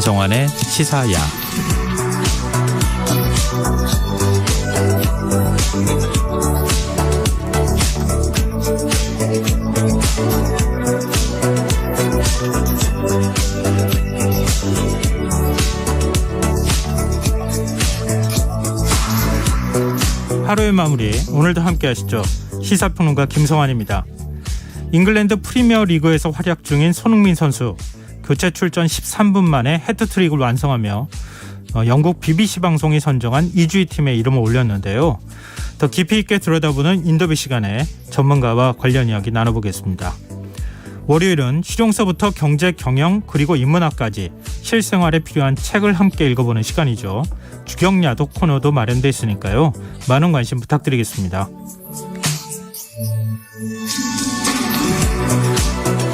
김성환의 시사야. 하루의 마무리, 오늘도 함께 하시죠. 시사평론가 김성환입니다. 잉글랜드 프리미어 리그에서 활약 중인 손흥민 선수, 교체 출전 13분 만에 해트트릭을 완성하며 영국 BBC 방송이 선정한 2주의 팀에 이름을 올렸는데요. 더 깊이 있게 들여다보는 인터뷰 시간에 전문가와 관련 이야기 나눠보겠습니다. 월요일은 실용서부터 경제, 경영, 그리고 인문학까지 실생활에 필요한 책을 함께 읽어보는 시간이죠. 주경야독 코너도 마련되어 있으니까요. 많은 관심 부탁드리겠습니다.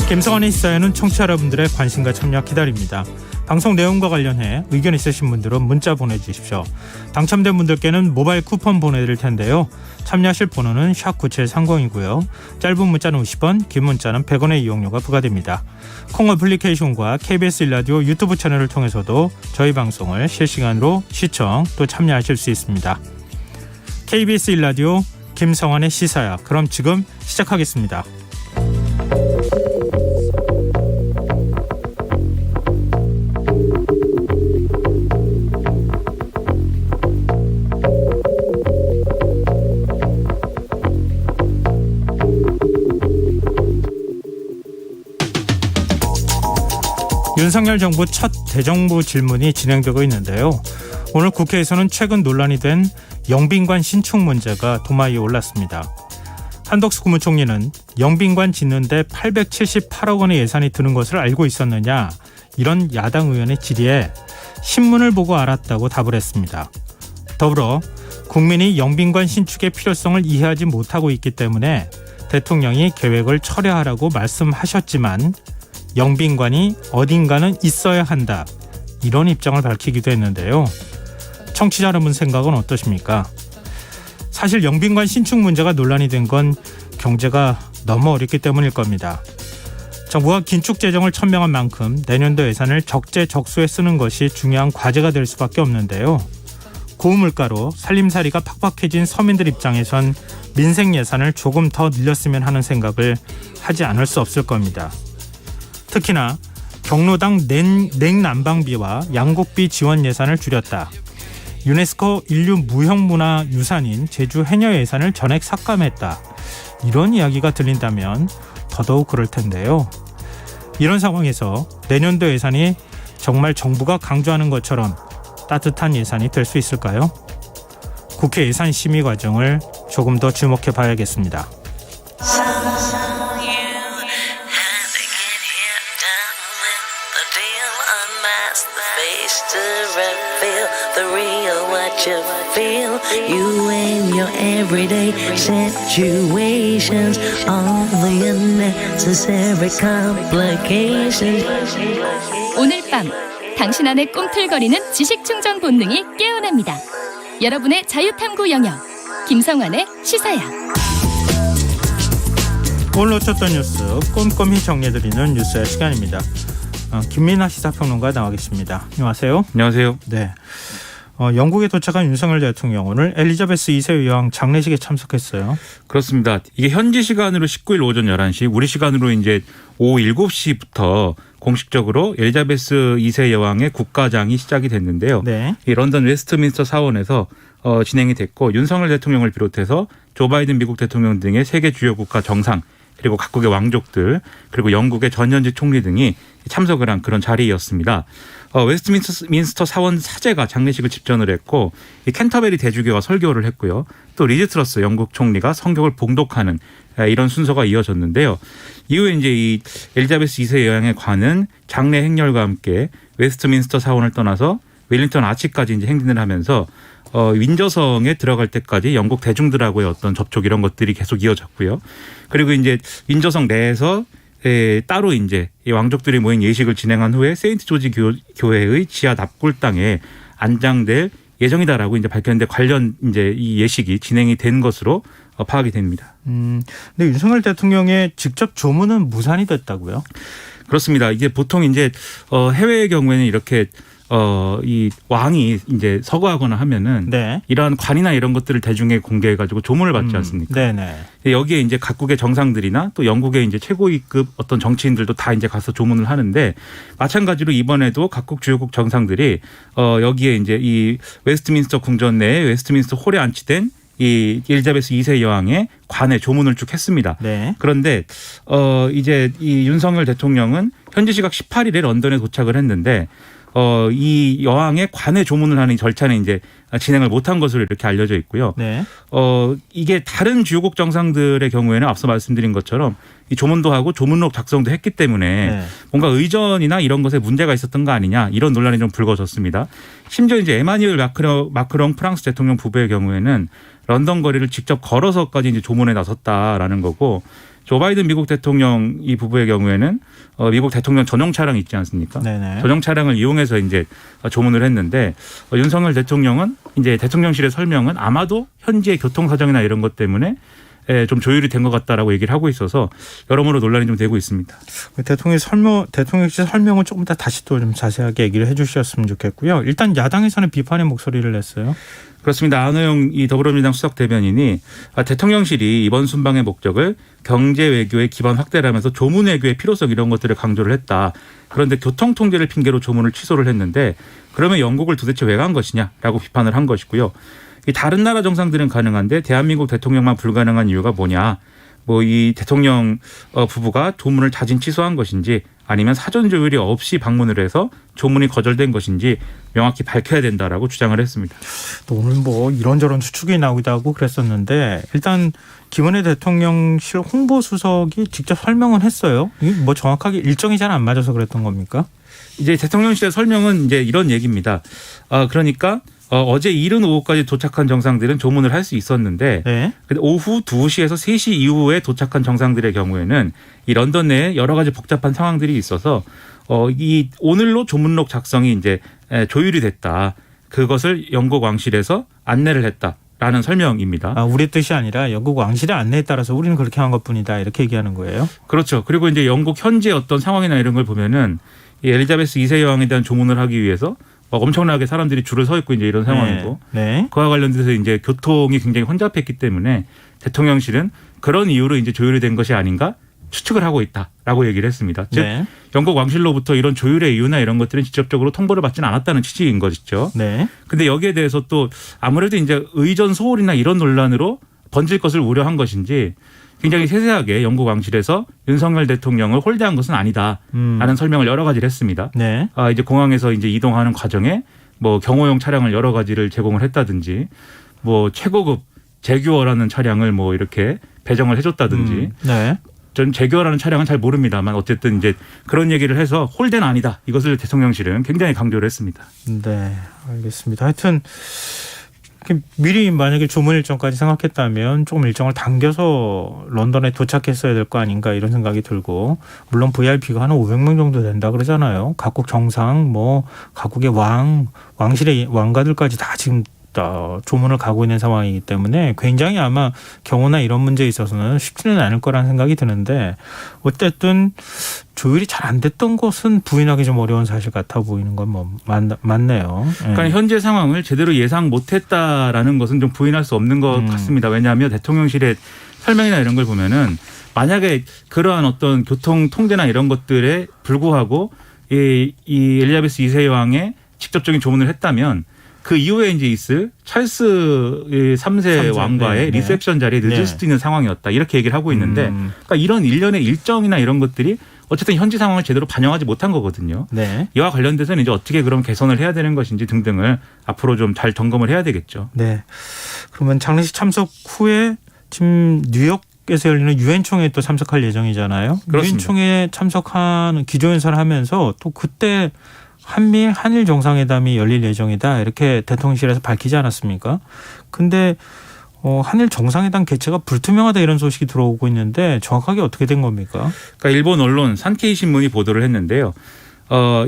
김성환의 시사에는 청취자 여러분들의 관심과 참여 기다립니다. 방송 내용과 관련해 의견 있으신 분들은 문자 보내주십시오. 당첨된 분들께는 모바일 쿠폰 보내드릴 텐데요. 참여하실 번호는 샵9730이고요. 짧은 문자는 50원, 긴 문자는 100원의 이용료가 부과됩니다. 콩 어플리케이션과 KBS 1라디오 유튜브 채널을 통해서도 저희 방송을 실시간으로 시청 또 참여하실 수 있습니다. KBS 1라디오 김성환의 시사야. 그럼 지금 시작하겠습니다. 윤석열 정부 첫 대정부 질문이 진행되고 있는데요. 오늘 국회에서는 최근 논란이 된 영빈관 신축 문제가 도마 위에 올랐습니다. 한덕수 국무총리는 영빈관 짓는데 878억 원의 예산이 드는 것을 알고 있었느냐, 이런 야당 의원의 질의에 신문을 보고 알았다고 답을 했습니다. 더불어 국민이 영빈관 신축의 필요성을 이해하지 못하고 있기 때문에 대통령이 계획을 철회하라고 말씀하셨지만 영빈관이 어딘가는 있어야 한다, 이런 입장을 밝히기도 했는데요. 청취자 여러분 생각은 어떠십니까? 사실 영빈관 신축 문제가 논란이 된 건 경제가 너무 어렵기 때문일 겁니다. 정부가 긴축 재정을 천명한 만큼 내년도 예산을 적재적소에 쓰는 것이 중요한 과제가 될 수밖에 없는데요. 고물가로 살림살이가 팍팍해진 서민들 입장에선 민생 예산을 조금 더 늘렸으면 하는 생각을 하지 않을 수 없을 겁니다. 특히나 경로당 냉난방비와 양곡비 지원 예산을 줄였다. 유네스코 인류 무형문화유산인 제주 해녀 예산을 전액 삭감했다. 이런 이야기가 들린다면 더더욱 그럴 텐데요. 이런 상황에서 내년도 예산이 정말 정부가 강조하는 것처럼 따뜻한 예산이 될 수 있을까요? 국회 예산 심의 과정을 조금 더 주목해 봐야겠습니다. The real what you feel, you and your everyday situations, all the unnecessary complications. 오늘 밤 당신 안에 꿈틀거리는 지식 충전 본능이 깨어납니다. 여러분의 자유탐구 영역 김성환의 시사야. 오늘 놓쳤던 뉴스 꼼꼼히 정리해드리는 뉴스의 시간입니다. 김민하 시사평론가 나와 계십니다. 안녕하세요. 안녕하세요. 네. 영국에 도착한 윤석열 대통령 오늘 엘리자베스 2세 여왕 장례식에 참석했어요. 그렇습니다. 이게 현지 시간으로 19일 오전 11시, 우리 시간으로 이제 오후 7시부터 공식적으로 엘리자베스 2세 여왕의 국가장이 시작이 됐는데요. 네. 이 런던 웨스트민스터 사원에서 진행이 됐고, 윤석열 대통령을 비롯해서 조 바이든 미국 대통령 등의 세계 주요 국가 정상, 그리고 각국의 왕족들, 그리고 영국의 전현직 총리 등이 참석을 한 그런 자리였습니다. 웨스트민스터 사원 사제가 장례식을 집전을 했고, 이 캔터베리 대주교가 설교를 했고요. 또 리즈 트러스 영국 총리가 성격을 봉독하는 이런 순서가 이어졌는데요. 이후에 이제 이 엘리자베스 2세 여왕의 관은 장례 행렬과 함께 웨스트민스터 사원을 떠나서 웰링턴 아치까지 이제 행진을 하면서 윈저성에 들어갈 때까지 영국 대중들하고의 어떤 접촉 이런 것들이 계속 이어졌고요. 그리고 이제 윈저성 내에서 따로 이제 이 왕족들이 모인 예식을 진행한 후에 세인트 조지 교회의 지하 납골당에 안장될 예정이다라고 이제 밝혔는데, 관련 이제 이 예식이 진행이 된 것으로 파악이 됩니다. 근데 윤석열 대통령의 직접 조문은 무산이 됐다고요? 그렇습니다. 이게 보통 이제 해외의 경우에는 이렇게 이 왕이 이제 서거하거나 하면은 네. 이러한 관이나 이런 것들을 대중에 공개해가지고 조문을 받지 않습니까? 네네. 여기에 이제 각국의 정상들이나 또 영국의 이제 최고위급 어떤 정치인들도 다 이제 가서 조문을 하는데 마찬가지로 이번에도 각국 주요국 정상들이 여기에 이제 이 웨스트민스터 궁전 내에 웨스트민스터 홀에 안치된 이 엘리자베스 2세 여왕의 관에 조문을 쭉 했습니다. 네. 그런데 이제 이 윤석열 대통령은 현지 시각 18일에 런던에 도착을 했는데 이 여왕의 관에 조문을 하는 절차는 이제 진행을 못한 것으로 이렇게 알려져 있고요. 네. 이게 다른 주요국 정상들의 경우에는 앞서 말씀드린 것처럼 이 조문도 하고 조문록 작성도 했기 때문에 네. 뭔가 의전이나 이런 것에 문제가 있었던 거 아니냐 이런 논란이 좀 불거졌습니다. 심지어 이제 에마뉘엘 마크롱 프랑스 대통령 부부의 경우에는 런던 거리를 직접 걸어서까지 이제 조문에 나섰다라는 거고 조 바이든 미국 대통령 이 부부의 경우에는 미국 대통령 전용 차량이 있지 않습니까? 네네. 전용 차량을 이용해서 이제 조문을 했는데 윤석열 대통령은 이제 대통령실의 설명은 아마도 현지의 교통 사정이나 이런 것 때문에 좀 조율이 된 것 같다라고 얘기를 하고 있어서 여러모로 논란이 좀 되고 있습니다. 대통령실 설명을 조금 더 다시 또 좀 자세하게 얘기를 해주셨으면 좋겠고요. 일단 야당에서는 비판의 목소리를 냈어요. 그렇습니다. 안호영 이 더불어민주당 수석 대변인이 대통령실이 이번 순방의 목적을 경제 외교의 기반 확대라면서 조문 외교의 필요성 이런 것들을 강조를 했다. 그런데 교통 통제를 핑계로 조문을 취소를 했는데 그러면 영국을 도대체 왜 간 것이냐라고 비판을 한 것이고요. 이 다른 나라 정상들은 가능한데 대한민국 대통령만 불가능한 이유가 뭐냐. 뭐 이 대통령 부부가 조문을 자진 취소한 것인지 아니면 사전 조율이 없이 방문을 해서 조문이 거절된 것인지 명확히 밝혀야 된다라고 주장을 했습니다. 또 오늘 뭐 이런저런 추측이 나오기도 하고 그랬었는데 일단 김은혜 대통령실 홍보수석이 직접 설명은 했어요. 뭐 정확하게 일정이 잘 안 맞아서 그랬던 겁니까? 이제 대통령실의 설명은 이제 이런 얘기입니다. 그러니까 어제 이른 오후까지 도착한 정상들은 조문을 할 수 있었는데 네. 오후 2시에서 3시 이후에 도착한 정상들의 경우에는 이 런던 내에 여러 가지 복잡한 상황들이 있어서 이 오늘로 조문록 작성이 이제 조율이 됐다. 그것을 영국 왕실에서 안내를 했다라는 설명입니다. 우리 뜻이 아니라 영국 왕실의 안내에 따라서 우리는 그렇게 한 것뿐이다 이렇게 얘기하는 거예요. 그렇죠. 그리고 이제 영국 현지의 어떤 상황이나 이런 걸 보면은 이 엘리자베스 2세 여왕에 대한 조문을 하기 위해서 막 엄청나게 사람들이 줄을 서 있고 이제 이런 상황이고 네. 그와 관련돼서 이제 교통이 굉장히 혼잡했기 때문에 대통령실은 그런 이유로 이제 조율이 된 것이 아닌가 추측을 하고 있다라고 얘기를 했습니다. 즉 네. 영국 왕실로부터 이런 조율의 이유나 이런 것들은 직접적으로 통보를 받지는 않았다는 취지인 것이죠. 네. 근데 여기에 대해서 또 아무래도 이제 의전 소홀이나 이런 논란으로 번질 것을 우려한 것인지 굉장히 세세하게 영국 왕실에서 윤석열 대통령을 홀대한 것은 아니다라는 설명을 여러 가지를 했습니다. 네. 이제 공항에서 이제 이동하는 과정에 뭐 경호용 차량을 여러 가지를 제공을 했다든지 뭐 최고급 제규어라는 차량을 뭐 이렇게 배정을 해줬다든지 네. 전 제규어라는 차량은 잘 모릅니다만 어쨌든 이제 그런 얘기를 해서 홀대는 아니다. 이것을 대통령실은 굉장히 강조를 했습니다. 네, 알겠습니다. 하여튼 미리 만약에 조문 일정까지 생각했다면 조금 일정을 당겨서 런던에 도착했어야 될 거 아닌가 이런 생각이 들고 물론 VIP가 한 500명 정도 된다 그러잖아요. 각국 정상 뭐 각국의 왕실의 왕가들까지 다 지금 조문을 가고 있는 상황이기 때문에 굉장히 아마 경호나 이런 문제에 있어서는 쉽지는 않을 거라는 생각이 드는데 어쨌든 조율이 잘 안 됐던 것은 부인하기 좀 어려운 사실 같아 보이는 건 뭐 맞네요. 그러니까 현재 상황을 제대로 예상 못했다라는 것은 좀 부인할 수 없는 것 같습니다. 왜냐하면 대통령실의 설명이나 이런 걸 보면은 만약에 그러한 어떤 교통 통제나 이런 것들에 불구하고 이 엘리자베스 2세 여왕의 직접적인 조문을 했다면 그 이후에 이제 있을 찰스 3세 왕과의 네. 리셉션 자리에 늦을 수도 있는 상황이었다. 이렇게 얘기를 하고 있는데 그러니까 이런 일련의 일정이나 이런 것들이 어쨌든 현지 상황을 제대로 반영하지 못한 거거든요. 네. 이와 관련돼서는 이제 어떻게 그럼 개선을 해야 되는 것인지 등등을 앞으로 좀 잘 점검을 해야 되겠죠. 네. 그러면 장례식 참석 후에 지금 뉴욕에서 열리는 유엔총회에 또 참석할 예정이잖아요. 그렇습니다. 유엔총회에 참석하는 기조연설을 하면서 또 그때 한일 정상회담이 열릴 예정이다 이렇게 대통령실에서 밝히지 않았습니까? 근데 한일 정상회담 개최가 불투명하다 이런 소식이 들어오고 있는데 정확하게 어떻게 된 겁니까? 그러니까 일본 언론 산케이 신문이 보도를 했는데요.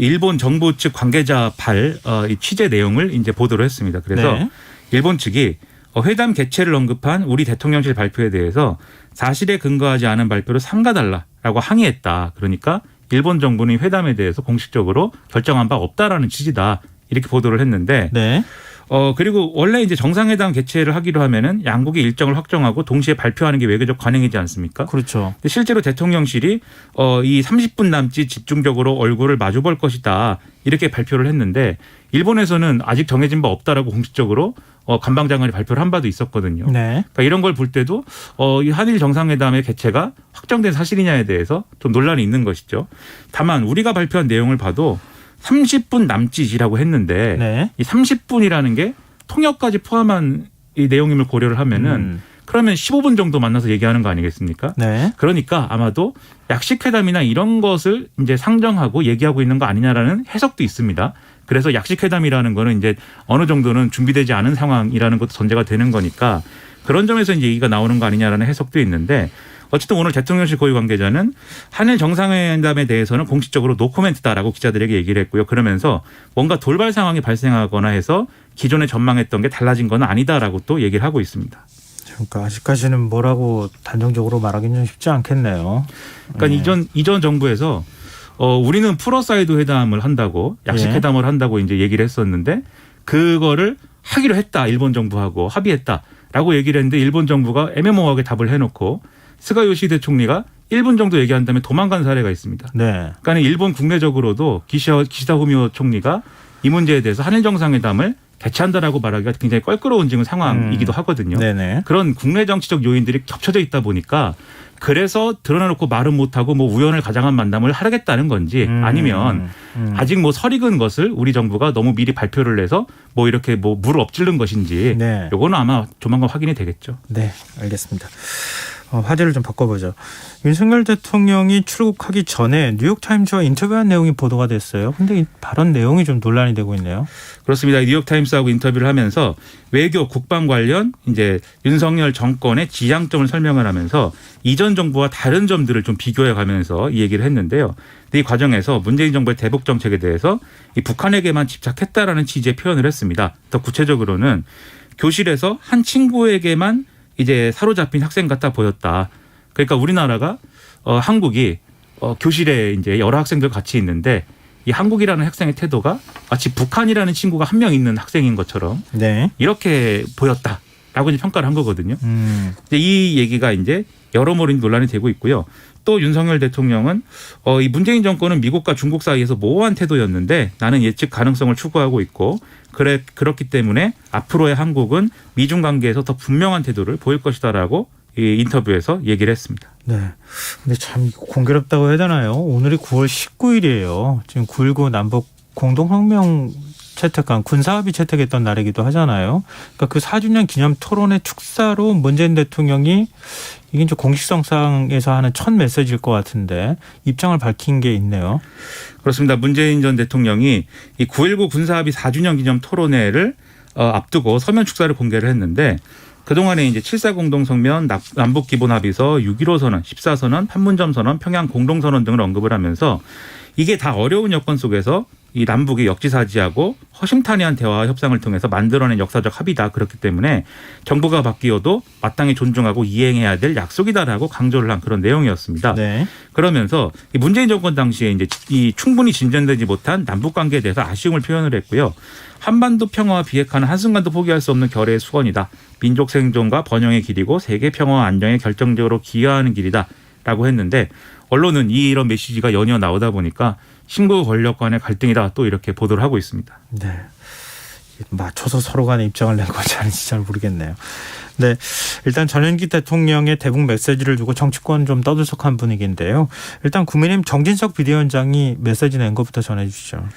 일본 정부 측 관계자 이 취재 내용을 이제 보도를 했습니다. 그래서 네. 일본 측이 회담 개최를 언급한 우리 대통령실 발표에 대해서 사실에 근거하지 않은 발표를 삼가달라라고 항의했다. 그러니까 일본 정부는 회담에 대해서 공식적으로 결정한 바 없다라는 취지다. 이렇게 보도를 했는데 네. 그리고 원래 이제 정상회담 개최를 하기로 하면은 양국이 일정을 확정하고 동시에 발표하는 게 외교적 관행이지 않습니까? 그렇죠. 근데 실제로 대통령실이 이 30분 남짓 집중적으로 얼굴을 마주볼 것이다. 이렇게 발표를 했는데 일본에서는 아직 정해진 바 없다라고 공식적으로 관방장관이 발표를 한 바도 있었거든요. 네. 그러니까 이런 걸 볼 때도 이 한일 정상회담의 개최가 확정된 사실이냐에 대해서 좀 논란이 있는 것이죠. 다만 우리가 발표한 내용을 봐도 30분 남짓이라고 했는데 네. 이 30분이라는 게 통역까지 포함한 이 내용임을 고려를 하면은 그러면 15분 정도 만나서 얘기하는 거 아니겠습니까? 네. 그러니까 아마도 약식회담이나 이런 것을 이제 상정하고 얘기하고 있는 거 아니냐라는 해석도 있습니다. 그래서 약식회담이라는 거는 이제 어느 정도는 준비되지 않은 상황이라는 것도 전제가 되는 거니까 그런 점에서 이제 얘기가 나오는 거 아니냐라는 해석도 있는데 어쨌든 오늘 대통령실 고위 관계자는 한일 정상회담에 대해서는 공식적으로 노코멘트다라고 기자들에게 얘기를 했고요. 그러면서 뭔가 돌발 상황이 발생하거나 해서 기존에 전망했던 게 달라진 건 아니다라고 또 얘기를 하고 있습니다. 그러니까 아직까지는 뭐라고 단정적으로 말하기는 쉽지 않겠네요. 그러니까 이전 정부에서 우리는 풀어사이드 회담을 한다고 약식회담을 한다고 이제 얘기를 했었는데 그거를 하기로 했다. 일본 정부하고 합의했다라고 얘기를 했는데 일본 정부가 애매모호하게 답을 해놓고 스가 요시히데 총리가 1분 정도 얘기한 다음에 도망간 사례가 있습니다. 네. 그러니까 일본 국내적으로도 기시다 후미오 총리가 이 문제에 대해서 한일 정상회담을 개최한다라고 말하기가 굉장히 껄끄러운 지금 상황이기도 하거든요. 네네. 그런 국내 정치적 요인들이 겹쳐져 있다 보니까 그래서 드러내놓고 말은 못하고 뭐 우연을 가장한 만남을 하겠다는 건지 아니면 아직 뭐 설익은 것을 우리 정부가 너무 미리 발표를 해서 뭐 이렇게 뭐 물을 엎질른 것인지 네. 요거는 아마 조만간 확인이 되겠죠. 네, 알겠습니다. 화제를 좀 바꿔보죠. 윤석열 대통령이 출국하기 전에 뉴욕타임즈와 인터뷰한 내용이 보도가 됐어요. 근데 이 발언 내용이 좀 논란이 되고 있네요. 그렇습니다. 뉴욕타임스하고 인터뷰를 하면서 외교, 국방 관련 이제 윤석열 정권의 지향점을 설명을 하면서 이전 정부와 다른 점들을 좀 비교해 가면서 이 얘기를 했는데요. 근데 이 과정에서 문재인 정부의 대북 정책에 대해서 이 북한에게만 집착했다라는 취지의 표현을 했습니다. 더 구체적으로는 교실에서 한 친구에게만 이제 사로잡힌 학생 같아 보였다. 그러니까 우리나라가 한국이 교실에 이제 여러 학생들 같이 있는데 이 한국이라는 학생의 태도가 마치 북한이라는 친구가 한 명 있는 학생인 것처럼 네. 이렇게 보였다라고 이제 평가를 한 거거든요. 이제 이 얘기가 이제 여러모로 논란이 되고 있고요. 또 윤석열 대통령은 이 문재인 정권은 미국과 중국 사이에서 모호한 태도였는데 나는 예측 가능성을 추구하고 있고 그렇기 때문에 앞으로의 한국은 미중 관계에서 더 분명한 태도를 보일 것이다라고 이 인터뷰에서 얘기를 했습니다. 네. 근데 참 이거 공교롭다고 해야 되나요? 오늘이 9월 19일이에요. 지금 9.19 남북 공동혁명 채택한 군사합의 채택했던 날이기도 하잖아요. 그러니까 그 4주년 기념 토론회 축사로 문재인 대통령이 이게 이제 공식성상에서 하는 첫 메시지일 것 같은데 입장을 밝힌 게 있네요. 그렇습니다. 문재인 전 대통령이 이 9.19 군사합의 4주년 기념 토론회를 앞두고 서면 축사를 공개를 했는데 그동안에 이제 7.4 공동성명, 남북기본합의서, 6.15 선언, 14선언, 판문점 선언, 평양 공동선언 등을 언급을 하면서 이게 다 어려운 여건 속에서 이 남북이 역지사지하고 허심탄회한 대화와 협상을 통해서 만들어낸 역사적 합의다. 그렇기 때문에 정부가 바뀌어도 마땅히 존중하고 이행해야 될 약속이다라고 강조를 한 그런 내용이었습니다. 네. 그러면서 이 문재인 정권 당시에 이제 이 충분히 진전되지 못한 남북 관계에 대해서 아쉬움을 표현을 했고요. 한반도 평화와 비핵화는 한순간도 포기할 수 없는 결의의 수건이다. 민족 생존과 번영의 길이고 세계 평화와 안정에 결정적으로 기여하는 길이다라고 했는데 언론은 이런 메시지가 연이어 나오다 보니까 신구 권력 간의 갈등이다 또 이렇게 보도를 하고 있습니다. 네. 맞춰서 서로 간의 입장을 낸 건지 아닌지 잘 모르겠네요. 네. 일단 전현기 대통령의 대북 메시지를 두고 정치권 좀 떠들썩한 분위기인데요. 일단 국민의힘 정진석 비대위원장이 메시지 낸 것부터 전해 주시죠.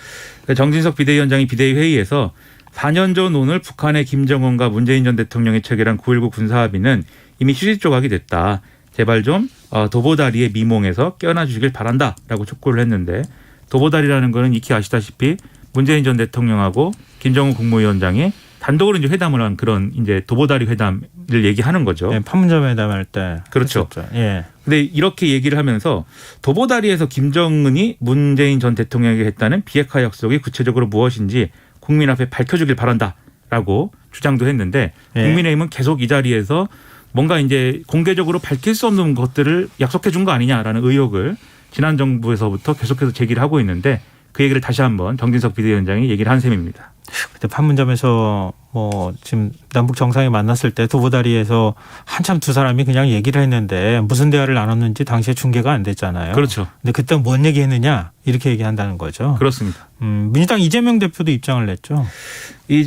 정진석 비대위원장이 비대위 회의에서 4년 전 오늘 북한의 김정은과 문재인 전 대통령이 체결한 9.19 군사합의는 이미 휴지 조각이 됐다. 제발 좀 도보다리의 미몽에서 깨어나 주시길 바란다라고 촉구를 했는데 도보다리라는 거는 익히 아시다시피 문재인 전 대통령하고 김정은 국무위원장이 단독으로 이제 회담을 한 그런 이제 도보다리 회담을 얘기하는 거죠. 네, 판문점 회담할 때. 그렇죠. 했었죠. 예. 근데 이렇게 얘기를 하면서 도보다리에서 김정은이 문재인 전 대통령에게 했다는 비핵화 약속이 구체적으로 무엇인지 국민 앞에 밝혀주길 바란다. 있다라고 주장도 했는데 예. 국민의힘은 계속 이 자리에서 뭔가 이제 공개적으로 밝힐 수 없는 것들을 약속해 준 거 아니냐라는 의혹을 지난 정부에서부터 계속해서 제기를 하고 있는데 그 얘기를 다시 한번 정진석 비대위원장이 얘기를 한 셈입니다. 그때 판문점에서 뭐 지금 남북 정상이 만났을 때 두보다리에서 한참 두 사람이 그냥 얘기를 했는데 무슨 대화를 나눴는지 당시에 중계가 안 됐잖아요. 그렇죠. 근데 그때 뭔 얘기했느냐 이렇게 얘기한다는 거죠. 그렇습니다. 민주당 이재명 대표도 입장을 냈죠.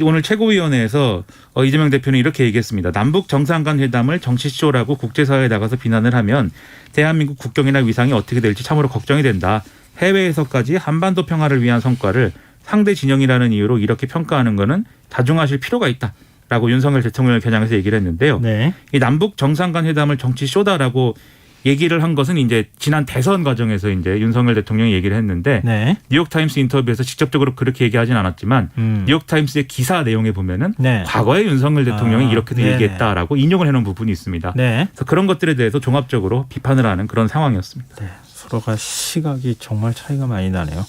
오늘 최고위원회에서 이재명 대표는 이렇게 얘기했습니다. 남북 정상 간 회담을 정치쇼라고 국제사회에 나가서 비난을 하면 대한민국 국경이나 위상이 어떻게 될지 참으로 걱정이 된다. 해외에서까지 한반도 평화를 위한 성과를 상대 진영이라는 이유로 이렇게 평가하는 것은 자중하실 필요가 있다라고 윤석열 대통령을 겨냥해서 얘기를 했는데요. 네. 이 남북 정상 간 회담을 정치쇼다라고 얘기를 한 것은 이제 지난 대선 과정에서 이제 윤석열 대통령이 얘기를 했는데 네. 뉴욕타임스 인터뷰에서 직접적으로 그렇게 얘기하진 않았지만 뉴욕타임스의 기사 내용에 보면은 네. 과거에 윤석열 대통령이 이렇게도 네네. 얘기했다라고 인용을 해놓은 부분이 있습니다. 네. 그래서 그런 것들에 대해서 종합적으로 비판을 하는 그런 상황이었습니다. 네. 서로가 시각이 정말 차이가 많이 나네요.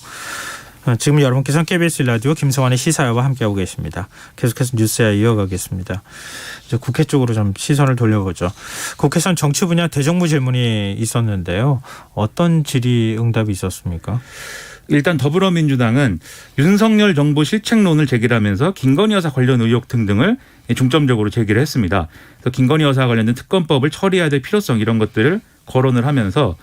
지금 여러분께서는 KBS 라디오 김성환의 시사회와 함께하고 계십니다. 계속해서 뉴스에 이어가겠습니다. 이제 국회 쪽으로 좀 시선을 돌려보죠. 국회에서는 정치 분야 대정부 질문이 있었는데요. 어떤 질의응답이 있었습니까? 일단 더불어민주당은 윤석열 정부 실책론을 제기하면서 김건희 여사 관련 의혹 등등을 중점적으로 제기를 했습니다. 그래서 김건희 여사 관련된 특검법을 처리해야 될 필요성 이런 것들을 거론을 하면서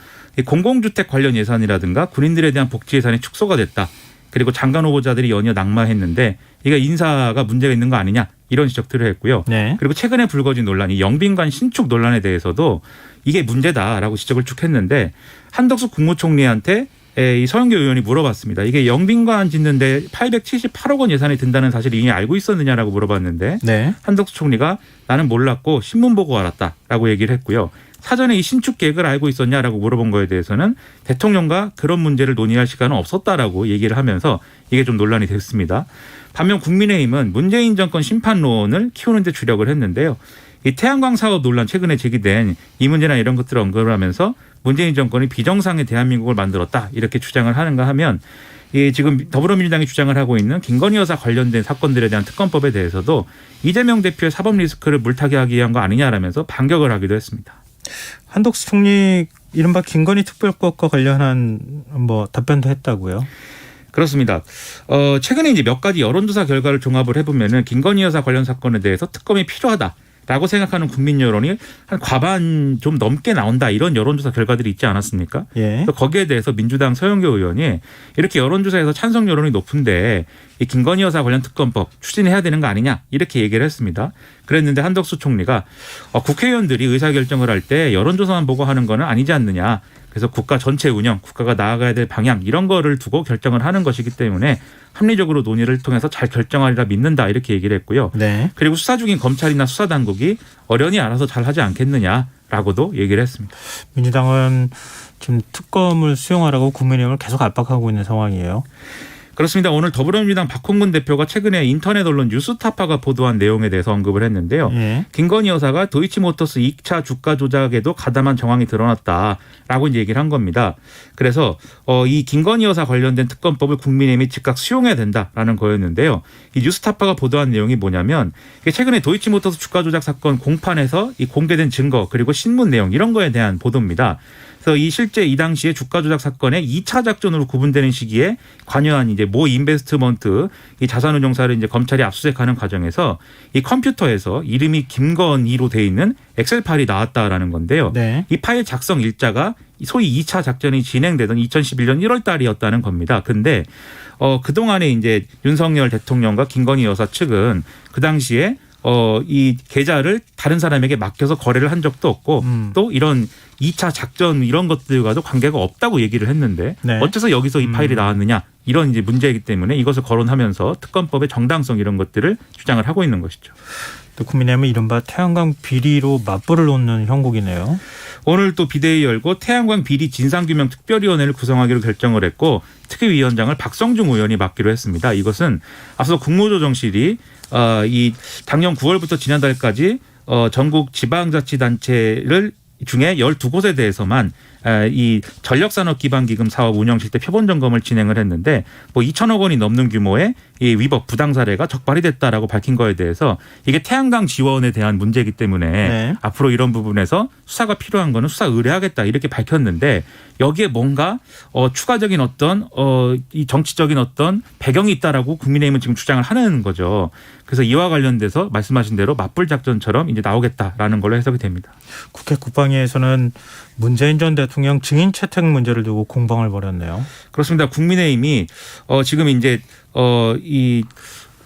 공공주택 관련 예산이라든가 군인들에 대한 복지 예산이 축소가 됐다. 그리고 장관 후보자들이 연이어 낙마했는데 이게 인사가 문제가 있는 거 아니냐 이런 지적들을 했고요. 네. 그리고 최근에 불거진 논란, 이 영빈관 신축 논란에 대해서도 이게 문제다라고 지적을 쭉 했는데 한덕수 국무총리한테 이 서영교 의원이 물어봤습니다. 이게 영빈관 짓는데 878억 원 예산이 든다는 사실을 이미 알고 있었느냐라고 물어봤는데 네. 한덕수 총리가 나는 몰랐고 신문 보고 알았다라고 얘기를 했고요. 사전에 이 신축 계획을 알고 있었냐라고 물어본 거에 대해서는 대통령과 그런 문제를 논의할 시간은 없었다라고 얘기를 하면서 이게 좀 논란이 됐습니다. 반면 국민의힘은 문재인 정권 심판론을 키우는 데 주력을 했는데요. 이 태양광 사업 논란 최근에 제기된 이 문제나 이런 것들을 언급을 하면서 문재인 정권이 비정상의 대한민국을 만들었다 이렇게 주장을 하는가 하면 지금 더불어민주당이 주장을 하고 있는 김건희 여사 관련된 사건들에 대한 특검법에 대해서도 이재명 대표의 사법 리스크를 물타기 하기 위한 거 아니냐라면서 반격을 하기도 했습니다. 한덕수 총리 이른바 김건희 특별법과 관련한 뭐 답변도 했다고요? 그렇습니다. 최근에 이제 몇 가지 여론조사 결과를 종합을 해보면은 김건희 여사 관련 사건에 대해서 특검이 필요하다라고 생각하는 국민 여론이 한 과반 좀 넘게 나온다 이런 여론조사 결과들이 있지 않았습니까? 예. 거기에 대해서 민주당 서영교 의원이 이렇게 여론조사에서 찬성 여론이 높은데 이 김건희 여사 관련 특검법 추진해야 되는 거 아니냐 이렇게 얘기를 했습니다. 그랬는데 한덕수 총리가 국회의원들이 의사결정을 할 때 여론조사만 보고 하는 거는 아니지 않느냐. 그래서 국가 전체 운영, 국가가 나아가야 될 방향 이런 거를 두고 결정을 하는 것이기 때문에 합리적으로 논의를 통해서 잘 결정하리라 믿는다 이렇게 얘기를 했고요. 네. 그리고 그리고 수사 중인 검찰이나 수사당국이 어련히 알아서 잘 하지 않겠느냐라고도 얘기를 했습니다. 민주당은 지금 특검을 수용하라고 국민의힘을 계속 압박하고 있는 상황이에요. 그렇습니다. 오늘 더불어민주당 박홍근 대표가 최근에 인터넷 언론 뉴스타파가 보도한 내용에 대해서 언급을 했는데요. 예. 김건희 여사가 도이치모터스 2차 주가 조작에도 가담한 정황이 드러났다라고 이제 얘기를 한 겁니다. 그래서 이 김건희 여사 관련된 특검법을 국민의힘이 즉각 수용해야 된다라는 거였는데요. 이 뉴스타파가 보도한 내용이 뭐냐면 최근에 도이치모터스 주가 조작 사건 공판에서 이 공개된 증거 그리고 신문 내용 이런 거에 대한 보도입니다. 그래서 실제 이 당시에 주가 조작 사건의 2차 작전으로 구분되는 시기에 관여한 이제 모 인베스트먼트 이 자산운용사를 이제 검찰이 압수수색하는 과정에서 이 컴퓨터에서 이름이 김건희로 돼 있는 엑셀 파일이 나왔다라는 건데요. 네. 이 파일 작성 일자가 소위 2차 작전이 진행되던 2011년 1월 달이었다는 겁니다. 근데 그동안에 이제 윤석열 대통령과 김건희 여사 측은 그 당시에 이 계좌를 다른 사람에게 맡겨서 거래를 한 적도 없고 또 이런 2차 작전 이런 것들과도 관계가 없다고 얘기를 했는데 네. 어째서 여기서 이 파일이 나왔느냐 이런 이제 문제이기 때문에 이것을 거론하면서 특검법의 정당성 이런 것들을 주장을 하고 있는 것이죠. 또 국민의힘은 이른바 태양광 비리로 맞불을 놓는 형국이네요. 오늘 또 비대위 열고 태양광 비리 진상규명 특별위원회를 구성하기로 결정을 했고 특위위원장을 박성중 의원이 맡기로 했습니다. 이것은 앞서 국무조정실이 이 작년 9월부터 지난달까지 전국 지방자치단체를 중에 12곳에 대해서만 이 전력산업기반기금 사업 운영 실태 표본 점검을 진행을 했는데 뭐 2천억 원이 넘는 규모의 이 위법 부당 사례가 적발이 됐다라고 밝힌 거에 대해서 이게 태양광 지원에 대한 문제이기 때문에 네. 앞으로 이런 부분에서 수사가 필요한 거는 수사 의뢰하겠다 이렇게 밝혔는데 여기에 뭔가 추가적인 어떤 이 정치적인 어떤 배경이 있다라고 국민의힘은 지금 주장을 하는 거죠. 그래서 이와 관련돼서 말씀하신 대로 맞불 작전처럼 이제 나오겠다라는 걸로 해석이 됩니다. 국회 국방위에서는 문재인 전 대통령 증인 채택 문제를 두고 공방을 벌였네요. 그렇습니다. 국민의힘이 지금 이제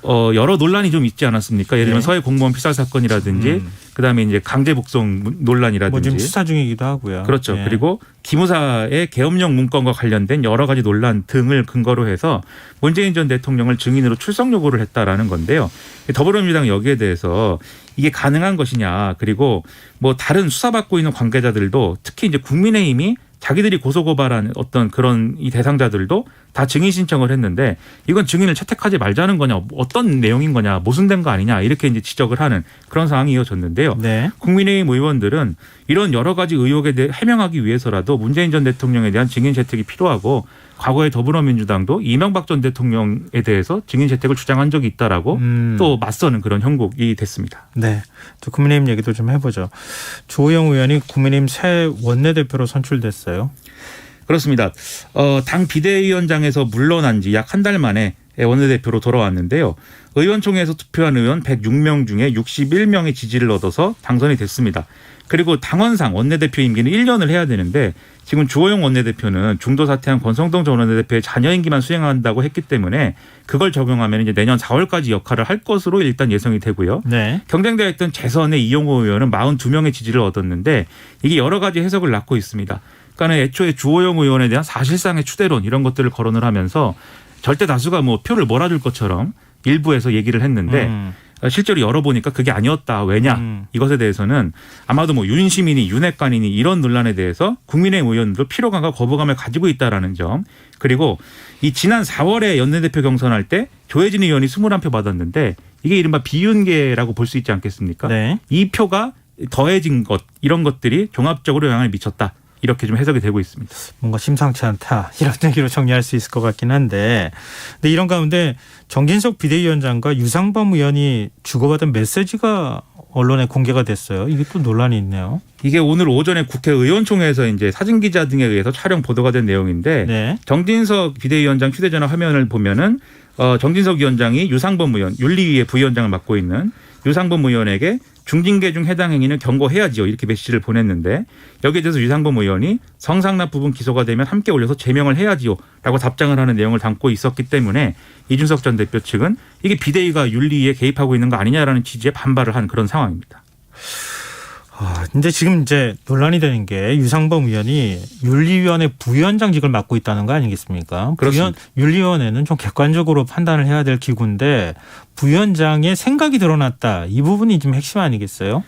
여러 논란이 좀 있지 않았습니까? 예를 들면 네. 서해 공무원 피살 사건이라든지 그다음에 이제 강제 복송 뭐 논란이라든지 지금 수사 중이기도 하고요. 그렇죠. 네. 그리고 기무사의 계엄령 문건과 관련된 여러 가지 논란 등을 근거로 해서 문재인 전 대통령을 증인으로 출석 요구를 했다라는 건데요. 더불어민주당 여기에 대해서 이게 가능한 것이냐, 그리고 뭐 다른 수사받고 있는 관계자들도 특히 이제 국민의힘이 자기들이 고소고발한 어떤 그런 이 대상자들도 다 증인 신청을 했는데 이건 증인을 채택하지 말자는 거냐, 어떤 내용인 거냐, 모순된 거 아니냐 이렇게 이제 지적을 하는 그런 상황이 이어졌는데요. 네. 국민의힘 의원들은 이런 여러 가지 의혹에 대해 해명하기 위해서라도 문재인 전 대통령에 대한 증인 채택이 필요하고 과거에 더불어민주당도 이명박 전 대통령에 대해서 증인 채택을 주장한 적이 있다라고 또 맞서는 그런 형국이 됐습니다. 네. 또 국민의힘 얘기도 좀 해보죠. 주호영 의원이 국민의힘 새 원내대표로 선출됐어요. 그렇습니다. 당 비대위원장에서 물러난 지 약 한 달 만에 원내대표로 돌아왔는데요. 의원총회에서 투표한 의원 106명 중에 61명의 지지를 얻어서 당선이 됐습니다. 그리고 당원상 원내대표 임기는 1년을 해야 되는데 지금 주호영 원내대표는 중도 사퇴한 권성동 전 원내대표의 자녀 임기만 수행한다고 했기 때문에 그걸 적용하면 이제 내년 4월까지 역할을 할 것으로 일단 예상이 되고요. 네. 경쟁되어 있던 재선의 이용호 의원은 42명의 지지를 얻었는데 이게 여러 가지 해석을 낳고 있습니다. 그러니까 애초에 주호영 의원에 대한 사실상의 추대론 이런 것들을 거론을 하면서 절대 다수가 뭐 표를 몰아줄 것처럼 일부에서 얘기를 했는데 실제로 열어보니까 그게 아니었다. 왜냐? 이것에 대해서는 아마도 뭐 윤시민이 윤핵관이니 이런 논란에 대해서 국민의힘 의원도 피로감과 거부감을 가지고 있다라는 점. 그리고 이 지난 4월에 연내대표 경선할 때 조혜진 의원이 21표 받았는데 이게 이른바 비윤계라고 볼 수 있지 않겠습니까? 네. 이 표가 더해진 것 이런 것들이 종합적으로 영향을 미쳤다. 이렇게 좀 해석이 되고 있습니다. 뭔가 심상치 않다 이런 얘기로 정리할 수 있을 것 같긴 한데, 근데 이런 가운데 정진석 비대위원장과 유상범 의원이 주고받은 메시지가 언론에 공개가 됐어요. 이게 또 논란이 있네요. 이게 오늘 오전에 국회 의원총회에서 이제 사진 기자 등에 의해서 촬영 보도가 된 내용인데 네. 정진석 비대위원장 휴대전화 화면을 보면은 정진석 위원장이 유상범 의원 윤리위의 부위원장을 맡고 있는 유상범 의원에게 중징계 중 해당 행위는 경고해야지요 이렇게 메시지를 보냈는데 여기에 대해서 유상범 의원이 성상납 부분 기소가 되면 함께 올려서 제명을 해야지요라고 답장을 하는 내용을 담고 있었기 때문에 이준석 전 대표 측은 이게 비대위가 윤리위에 개입하고 있는 거 아니냐라는 취지의 반발을 한 그런 상황입니다. 근데 지금 이제 논란이 되는 게 유상범 의원이 윤리위원회 부위원장직을 맡고 있다는 거 아니겠습니까? 그렇습니다. 윤리위원회는 좀 객관적으로 판단을 해야 될 기구인데 부위원장의 생각이 드러났다. 이 부분이 좀 핵심 아니겠어요?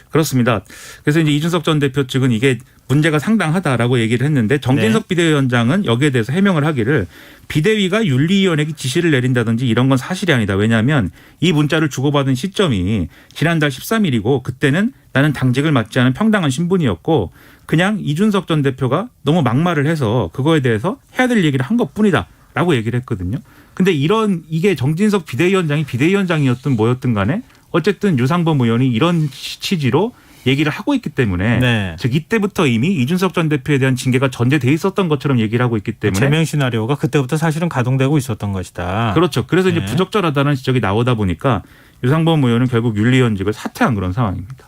그렇습니다. 그래서 이제 이준석 전 대표 측은 이게 문제가 상당하다라고 얘기를 했는데 정진석 비대위원장은 여기에 대해서 해명을 하기를 비대위가 윤리위원회에 지시를 내린다든지 이런 건 사실이 아니다. 왜냐하면 이 문자를 주고받은 시점이 지난달 13일이고 그때는 나는 당직을 맡지 않은 평당한 신분이었고 그냥 이준석 전 대표가 너무 막말을 해서 그거에 대해서 해야 될 얘기를 한 것뿐이다 라고 얘기를 했거든요. 근데 이게 정진석 비대위원장이 비대위원장이었든 뭐였든 간에 어쨌든 유상범 의원이 이런 취지로 얘기를 하고 있기 때문에 네. 즉 이때부터 이미 이준석 전 대표에 대한 징계가 전제돼 있었던 것처럼 얘기를 하고 있기 때문에 제명 시나리오가 그때부터 사실은 가동되고 있었던 것이다. 그렇죠. 그래서 이제 네. 부적절하다는 지적이 나오다 보니까 유상범 의원은 결국 윤리위원직을 사퇴한 그런 상황입니다.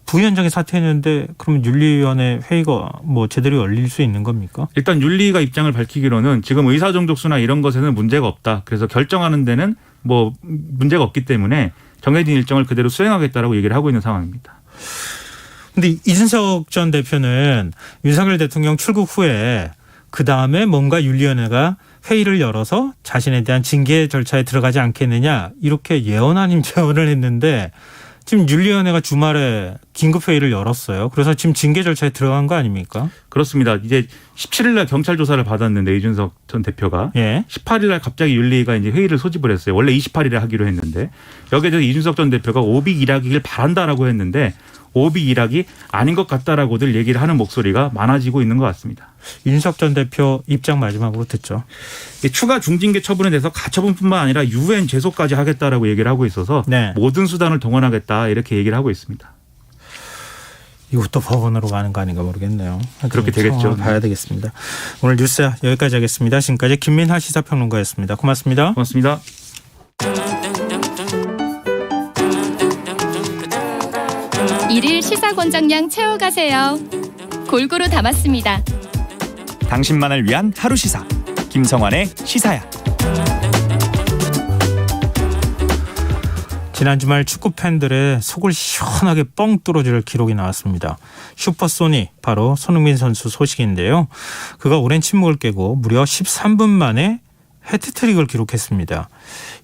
부위원장이 사퇴했는데 그러면 윤리위원회 회의가 뭐 제대로 열릴 수 있는 겁니까? 일단 윤리가 입장을 밝히기로는 지금 의사정족수나 이런 것에는 문제가 없다. 그래서 결정하는 데는 뭐 문제가 없기 때문에 정해진 일정을 그대로 수행하겠다라고 얘기를 하고 있는 상황입니다. 근데 이준석 전 대표는 윤석열 대통령 출국 후에 그다음에 뭔가 윤리위원회가 회의를 열어서 자신에 대한 징계 절차에 들어가지 않겠느냐 이렇게 예언 아닌 재언을 했는데 지금 윤리위원회가 주말에 긴급회의를 열었어요. 그래서 지금 징계 절차에 들어간 거 아닙니까? 그렇습니다. 이제 17일 날 경찰 조사를 받았는데 이준석 전 대표가 예. 18일 날 갑자기 윤리가 이제 회의를 소집을 했어요. 원래 28일에 하기로 했는데 여기에 대해서 이준석 전 대표가 오빅 일하기를 바란다라고 했는데 오비 일학이 아닌 것 같다라고들 얘기를 하는 목소리가 많아지고 있는 것 같습니다. 윤석 전 대표 입장 마지막으로 듣죠. 추가 중징계 처분에 대해서 가처분뿐만 아니라 유엔 제소까지 하겠다라고 얘기를 하고 있어서 네. 모든 수단을 동원하겠다 이렇게 얘기를 하고 있습니다. 이것도 법원으로 가는 거 아닌가 모르겠네요. 그렇게 되겠죠. 봐야 되겠습니다. 오늘 뉴스 여기까지 하겠습니다. 지금까지 김민하 시사평론가였습니다. 고맙습니다. 고맙습니다. 일일 시사권장량 채워가세요. 골고루 담았습니다. 당신만을 위한 하루 시사 김성환의 시사야. 지난 주말 축구 팬들의 속을 시원하게 뻥 뚫어줄 기록이 나왔습니다. 슈퍼소닉, 바로 손흥민 선수 소식인데요. 그가 오랜 침묵을 깨고 무려 13분 만에 해트트릭을 기록했습니다.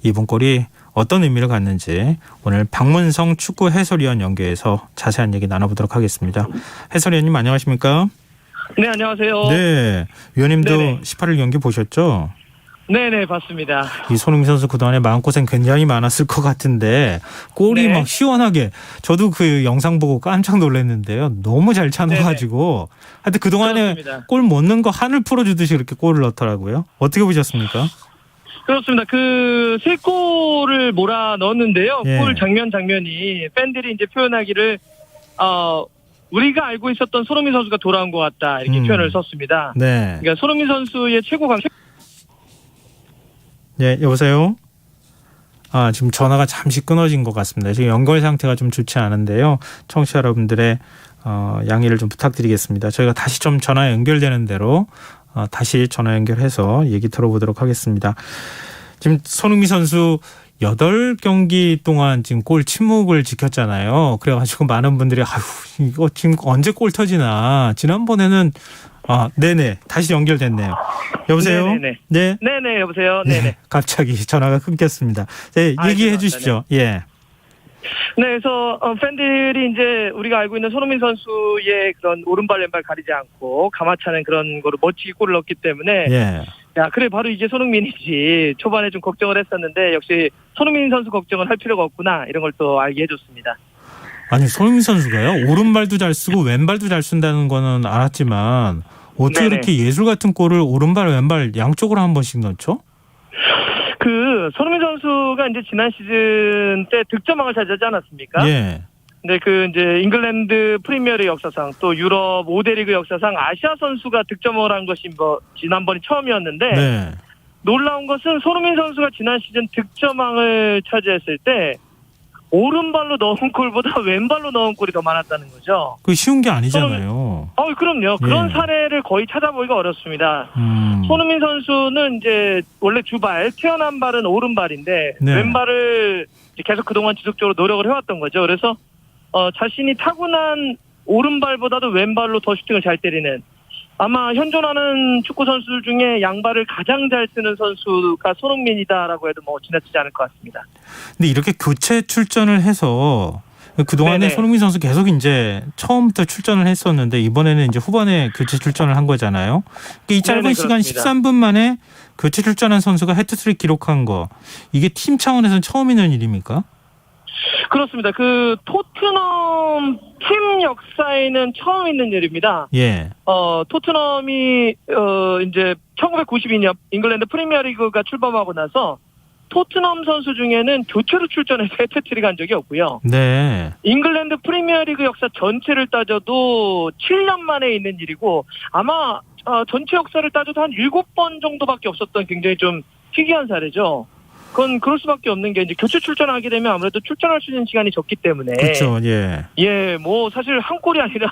이번 골이 어떤 의미를 갖는지 오늘 박문성 축구 해설위원 연결해서 자세한 얘기 나눠보도록 하겠습니다. 해설위원님 안녕하십니까? 네, 안녕하세요. 네, 위원님도 네네. 18일 경기 보셨죠? 네네, 봤습니다. 이 손흥민 선수 그동안에 마음고생 굉장히 많았을 것 같은데 골이 네. 막 시원하게, 저도 그 영상 보고 깜짝 놀랐는데요. 너무 잘 차놔가지고 하여튼 그동안에 그렇습니다. 골 못 넣은 거 한을 풀어주듯이 그렇게 골을 넣더라고요. 어떻게 보셨습니까? 그렇습니다. 그 세 골을 몰아 넣었는데요. 예. 골 장면이 팬들이 이제 표현하기를 우리가 알고 있었던 손흥민 선수가 돌아온 것 같다 이렇게 표현을 썼습니다. 네. 그러니까 손흥민 선수의 최고 강. 네, 여보세요? 지금 전화가 잠시 끊어진 것 같습니다. 지금 연결 상태가 좀 좋지 않은데요. 청취자 여러분들의 양해를 좀 부탁드리겠습니다. 저희가 다시 좀 전화 연결되는 대로 다시 전화 연결해서 얘기 들어보도록 하겠습니다. 지금 손흥민 선수 8경기 동안 지금 골 침묵을 지켰잖아요. 그래가지고 많은 분들이 이거 지금 언제 골 터지나. 지난번에는 네네, 다시 연결됐네요. 여보세요? 네네네. 네. 네네, 여보세요. 네네. 갑자기 전화가 끊겼습니다. 네, 얘기해 주십시오. 예. 네, 그래서 팬들이 이제 우리가 알고 있는 손흥민 선수의 그런 오른발 왼발 가리지 않고 감아차는 그런 거로 멋지게 골을 넣었기 때문에 예. 야, 그래 바로 이게 손흥민이지. 초반에 좀 걱정을 했었는데 역시 손흥민 선수 걱정을 할 필요가 없구나 이런 걸 또 알게 해줬습니다. 아니, 손흥민 선수가요, 오른발도 잘 쓰고 왼발도 잘 쓴다는 거는 알았지만 어떻게 네네. 이렇게 예술 같은 골을 오른발 왼발 양쪽으로 한 번씩 넣죠? 그 손흥민 선수가 이제 지난 시즌 때 득점왕을 차지하지 않았습니까? 예. 근데 그 이제 잉글랜드 프리미어리그 역사상 또 유럽 5대 리그 역사상 아시아 선수가 득점을 한 것이 지난번이 처음이었는데 네. 놀라운 것은 손흥민 선수가 지난 시즌 득점왕을 차지했을 때 오른발로 넣은 골보다 왼발로 넣은 골이 더 많았다는 거죠. 그 쉬운 게 아니잖아요. 그럼요. 그런 예. 사례를 거의 찾아보기가 어렵습니다. 손흥민 선수는 이제 원래 주발, 태어난 발은 오른발인데 네. 왼발을 계속 그동안 지속적으로 노력을 해왔던 거죠. 그래서 자신이 타고난 오른발보다도 왼발로 더 슈팅을 잘 때리는, 아마 현존하는 축구 선수들 중에 양발을 가장 잘 쓰는 선수가 손흥민이다라고 해도 지나치지 않을 것 같습니다. 근데 이렇게 교체 출전을 해서 그동안에 네네. 손흥민 선수 계속 이제 처음부터 출전을 했었는데 이번에는 이제 후반에 교체 출전을 한 거잖아요. 이 짧은 네네, 시간 그렇습니다. 13분 만에 교체 출전한 선수가 해트트릭 기록한 거, 이게 팀 차원에서는 처음 있는 일입니까? 그렇습니다. 그 토트넘 팀 역사에는 처음 있는 일입니다. 예. 토트넘이 이제 1992년 잉글랜드 프리미어리그가 출범하고 나서 토트넘 선수 중에는 교체로 출전해서 해트트릭 한 적이 없고요. 네. 잉글랜드 프리미어리그 역사 전체를 따져도 7년 만에 있는 일이고, 아마 전체 역사를 따져도 한 7번 정도밖에 없었던 굉장히 좀 희귀한 사례죠. 그건 그럴 수밖에 없는 게 이제 교체 출전하게 되면 아무래도 출전할 수 있는 시간이 적기 때문에. 그렇죠. 예. 예, 사실 한 골이 아니라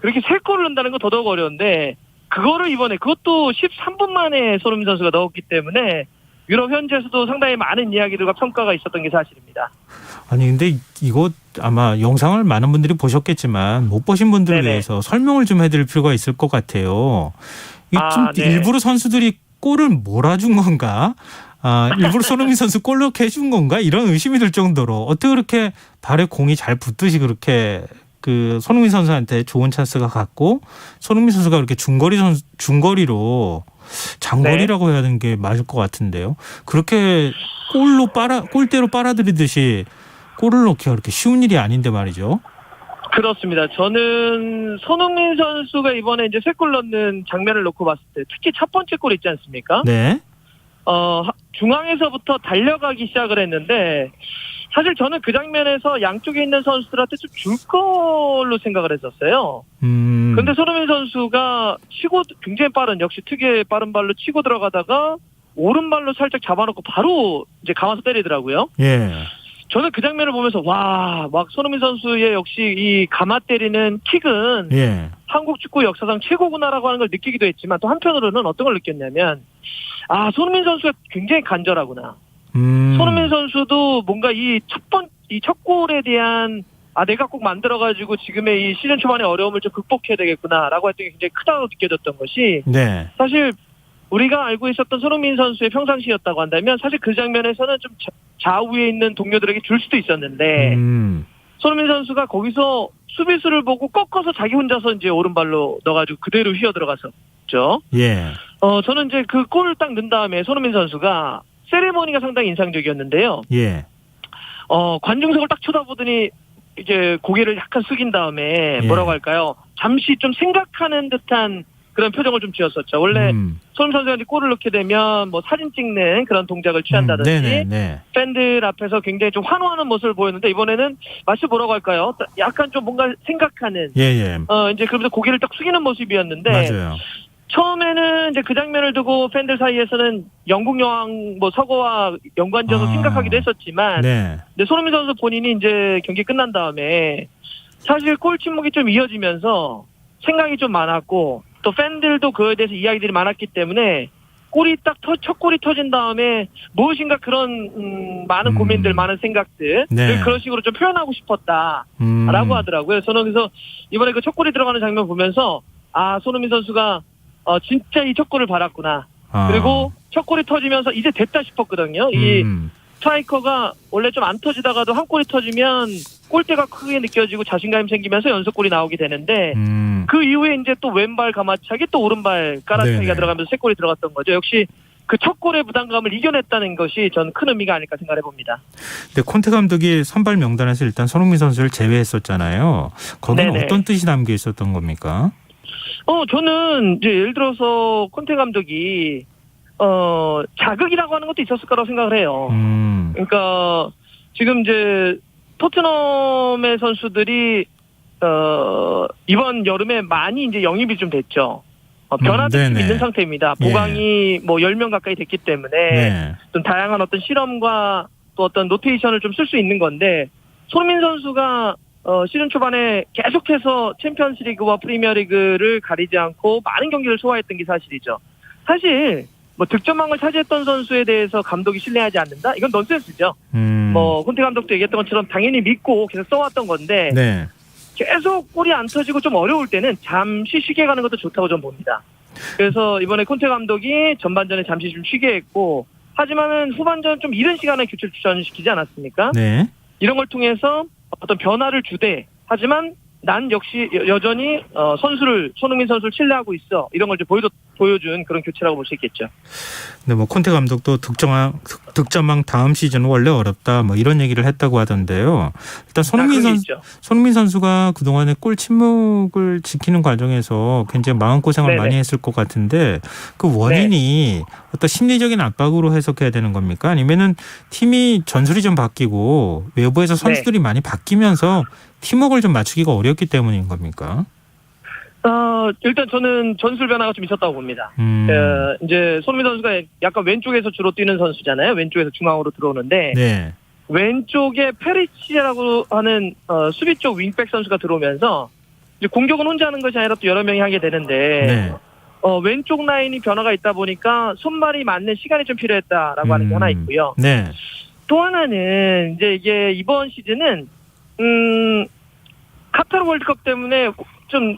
그렇게 3골을 넣는다는 건 더더욱 어려운데, 그거를 이번에 그것도 13분 만에 손흥민 선수가 넣었기 때문에 유럽 현지에서도 상당히 많은 이야기들과 평가가 있었던 게 사실입니다. 아니 근데 이거 아마 영상을 많은 분들이 보셨겠지만 못 보신 분들을 네네. 위해서 설명을 좀 해드릴 필요가 있을 것 같아요. 이게 좀 네. 일부러 선수들이 골을 몰아준 건가? 일부러 손흥민 선수 골 넣게 해준 건가? 이런 의심이 들 정도로 어떻게 그렇게 발에 공이 잘 붙듯이 그렇게 그 손흥민 선수한테 좋은 찬스가 갔고, 손흥민 선수가 그렇게 중거리로 장거리라고 해야 하는 게 맞을 것 같은데요. 그렇게 골대로 빨아들이듯이 골을 넣기가 그렇게 쉬운 일이 아닌데 말이죠. 그렇습니다. 저는 손흥민 선수가 이번에 이제 3골 넣는 장면을 놓고 봤을 때 특히 첫 번째 골 있지 않습니까? 네. 중앙에서부터 달려가기 시작을 했는데 사실 저는 그 장면에서 양쪽에 있는 선수들한테 좀 줄 걸로 생각을 했었어요. 근데 손흥민 선수가 치고 굉장히 빠른 역시 특유의 빠른 발로 치고 들어가다가 오른발로 살짝 잡아놓고 바로 이제 감아서 때리더라고요. 예. 저는 그 장면을 보면서 와, 막 손흥민 선수의 역시 이 감아 때리는 킥은 예. 한국 축구 역사상 최고구나라고 하는 걸 느끼기도 했지만 또 한편으로는 어떤 걸 느꼈냐면 손흥민 선수가 굉장히 간절하구나. 손흥민 선수도 뭔가 이 첫 골에 대한 내가 꼭 만들어가지고 지금의 이 시즌 초반의 어려움을 좀 극복해야 되겠구나라고 했던 게 굉장히 크다고 느껴졌던 것이 네. 사실 우리가 알고 있었던 손흥민 선수의 평상시였다고 한다면 사실 그 장면에서는 좀 좌우에 있는 동료들에게 줄 수도 있었는데 손흥민 선수가 거기서 수비수를 보고 꺾어서 자기 혼자서 이제 오른발로 넣어가지고 그대로 휘어 들어갔었죠. 예. 저는 이제 그 골을 딱 넣은 다음에 손흥민 선수가 세레머니가 상당히 인상적이었는데요. 예. 관중석을 딱 쳐다보더니 이제 고개를 약간 숙인 다음에 뭐라고 할까요? 잠시 좀 생각하는 듯한 그런 표정을 좀 지었었죠. 원래 손흥민 선수가 이제 골을 넣게 되면 뭐 사진 찍는 그런 동작을 취한다든지 팬들 앞에서 굉장히 좀 환호하는 모습을 보였는데 이번에는 마치 뭐라고 할까요? 약간 좀 뭔가 생각하는 예. 이제 그러면서 고개를 딱 숙이는 모습이었는데 맞아요. 처음에는 이제 그 장면을 두고 팬들 사이에서는 영국 여왕 뭐 서거와 연관지어서 생각하기도 했었지만 근데 손흥민 선수 본인이 이제 경기 끝난 다음에 사실 골 침묵이 좀 이어지면서 생각이 좀 많았고 또 팬들도 그에 대해서 이야기들이 많았기 때문에 첫 골이 터진 다음에 무엇인가 그런 많은 고민들, 많은 생각들 그런 식으로 좀 표현하고 싶었다라고 하더라고요. 저는 그래서 이번에 그 첫 골이 들어가는 장면 보면서 손흥민 선수가 진짜 이 첫 골을 받았구나. 그리고 첫 골이 터지면서 이제 됐다 싶었거든요. 이 스트라이커가 원래 좀 안 터지다가도 한 골이 터지면 골대가 크게 느껴지고 자신감이 생기면서 연속골이 나오게 되는데 그 이후에 이제 또 왼발 감아차기 또 오른발 깔아차기가 들어가면서 3골이 들어갔던 거죠. 역시 그 첫 골의 부담감을 이겨냈다는 것이 전 큰 의미가 아닐까 생각해 봅니다. 근데 콘테 감독이 선발 명단에서 일단 손흥민 선수를 제외했었잖아요. 거기는 어떤 뜻이 담겨 있었던 겁니까? 저는 이제 예를 들어서 콘테 감독이 자극이라고 하는 것도 있었을 거라고 생각을 해요. 그러니까 지금 이제 토트넘의 선수들이 이번 여름에 많이 이제 영입이 좀 됐죠. 변화도 좀 있는 상태입니다. 보강이 뭐 10명 가까이 됐기 때문에 좀 다양한 어떤 실험과 또 어떤 로테이션을 좀 쓸 수 있는 건데 손흥민 선수가 시즌 초반에 계속해서 챔피언스리그와 프리미어리그를 가리지 않고 많은 경기를 소화했던 게 사실이죠. 사실 뭐 득점왕을 차지했던 선수에 대해서 감독이 신뢰하지 않는다? 이건 넌센스죠. 뭐 콘테 감독도 얘기했던 것처럼 당연히 믿고 계속 써왔던 건데 계속 골이 안 터지고 좀 어려울 때는 잠시 쉬게 가는 것도 좋다고 좀 봅니다. 그래서 이번에 콘테 감독이 전반전에 잠시 좀 쉬게 했고 하지만은 후반전 좀 이른 시간에 교체를 시키지 않았습니까? 이런 걸 통해서 어떤 변화를 주되 하지만 난 역시 여전히 손흥민 선수를 신뢰하고 있어. 이런 걸 좀 보여준 그런 교체라고 볼 수 있겠죠. 네, 뭐 콘테 감독도 득점왕 다음 시즌은 원래 어렵다. 뭐 이런 얘기를 했다고 하던데요. 일단 손흥민 선수가 그동안에 골 침묵을 지키는 과정에서 굉장히 마음고생을 많이 했을 것 같은데 그 원인이 어떤 심리적인 압박으로 해석해야 되는 겁니까? 아니면은 팀이 전술이 좀 바뀌고 외부에서 선수들이 많이 바뀌면서 팀워크를 좀 맞추기가 어렵기 때문인 겁니까? 일단 저는 전술 변화가 좀 있었다고 봅니다. 이제 손흥민 선수가 약간 왼쪽에서 주로 뛰는 선수잖아요. 왼쪽에서 중앙으로 들어오는데 왼쪽에 페리치라고 하는 수비 쪽 윙백 선수가 들어오면서 이제 공격은 혼자 하는 것이 아니라 또 여러 명이 하게 되는데 왼쪽 라인이 변화가 있다 보니까 손발이 맞는 시간이 좀 필요했다라고 하는 게 하나 있고요. 또 하나는 이제 이게 이번 시즌은 카타르 월드컵 때문에 좀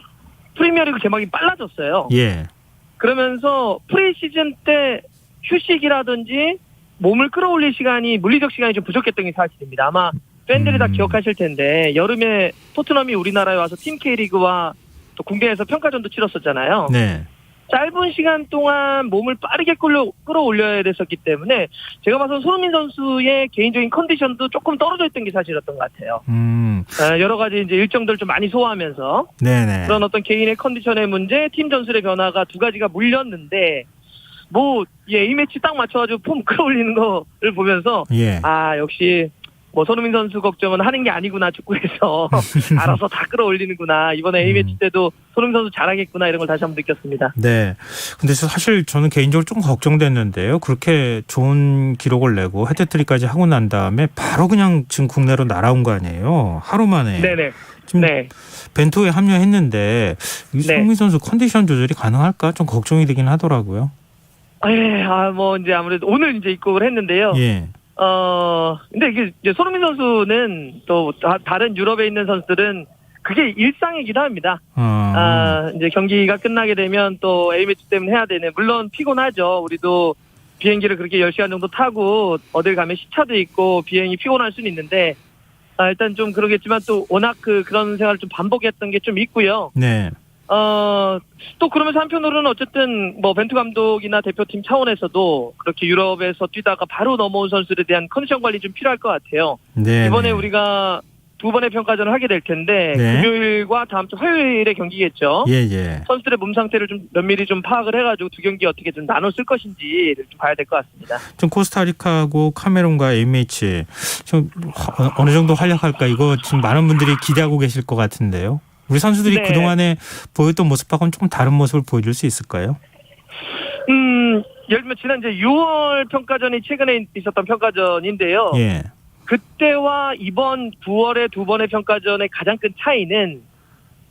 프리미어리그 개막이 빨라졌어요. 그러면서 프리시즌 때 휴식이라든지 몸을 끌어올릴 시간이 물리적 시간이 좀 부족했던 게 사실입니다. 아마 팬들이 다 기억하실 텐데 여름에 토트넘이 우리나라에 와서 팀 K리그와 또 국내에서 평가전도 치렀었잖아요. 짧은 시간 동안 몸을 빠르게 끌어올려야 됐었기 때문에 제가 봐서 손흥민 선수의 개인적인 컨디션도 조금 떨어져 있던 게 사실이었던 것 같아요. 여러 가지 이제 일정들을 좀 많이 소화하면서 네네. 그런 어떤 개인의 컨디션의 문제, 팀 전술의 변화가 두 가지가 물렸는데 A매치 딱 맞춰가지고 폼 끌어올리는 거를 보면서 예. 역시 손흥민 선수 걱정은 하는 게 아니구나, 축구에서. 알아서 다 끌어올리는구나. 이번에 A매치 때도 손흥민 선수 잘하겠구나, 이런 걸 다시 한번 느꼈습니다. 네. 근데 사실 저는 개인적으로 좀 걱정됐는데요. 그렇게 좋은 기록을 내고 헤트트릭까지 하고 난 다음에 바로 그냥 지금 국내로 날아온 거 아니에요. 하루 만에. 네네. 지금 네. 벤투에 합류했는데 이 손흥민 선수 컨디션 조절이 가능할까? 좀 걱정이 되긴 하더라고요. 이제 아무래도 오늘 이제 입국을 했는데요. 예. 근데 이게 손흥민 선수는 또 다른 유럽에 있는 선수들은 그게 일상이기도 합니다. 이제 경기가 끝나게 되면 또 A매치 때문에 해야 되는, 물론 피곤하죠. 우리도 비행기를 그렇게 10시간 정도 타고 어딜 가면 시차도 있고 비행이 피곤할 수는 있는데, 일단 좀 그러겠지만 또 워낙 그런 생활을 좀 반복했던 게 좀 있고요. 네. 또 그러면서 한편으로는 어쨌든 벤투 감독이나 대표팀 차원에서도 그렇게 유럽에서 뛰다가 바로 넘어온 선수들에 대한 컨디션 관리 좀 필요할 것 같아요. 네. 이번에 우리가 2번의 평가전을 하게 될 텐데 네. 금요일과 다음 주 화요일의 경기겠죠. 예. 선수들의 몸 상태를 좀 면밀히 좀 파악을 해가지고 두 경기 어떻게 좀 나눠 쓸 것인지를 좀 봐야 될 것 같습니다. 좀 코스타리카하고 카메룬과 A매치 좀 어느 정도 활약할까, 이거 지금 많은 분들이 기대하고 계실 것 같은데요. 우리 선수들이 네. 그동안에 보였던 모습하고는 조금 다른 모습을 보여줄 수 있을까요? 예를 들면 지난 이제 6월 평가전이 최근에 있었던 평가전인데요. 예. 그때와 이번 9월의 2번의 평가전의 가장 큰 차이는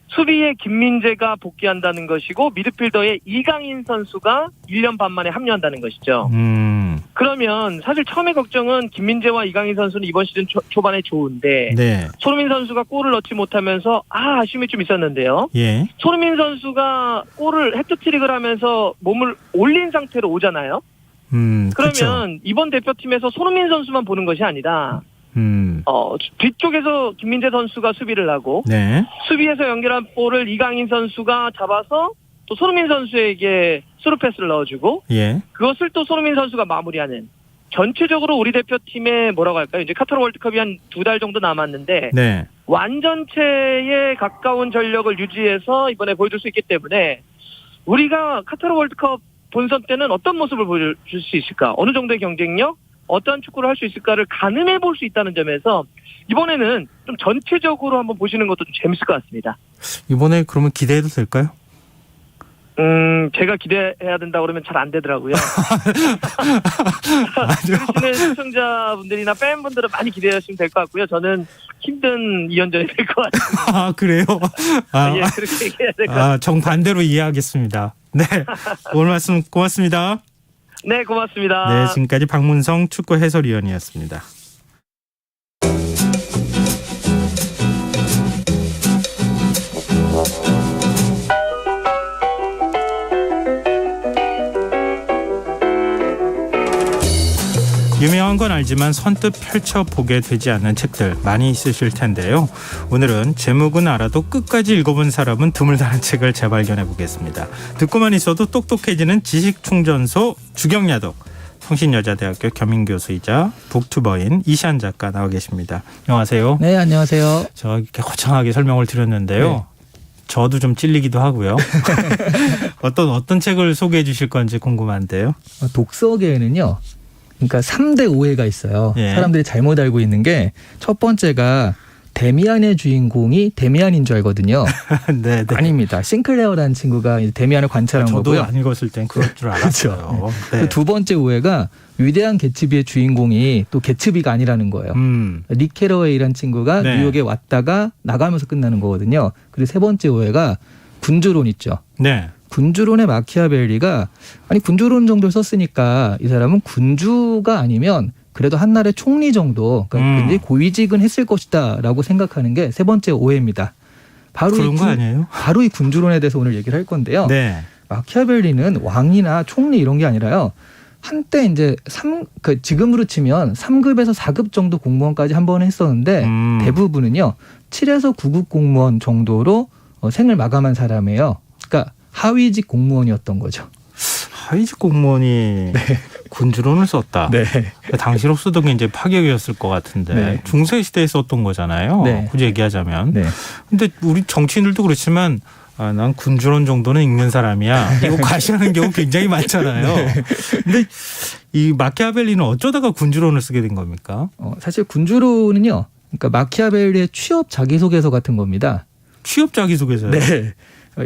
수비에 김민재가 복귀한다는 것이고 미드필더에 이강인 선수가 1년 반 만에 합류한다는 것이죠. 그러면 사실 처음에 걱정은 김민재와 이강인 선수는 이번 시즌 초반에 좋은데 네. 손흥민 선수가 골을 넣지 못하면서 아쉬움이 좀 있었는데요. 예. 손흥민 선수가 골을 헤트트릭을 하면서 몸을 올린 상태로 오잖아요. 그러면 그렇죠. 이번 대표팀에서 손흥민 선수만 보는 것이 아니라 뒤쪽에서 김민재 선수가 수비를 하고 네. 수비에서 연결한 볼을 이강인 선수가 잡아서 또 손흥민 선수에게 스루 패스를 넣어주고 예. 그것을 또 손흥민 선수가 마무리하는, 전체적으로 우리 대표팀의 뭐라고 할까요? 이제 카타르 월드컵이 한 2달 정도 남았는데 네. 완전체에 가까운 전력을 유지해서 이번에 보여줄 수 있기 때문에 우리가 카타르 월드컵 본선 때는 어떤 모습을 보여줄 수 있을까? 어느 정도의 경쟁력? 어떠한 축구를 할 수 있을까를 가늠해 볼 수 있다는 점에서 이번에는 좀 전체적으로 한번 보시는 것도 좀 재밌을 것 같습니다. 이번에 그러면 기대해도 될까요? 제가 기대해야 된다 그러면 잘 안 되더라고요. 들으시는 시청자분들이나 팬분들은 많이 기대하시면 될 것 같고요. 저는 힘든 2연전이 될 것 같습니다. 아, 그래요? 예, 그렇게 얘기해야 될 것 같습니다. 정반대로 이해하겠습니다. 네. 오늘 말씀 고맙습니다. 네, 고맙습니다. 네, 지금까지 박문성 축구 해설위원이었습니다. 유명한 건 알지만 선뜻 펼쳐보게 되지 않는 책들 많이 있으실 텐데요. 오늘은 제목은 알아도 끝까지 읽어본 사람은 드물다는 책을 재발견해 보겠습니다. 듣고만 있어도 똑똑해지는 지식충전소 주경야독, 성신여자대학교 겸임교수이자 북튜버인 이시안 작가 나와 계십니다. 안녕하세요. 네, 안녕하세요. 저 이렇게 거창하게 설명을 드렸는데요. 네. 저도 좀 찔리기도 하고요. 어떤 책을 소개해 주실 건지 궁금한데요. 독서계에는요, 그러니까 3대 오해가 있어요. 예. 사람들이 잘못 알고 있는 게, 첫 번째가 데미안의 주인공이 데미안인 줄 알거든요. 네, 네. 아닙니다. 싱클레어라는 친구가 이제 데미안을 관찰한 저도 거고요. 안 읽었을 땐 그럴 줄 알았어요. 네. 두 번째 오해가 위대한 개츠비의 주인공이 또 개츠비가 아니라는 거예요. 릭 캐러웨이라는 친구가 네. 뉴욕에 왔다가 나가면서 끝나는 거거든요. 그리고 세 번째 오해가 군주론 있죠. 네. 군주론의 마키아벨리가, 아니 군주론 정도를 썼으니까 이 사람은 군주가 아니면 그래도 한나라의 총리 정도, 그러니까 굉장히 고위직은 했을 것이다라고 생각하는 게 세 번째 오해입니다. 바로 그런 거 아니에요? 바로 이 군주론에 대해서 오늘 얘기를 할 건데요. 네. 마키아벨리는 왕이나 총리 이런 게 아니라요, 한때 이제 지금으로 치면 3급에서 4급 정도 공무원까지 한 번 했었는데 대부분은요 7에서 9급 공무원 정도로 생을 마감한 사람이에요. 그러니까 하위직 공무원이었던 거죠. 하위직 공무원이 군주론을 썼다. 네. 당시로 쓰던 게 이제 파격이었을 것 같은데 네. 중세 시대에 썼던 거잖아요. 네. 굳이 얘기하자면. 네. 근데 우리 정치인들도 그렇지만 난 군주론 정도는 읽는 사람이야. 이거 과시하는 경우 굉장히 많잖아요. 근데 이 마키아벨리는 어쩌다가 군주론을 쓰게 된 겁니까? 사실 군주론은요. 그러니까 마키아벨리의 취업 자기소개서 같은 겁니다. 취업 자기소개서요. 네.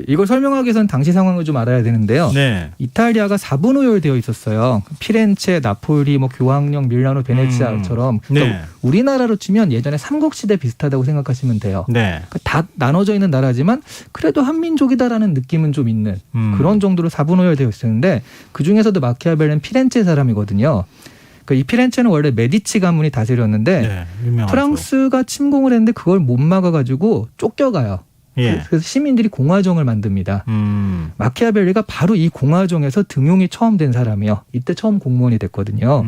이걸 설명하기 위해서는 당시 상황을 좀 알아야 되는데요. 네. 이탈리아가 4분 오열되어 있었어요. 피렌체, 나폴리, 교황령, 밀라노, 베네치아처럼. 그러니까 네. 우리나라로 치면 예전에 삼국시대 비슷하다고 생각하시면 돼요. 네. 그러니까 다 나눠져 있는 나라지만 그래도 한민족이다라는 느낌은 좀 있는 그런 정도로 4분 오열되어 있었는데 그중에서도 마키아벨리는 피렌체 사람이거든요. 그러니까 이 피렌체는 원래 메디치 가문이 다스렸는데 네. 유명하죠. 프랑스가 침공을 했는데 그걸 못 막아가지고 쫓겨가요. 예. 그래서 시민들이 공화정을 만듭니다. 마키아벨리가 바로 이 공화정에서 등용이 처음 된 사람이요. 이때 처음 공무원이 됐거든요.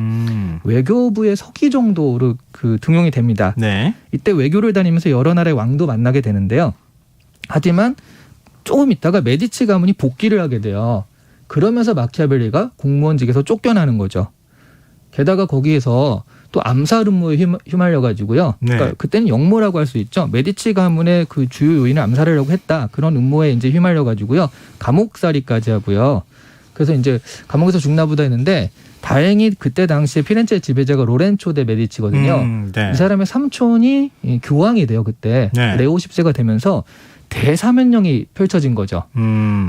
외교부의 서기 정도로 그 등용이 됩니다. 네. 이때 외교를 다니면서 여러 나라의 왕도 만나게 되는데요. 하지만 조금 있다가 메디치 가문이 복귀를 하게 돼요. 그러면서 마키아벨리가 공무원직에서 쫓겨나는 거죠. 게다가 거기에서 또 암살 음모에 휘말려가지고요. 네. 그러니까 그때는 역모라고 할 수 있죠. 메디치 가문의 그 주요 요인을 암살하려고 했다. 그런 음모에 이제 휘말려가지고요. 감옥살이까지 하고요. 그래서 이제 감옥에서 죽나 보다 했는데 다행히 그때 당시에 피렌체 지배자가 로렌초 데 메디치거든요. 네. 이 사람의 삼촌이 교황이 돼요. 그때 네. 레오 10세가 되면서 대사면령이 펼쳐진 거죠.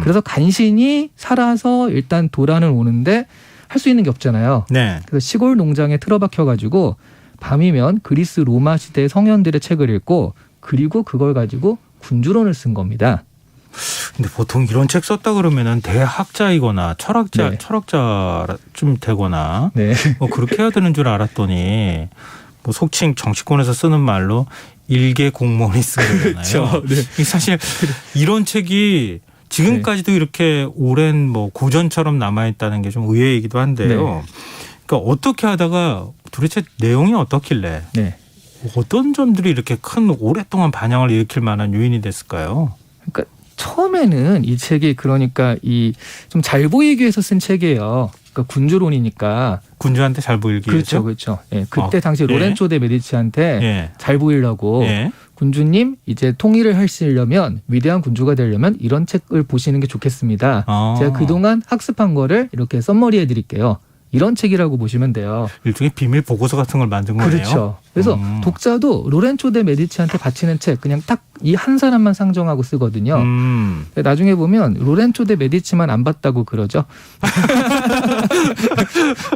그래서 간신히 살아서 일단 도란을 오는데 할 수 있는 게 없잖아요. 네. 그래서 시골 농장에 틀어박혀가지고 밤이면 그리스 로마 시대 성현들의 책을 읽고 그리고 그걸 가지고 군주론을 쓴 겁니다. 근데 보통 이런 책 썼다 그러면은 대학자이거나 철학자 네. 철학자 좀 되거나 네. 그렇게 해야 되는 줄 알았더니 속칭 정치권에서 쓰는 말로 일개 공무원이 쓰는 거잖아요. 네. 사실 이런 책이 지금까지도 이렇게 오랜 고전처럼 남아있다는 게 좀 의외이기도 한데요. 네. 그러니까 어떻게 하다가 도대체 내용이 어떻길래 네. 어떤 점들이 이렇게 큰 오랫동안 반향을 일으킬 만한 요인이 됐을까요? 그러니까 처음에는 이 책이 그러니까 이 좀 잘 보이기 위해서 쓴 책이에요. 그러니까 군주론이니까. 군주한테 잘 보이기 위해서? 그렇죠. 예, 그때 당시 로렌초 데 메디치한테 예. 잘 보이려고 예. 군주님 이제 통일을 하시려면 위대한 군주가 되려면 이런 책을 보시는 게 좋겠습니다. 제가 그동안 학습한 거를 이렇게 썸머리 해드릴게요. 이런 책이라고 보시면 돼요. 일종의 비밀 보고서 같은 걸 만든 거네요. 그렇죠. 그래서 독자도 로렌초 데 메디치한테 바치는 책 그냥 딱 이 한 사람만 상정하고 쓰거든요. 나중에 보면 로렌초 데 메디치만 안 봤다고 그러죠.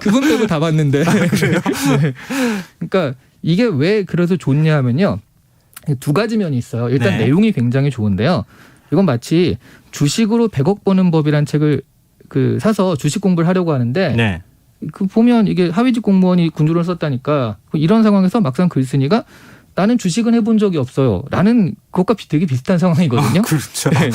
그분 빼고 다 봤는데. 그래요? 네. 그러니까 이게 왜 그래서 좋냐 하면요. 두 가지 면이 있어요. 일단 네. 내용이 굉장히 좋은데요. 이건 마치 주식으로 100억 버는 법이라는 책을 사서 주식 공부를 하려고 하는데 네. 보면 이게 하위직 공무원이 군주론을 썼다니까 이런 상황에서 막상 글 쓰니까 나는 주식은 해본 적이 없어요. 라는 그것과 되게 비슷한 상황이거든요. 그렇죠. 네.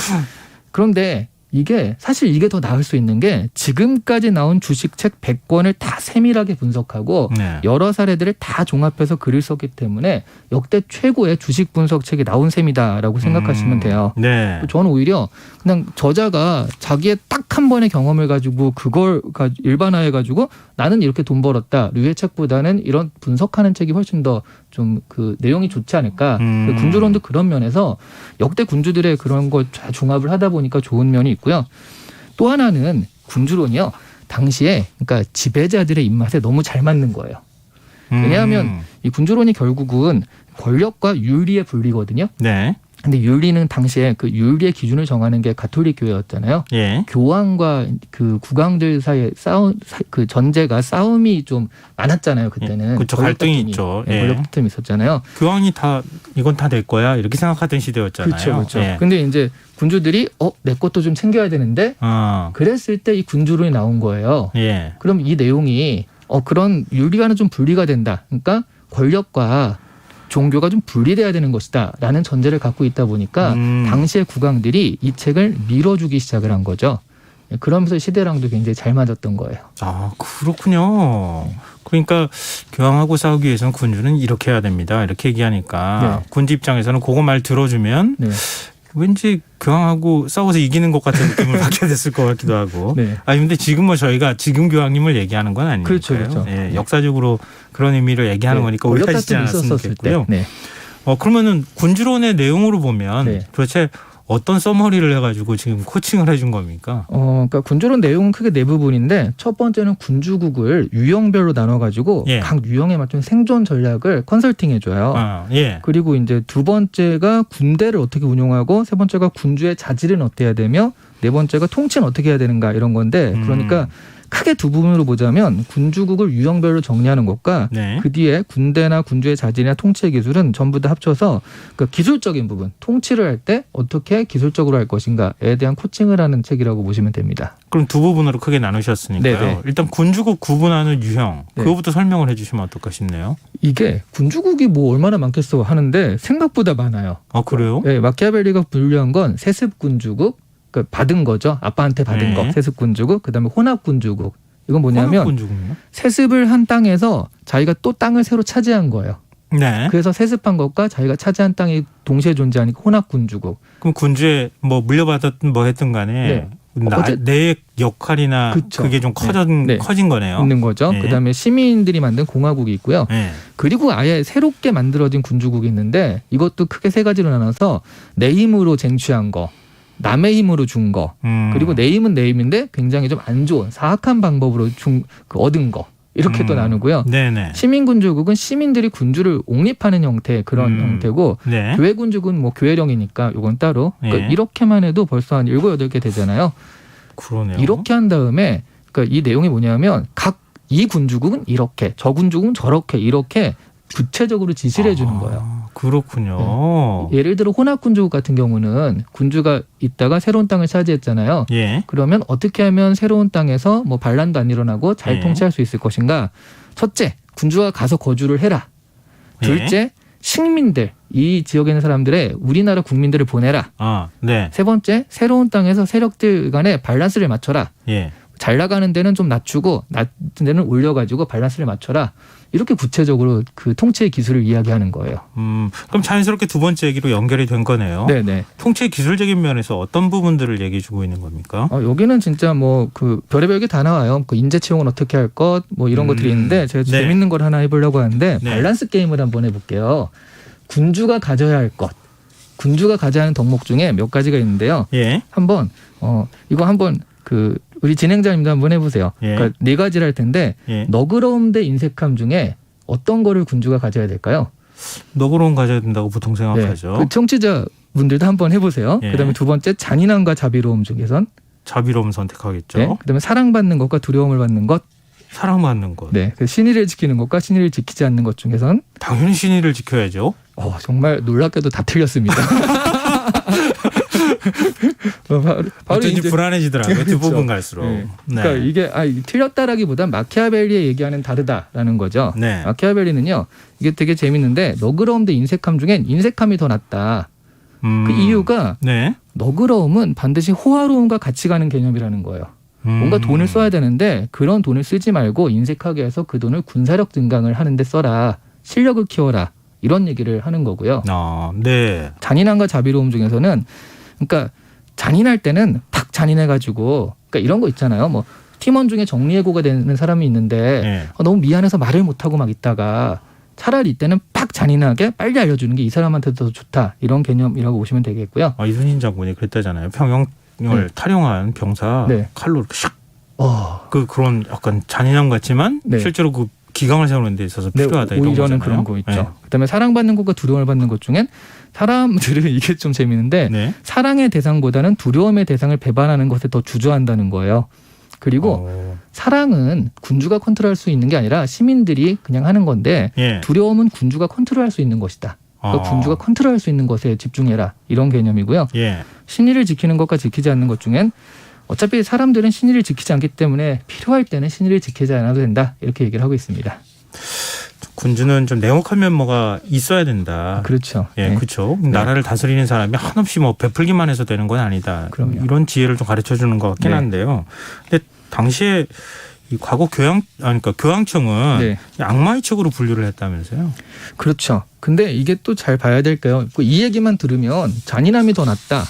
그런데 이게 사실 이게 더 나을 수 있는 게 지금까지 나온 주식책 100권을 다 세밀하게 분석하고 네. 여러 사례들을 다 종합해서 글을 썼기 때문에 역대 최고의 주식 분석 책이 나온 셈이다라고 생각하시면 돼요. 네. 저는 오히려 그냥 저자가 자기의 딱 한 번의 경험을 가지고 그걸 일반화해가지고 나는 이렇게 돈 벌었다 류의 책보다는 이런 분석하는 책이 훨씬 더 좀 그 내용이 좋지 않을까. 군주론도 그런 면에서 역대 군주들의 그런 걸 잘 종합을 하다 보니까 좋은 면이 있고요. 또 하나는 군주론이요. 당시에 그러니까 지배자들의 입맛에 너무 잘 맞는 거예요. 왜냐하면 이 군주론이 결국은 권력과 윤리의 분리거든요. 네. 근데 윤리는 당시에 그 윤리의 기준을 정하는 게 가톨릭 교회였잖아요. 예. 교황과 그 국왕들 사이에 그 전제가 싸움이 좀 많았잖아요. 그때는. 그렇죠. 갈등이 있죠. 예. 권력 다툼이 있었잖아요. 교황이 이건 다 내 거야 이렇게 생각하던 시대였잖아요. 그렇죠. 예. 근데 이제 군주들이 내 것도 좀 챙겨야 되는데 그랬을 때 이 군주론이 나온 거예요. 예. 그럼 이 내용이 그런 윤리와는 좀 분리가 된다. 그러니까 권력과 종교가 좀 분리돼야 되는 것이다 라는 전제를 갖고 있다 보니까 당시의 국왕들이 이 책을 밀어주기 시작을 한 거죠. 그러면서 시대랑도 굉장히 잘 맞았던 거예요. 아, 그렇군요. 그러니까 교황하고 싸우기 위해서는 군주는 이렇게 해야 됩니다. 이렇게 얘기하니까 네. 군주 입장에서는 그거 말 들어주면 네. 왠지 교황하고 싸워서 이기는 것 같은 느낌을 받게 됐을 것 같기도 하고. 네. 아니 근데 지금 뭐 저희가 지금 교황님을 얘기하는 건 아니니까요. 그렇죠, 그렇죠. 예, 역사적으로 그런 의미를 얘기하는 거니까 권력 오해하시지 다툼이 않았으면 있었을 때. 좋겠고요. 네. 그러면은 군주론의 내용으로 보면 네. 도대체 어떤 서머리를 해가지고 지금 코칭을 해준 겁니까? 그러니까 군주론 내용은 크게 네 부분인데 첫 번째는 군주국을 유형별로 나눠가지고 예. 각 유형에 맞춘 생존 전략을 컨설팅해줘요. 예. 그리고 이제 두 번째가 군대를 어떻게 운용하고 세 번째가 군주의 자질은 어때야 되며 네 번째가 통치는 어떻게 해야 되는가 이런 건데 그러니까 크게 두 부분으로 보자면 군주국을 유형별로 정리하는 것과 네. 그 뒤에 군대나 군주의 자질이나 통치의 기술은 전부 다 합쳐서 그 기술적인 부분, 통치를 할 때 어떻게 기술적으로 할 것인가에 대한 코칭을 하는 책이라고 보시면 됩니다. 그럼 두 부분으로 크게 나누셨으니까요. 네네. 일단 군주국 구분하는 유형 네. 그거부터 설명을 해주시면 어떨까 싶네요. 이게 군주국이 뭐 얼마나 많겠어 하는데 생각보다 많아요. 그래요? 네, 마키아벨리가 분류한 건 세습 군주국, 그 받은 거죠. 아빠한테 받은 네. 거, 세습 군주국, 그다음에 혼합 군주국. 이건 뭐냐면 군주국요? 세습을 한 땅에서 자기가 또 땅을 새로 차지한 거예요. 네. 그래서 세습한 것과 자기가 차지한 땅이 동시에 존재하니까 혼합 군주국. 그럼 군주에 뭐 물려받았든 뭐 했든 간에 네. 내 역할이나 그쵸. 그게 좀 네. 커진 거네요. 있는 거죠. 네. 그다음에 시민들이 만든 공화국이 있고요. 네. 그리고 아예 새롭게 만들어진 군주국이 있는데 이것도 크게 세 가지로 나눠서 내 힘으로 쟁취한 거, 남의 힘으로 준 거, 그리고 내 힘은 내 힘인데 굉장히 좀 안 좋은 사악한 방법으로 얻은 거 이렇게 또 나누고요. 네네. 시민군주국은 시민들이 군주를 옹립하는 형태의 그런 형태고 네. 교회군주국은 뭐 교회령이니까 이건 따로 그러니까 예. 이렇게만 해도 벌써 한 7, 8개 되잖아요. 그러네요. 이렇게 한 다음에 그러니까 이 내용이 뭐냐면 각 이 군주국은 이렇게 저 군주국은 저렇게 이렇게 구체적으로 지시를 해주는 거예요. 그렇군요. 예를 들어 혼합 군주국 같은 경우는 군주가 있다가 새로운 땅을 차지했잖아요. 예. 그러면 어떻게 하면 새로운 땅에서 뭐 반란도 안 일어나고 잘 예. 통치할 수 있을 것인가? 첫째, 군주가 가서 거주를 해라. 둘째, 식민들, 이 지역에 있는 사람들의 우리나라 국민들을 보내라. 네. 세 번째, 새로운 땅에서 세력들 간의 밸런스를 맞춰라. 예. 잘 나가는 데는 좀 낮추고 낮은 데는 올려가지고 밸런스를 맞춰라. 이렇게 구체적으로 그 통치의 기술을 이야기하는 거예요. 그럼 자연스럽게 두 번째 얘기로 연결이 된 거네요. 네네. 통치 기술적인 면에서 어떤 부분들을 얘기해 주고 있는 겁니까? 여기는 진짜 뭐 그 별의별 게 다 나와요. 그 인재 채용은 어떻게 할 것, 뭐 이런 것들이 있는데 제가 네. 재밌는 걸 하나 해보려고 하는데 네. 밸런스 게임을 한번 해볼게요. 군주가 가져야 할 것, 군주가 가져야 하는 덕목 중에 몇 가지가 있는데요. 예. 한번 이거 한번 그 우리 진행자님도 한번 해보세요. 예. 그러니까 네 가지를 할 텐데 예. 너그러움 대 인색함 중에 어떤 거를 군주가 가져야 될까요? 너그러움 가져야 된다고 보통 네. 생각하죠. 그 청취자 분들도 한번 해보세요. 예. 그다음에 두 번째 잔인함과 자비로움 중에선 자비로움 선택하겠죠. 네. 그다음에 사랑받는 것과 두려움을 받는 것. 사랑받는 것. 네. 그 신의를 지키는 것과 신의를 지키지 않는 것 중에선 당연히 신의를 지켜야죠. 정말 놀랍게도 다 틀렸습니다. 바로 어쩐지 이제 불안해지더라고요. 그렇죠. 뒷부분 갈수록. 네. 네. 그러니까 이게 틀렸다라기보단 마키아벨리의 얘기와는 다르다라는 거죠. 네. 마키아벨리는요. 이게 되게 재밌는데 너그러움 대 인색함 중엔 인색함이 더 낫다. 그 이유가 네. 너그러움은 반드시 호화로움과 같이 가는 개념이라는 거예요. 뭔가 돈을 써야 되는데 그런 돈을 쓰지 말고 인색하게 해서 그 돈을 군사력 증강을 하는 데 써라. 실력을 키워라. 이런 얘기를 하는 거고요. 네. 잔인함과 자비로움 중에서는 그러니까 잔인할 때는 팍 잔인해가지고 그러니까 이런 거 있잖아요. 뭐 팀원 중에 정리해고가 되는 사람이 있는데 네. 너무 미안해서 말을 못하고 막 있다가 차라리 이때는 팍 잔인하게 빨리 알려주는 게 이 사람한테도 더 좋다. 이런 개념이라고 보시면 되겠고요. 이순신 장군이 그랬다잖아요. 평영을 네. 탈영한 병사 네. 칼로 이렇게 샥 그런 약간 잔인함 같지만 네. 실제로 그 기강을 세우는 데 있어서 필요하다. 이런 오히려는 거잖아요. 그런 거 있죠. 네. 그다음에 사랑받는 것과 두려움을 받는 것 중엔 사람들은 이게 좀 재미있는데 네. 사랑의 대상보다는 두려움의 대상을 배반하는 것에 더 주저한다는 거예요. 그리고 사랑은 군주가 컨트롤할 수 있는 게 아니라 시민들이 그냥 하는 건데 예. 두려움은 군주가 컨트롤할 수 있는 것이다. 그러니까 군주가 컨트롤할 수 있는 것에 집중해라. 이런 개념이고요. 예. 신의를 지키는 것과 지키지 않는 것 중엔 어차피 사람들은 신의를 지키지 않기 때문에 필요할 때는 신의를 지키지 않아도 된다. 이렇게 얘기를 하고 있습니다. 군주는 좀 냉혹한 면모가 있어야 된다. 그렇죠. 예, 네. 그렇죠. 나라를 다스리는 사람이 한없이 뭐 베풀기만 해서 되는 건 아니다. 그럼요. 이런 지혜를 좀 가르쳐 주는 것 같긴 네. 한데요. 근데 당시에 이 과거 그러니까 교황청은 네. 악마의 책으로 분류를 했다면서요? 그렇죠. 근데 이게 또 잘 봐야 될까요? 이 얘기만 들으면 잔인함이 더 낫다,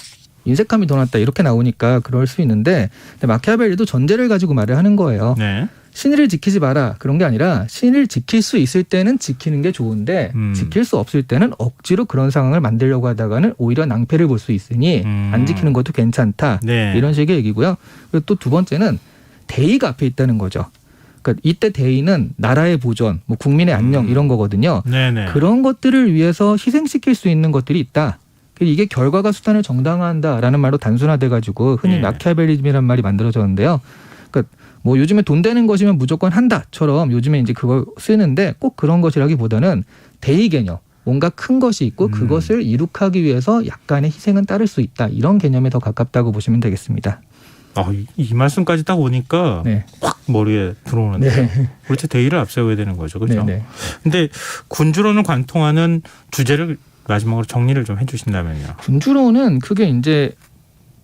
인색함이 더 낫다 이렇게 나오니까 그럴 수 있는데 마키아벨리도 전제를 가지고 말을 하는 거예요. 네. 신의를 지키지 마라 그런 게 아니라 신의를 지킬 수 있을 때는 지키는 게 좋은데 지킬 수 없을 때는 억지로 그런 상황을 만들려고 하다가는 오히려 낭패를 볼 수 있으니 안 지키는 것도 괜찮다. 네. 이런 식의 얘기고요. 그리고 또 두 번째는 대의가 앞에 있다는 거죠. 그러니까 이때 대의는 나라의 보존, 뭐 국민의 안녕 이런 거거든요. 네네. 그런 것들을 위해서 희생시킬 수 있는 것들이 있다. 이게 결과가 수단을 정당화한다라는 말로 단순화돼가지고 흔히 예. 마키아벨리즘이란 말이 만들어졌는데요. 그러니까 뭐 요즘에 돈 되는 것이면 무조건 한다처럼 요즘에 이제 그걸 쓰는데 꼭 그런 것이라기보다는 대의 개념, 뭔가 큰 것이 있고 그것을 이룩하기 위해서 약간의 희생은 따를 수 있다. 이런 개념에 더 가깝다고 보시면 되겠습니다. 이 말씀까지 딱 오니까 네. 확 머리에 들어오는데 네. 그렇죠. 대의를 앞세워야 되는 거죠. 그렇죠. 네, 네. 근데 군주론을 관통하는 주제를 마지막으로 정리를 좀 해주신다면요. 군주론은 그게 이제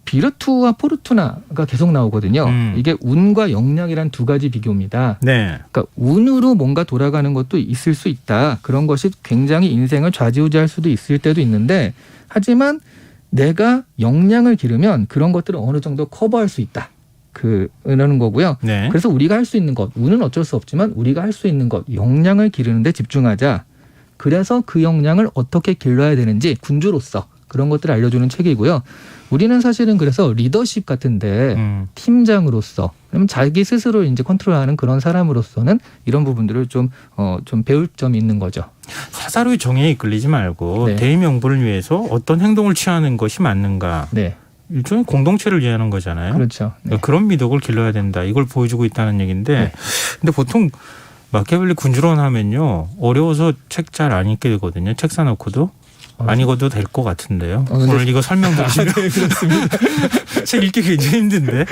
비르투와 포르투나가 계속 나오거든요. 이게 운과 역량이란 두 가지 비교입니다. 네. 그러니까 운으로 뭔가 돌아가는 것도 있을 수 있다. 그런 것이 굉장히 인생을 좌지우지할 수도 있을 때도 있는데 하지만 내가 역량을 기르면 그런 것들을 어느 정도 커버할 수 있다. 그러는 거고요. 네. 그래서 우리가 할 수 있는 것, 운은 어쩔 수 없지만 우리가 할 수 있는 것, 역량을 기르는 데 집중하자. 그래서 그 역량을 어떻게 길러야 되는지 군주로서 그런 것들을 알려주는 책이고요. 우리는 사실은 그래서 리더십 같은데 팀장으로서 그러면 자기 스스로 이제 컨트롤하는 그런 사람으로서는 이런 부분들을 좀 배울 점이 있는 거죠. 사사로이 정의에 이끌리지 말고 네. 대의 명분을 위해서 어떤 행동을 취하는 것이 맞는가. 네, 일종의 공동체를 위하는 거잖아요. 그렇죠. 네. 그러니까 그런 미덕을 길러야 된다. 이걸 보여주고 있다는 얘기인데 네. 근데 보통 마키아벨리 군주론 하면요. 어려워서 책 잘 안 읽게 되거든요. 책 사놓고도. 안 읽어도 될 것 같은데요. 오늘 이거 설명 들으시면 네, 그렇습니다. 책 읽기 굉장히 힘든데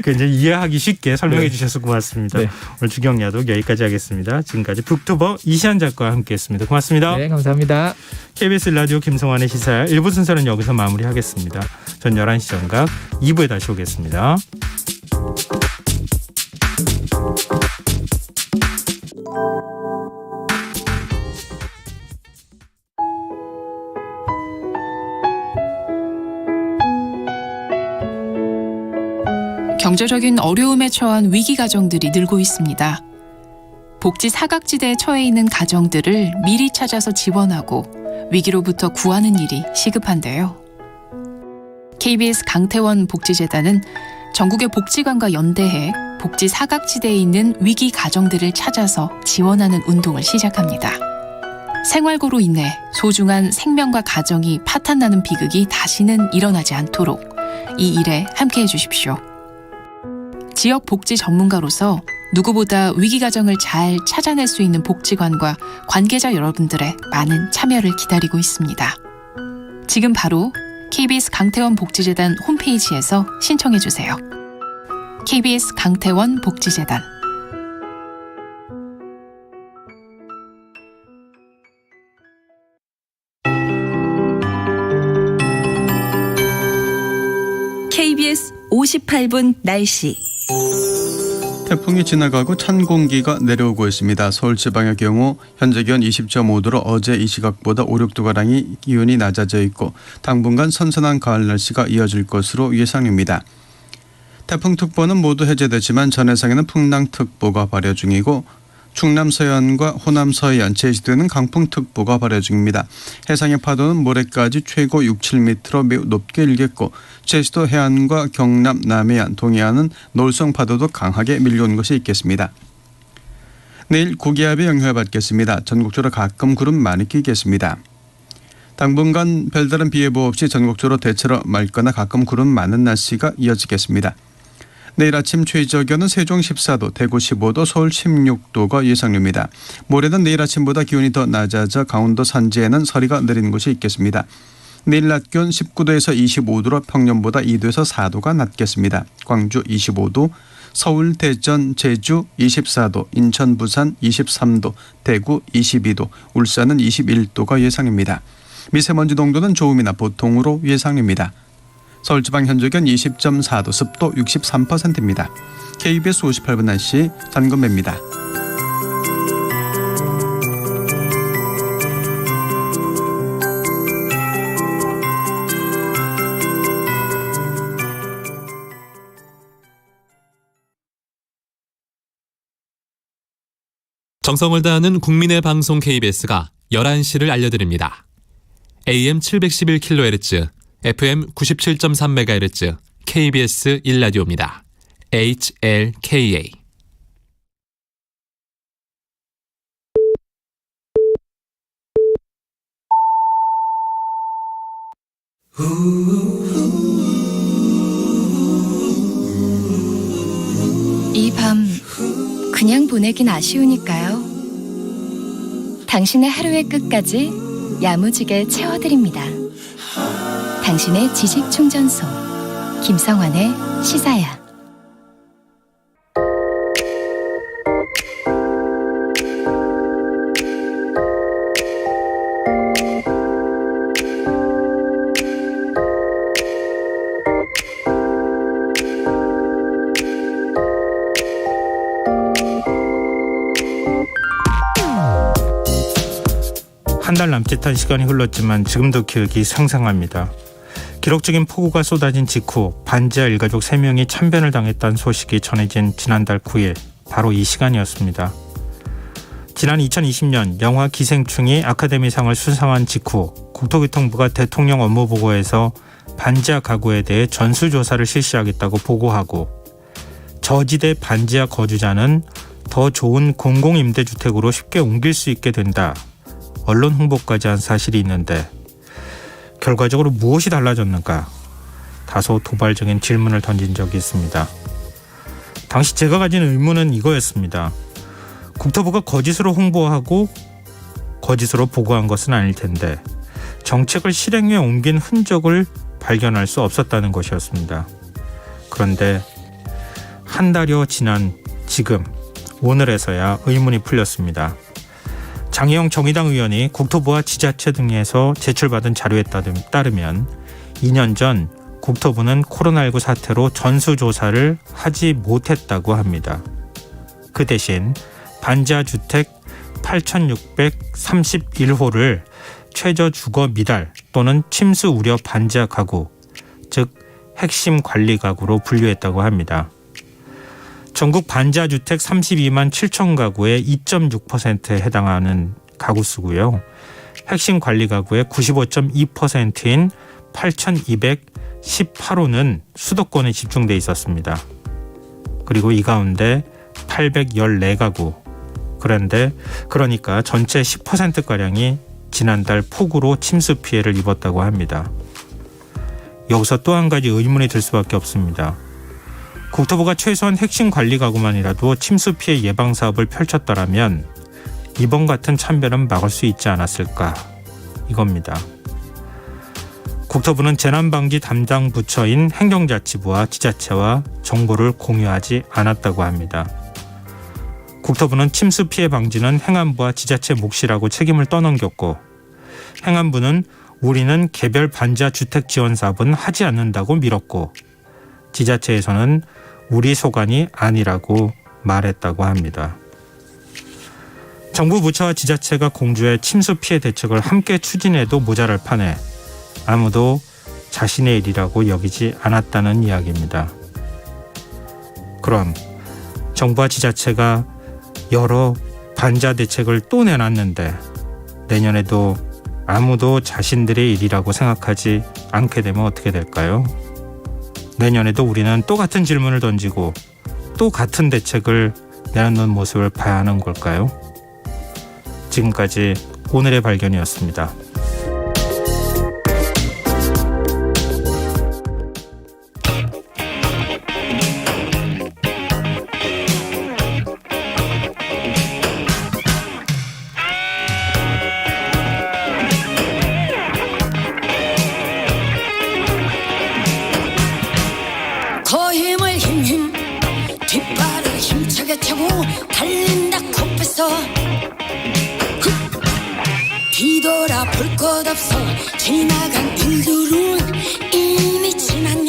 굉장히 이해하기 쉽게 설명해 주셔서 고맙습니다. 네. 오늘 주경야독 여기까지 하겠습니다. 지금까지 북튜버 이시안 작가와 함께했습니다. 고맙습니다. 네, 감사합니다. KBS 라디오 김성환의 시사 1부 순서는 여기서 마무리하겠습니다. 전 11시 정각 2부에 다시 오겠습니다. 경제적인 어려움에 처한 위기 가정들이 늘고 있습니다. 복지 사각지대에 처해 있는 가정들을 미리 찾아서 지원하고 위기로부터 구하는 일이 시급한데요. KBS 강태원 복지재단은 전국의 복지관과 연대해 복지 사각지대에 있는 위기 가정들을 찾아서 지원하는 운동을 시작합니다. 생활고로 인해 소중한 생명과 가정이 파탄나는 비극이 다시는 일어나지 않도록 이 일에 함께해 주십시오. 지역 복지 전문가로서 누구보다 위기 가정을 잘 찾아낼 수 있는 복지관과 관계자 여러분들의 많은 참여를 기다리고 있습니다. 지금 바로 KBS 강태원 복지재단 홈페이지에서 신청해 주세요. KBS 강태원 복지재단. KBS 58분 날씨. 태풍이 지나가고 찬 공기가 내려오고 있습니다. 서울 지방의 경우 현재 기온 20.5도로 어제 이 시각보다 5, 6도가량이 기온이 낮아져 있고 당분간 선선한 가을 날씨가 이어질 것으로 예상됩니다. 태풍특보는 모두 해제됐지만 전 해상에는 풍랑특보가 발효 중이고 충남 서해안과 호남 서해안, 제주도에는 강풍특보가 발효 중입니다. 해상의 파도는 모레까지 최고 6, 7m로 매우 높게 일겠고 제주도 해안과 경남, 남해안, 동해안은 놀성 파도도 강하게 밀려온 것이 있겠습니다. 내일 고기압의 영향을 받겠습니다. 전국적으로 가끔 구름 많이 끼겠습니다. 당분간 별다른 비 예보 없이 전국적으로 대체로 맑거나 가끔 구름 많은 날씨가 이어지겠습니다. 내일 아침 최저기온은 세종 14도, 대구 15도, 서울 16도가 예상됩니다. 모레는 내일 아침보다 기온이 더 낮아져 강원도 산지에는 서리가 내리는 곳이 있겠습니다. 내일 낮 기온 19도에서 25도로 평년보다 2도에서 4도가 낮겠습니다. 광주 25도, 서울, 대전, 제주 24도, 인천, 부산 23도, 대구 22도, 울산은 21도가 예상입니다. 미세먼지 농도는 좋음이나 보통으로 예상됩니다. 서울지방 현재 기온 20.4도, 습도 63%입니다. KBS 58분 날씨 전건배입니다. 정성을 다하는 국민의 방송 KBS가 11시를 알려드립니다. AM 711kHz, FM 97.3MHz, KBS 1라디오입니다. HLKA. 이 밤 그냥 보내긴 아쉬우니까요. 당신의 하루의 끝까지 야무지게 채워드립니다. 당신의 지식 충전소 김성환의 시사야. 한 달 남짓한 시간이 흘렀지만 지금도 기억이 생생합니다. 기록적인 폭우가 쏟아진 직후 반지하 일가족 3명이 참변을 당했다는 소식이 전해진 지난달 9일, 바로 이 시간이었습니다. 지난 2020년 영화 기생충이 아카데미상을 수상한 직후 국토교통부가 대통령 업무보고에서 반지하 가구에 대해 전수조사를 실시하겠다고 보고하고, 저지대 반지하 거주자는 더 좋은 공공임대주택으로 쉽게 옮길 수 있게 된다, 언론 홍보까지 한 사실이 있는데 결과적으로 무엇이 달라졌는가, 다소 도발적인 질문을 던진 적이 있습니다. 당시 제가 가진 의문은 이거였습니다. 국토부가 거짓으로 홍보하고 거짓으로 보고한 것은 아닐 텐데 정책을 실행에 옮긴 흔적을 발견할 수 없었다는 것이었습니다. 그런데 한 달여 지난 지금, 오늘에서야 의문이 풀렸습니다. 장혜영 정의당 의원이 국토부와 지자체 등에서 제출받은 자료에 따르면 2년 전 국토부는 코로나19 사태로 전수조사를 하지 못했다고 합니다. 그 대신 반지하 주택 8,631호를 최저 주거 미달 또는 침수 우려 반지하 가구, 즉 핵심 관리 가구로 분류했다고 합니다. 전국 반지하 주택 32만 7천 가구의 2.6%에 해당하는 가구 수고요. 핵심 관리 가구의 95.2%인 8,218호는 수도권에 집중돼 있었습니다. 그리고 이 가운데 814가구, 그러니까 전체 10%가량이 지난달 폭우로 침수 피해를 입었다고 합니다. 여기서 또 한 가지 의문이 들 수밖에 없습니다. 국토부가 최소한 핵심 관리 가구만이라도 침수 피해 예방 사업을 펼쳤더라면 이번 같은 참변은 막을 수 있지 않았을까, 이겁니다. 국토부는 재난방지 담당 부처인 행정자치부와 지자체와 정보를 공유하지 않았다고 합니다. 국토부는 침수 피해 방지는 행안부와 지자체 몫이라고 책임을 떠넘겼고, 행안부는 우리는 개별 반지하 주택 지원 사업은 하지 않는다고 밀었고, 지자체에서는 우리 소관이 아니라고 말했다고 합니다. 정부 부처와 지자체가 공조해 침수 피해 대책을 함께 추진해도 모자랄 판에 아무도 자신의 일이라고 여기지 않았다는 이야기입니다. 그럼 정부와 지자체가 여러 반지하 대책을 또 내놨는데 내년에도 아무도 자신들의 일이라고 생각하지 않게 되면 어떻게 될까요? 내년에도 우리는 또 같은 질문을 던지고 또 같은 대책을 내놓는 모습을 봐야 하는 걸까요? 지금까지 오늘의 발견이었습니다. 더 힘을 힘 뒷발을 힘차게 차고 달린다 코빼서 뒤돌아 볼 것 없어. 지나간 일들은 이미 지난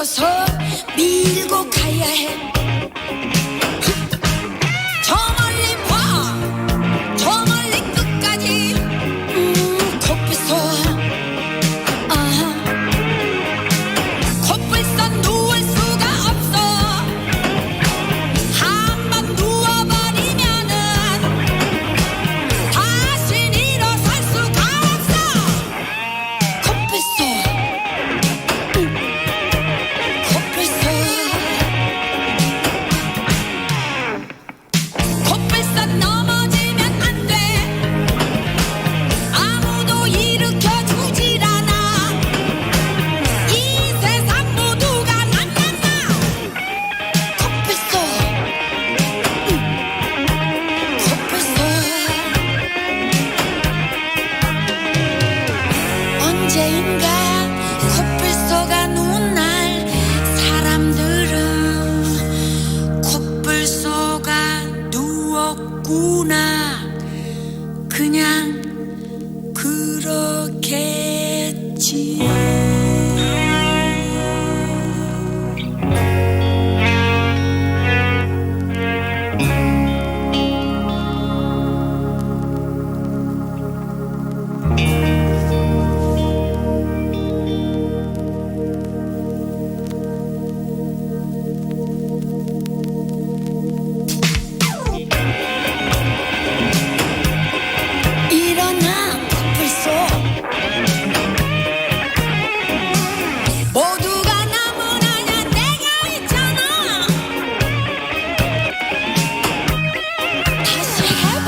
붙들어서 밀고 가야 해. 저 멀리 봐, 저 멀리 끝까지 코뿔소. 코뿔소 누울 수가 없어. 한번 누워버리면은 다시 일어설 수가 없어. 코뿔소. 코뿔소 넘어지면 안 돼. 아무도 일으켜주질 않아. 이 세상 모두가 난난나. 코뿔소. 코뿔소. 언제인가 코뿔소가 누운 날 사람들은 코뿔소가 누웠구나 그냥 그렇겠지. 일어나 코뿔소. 모두가 나무라냐 내가 있잖아. 다시 해봐.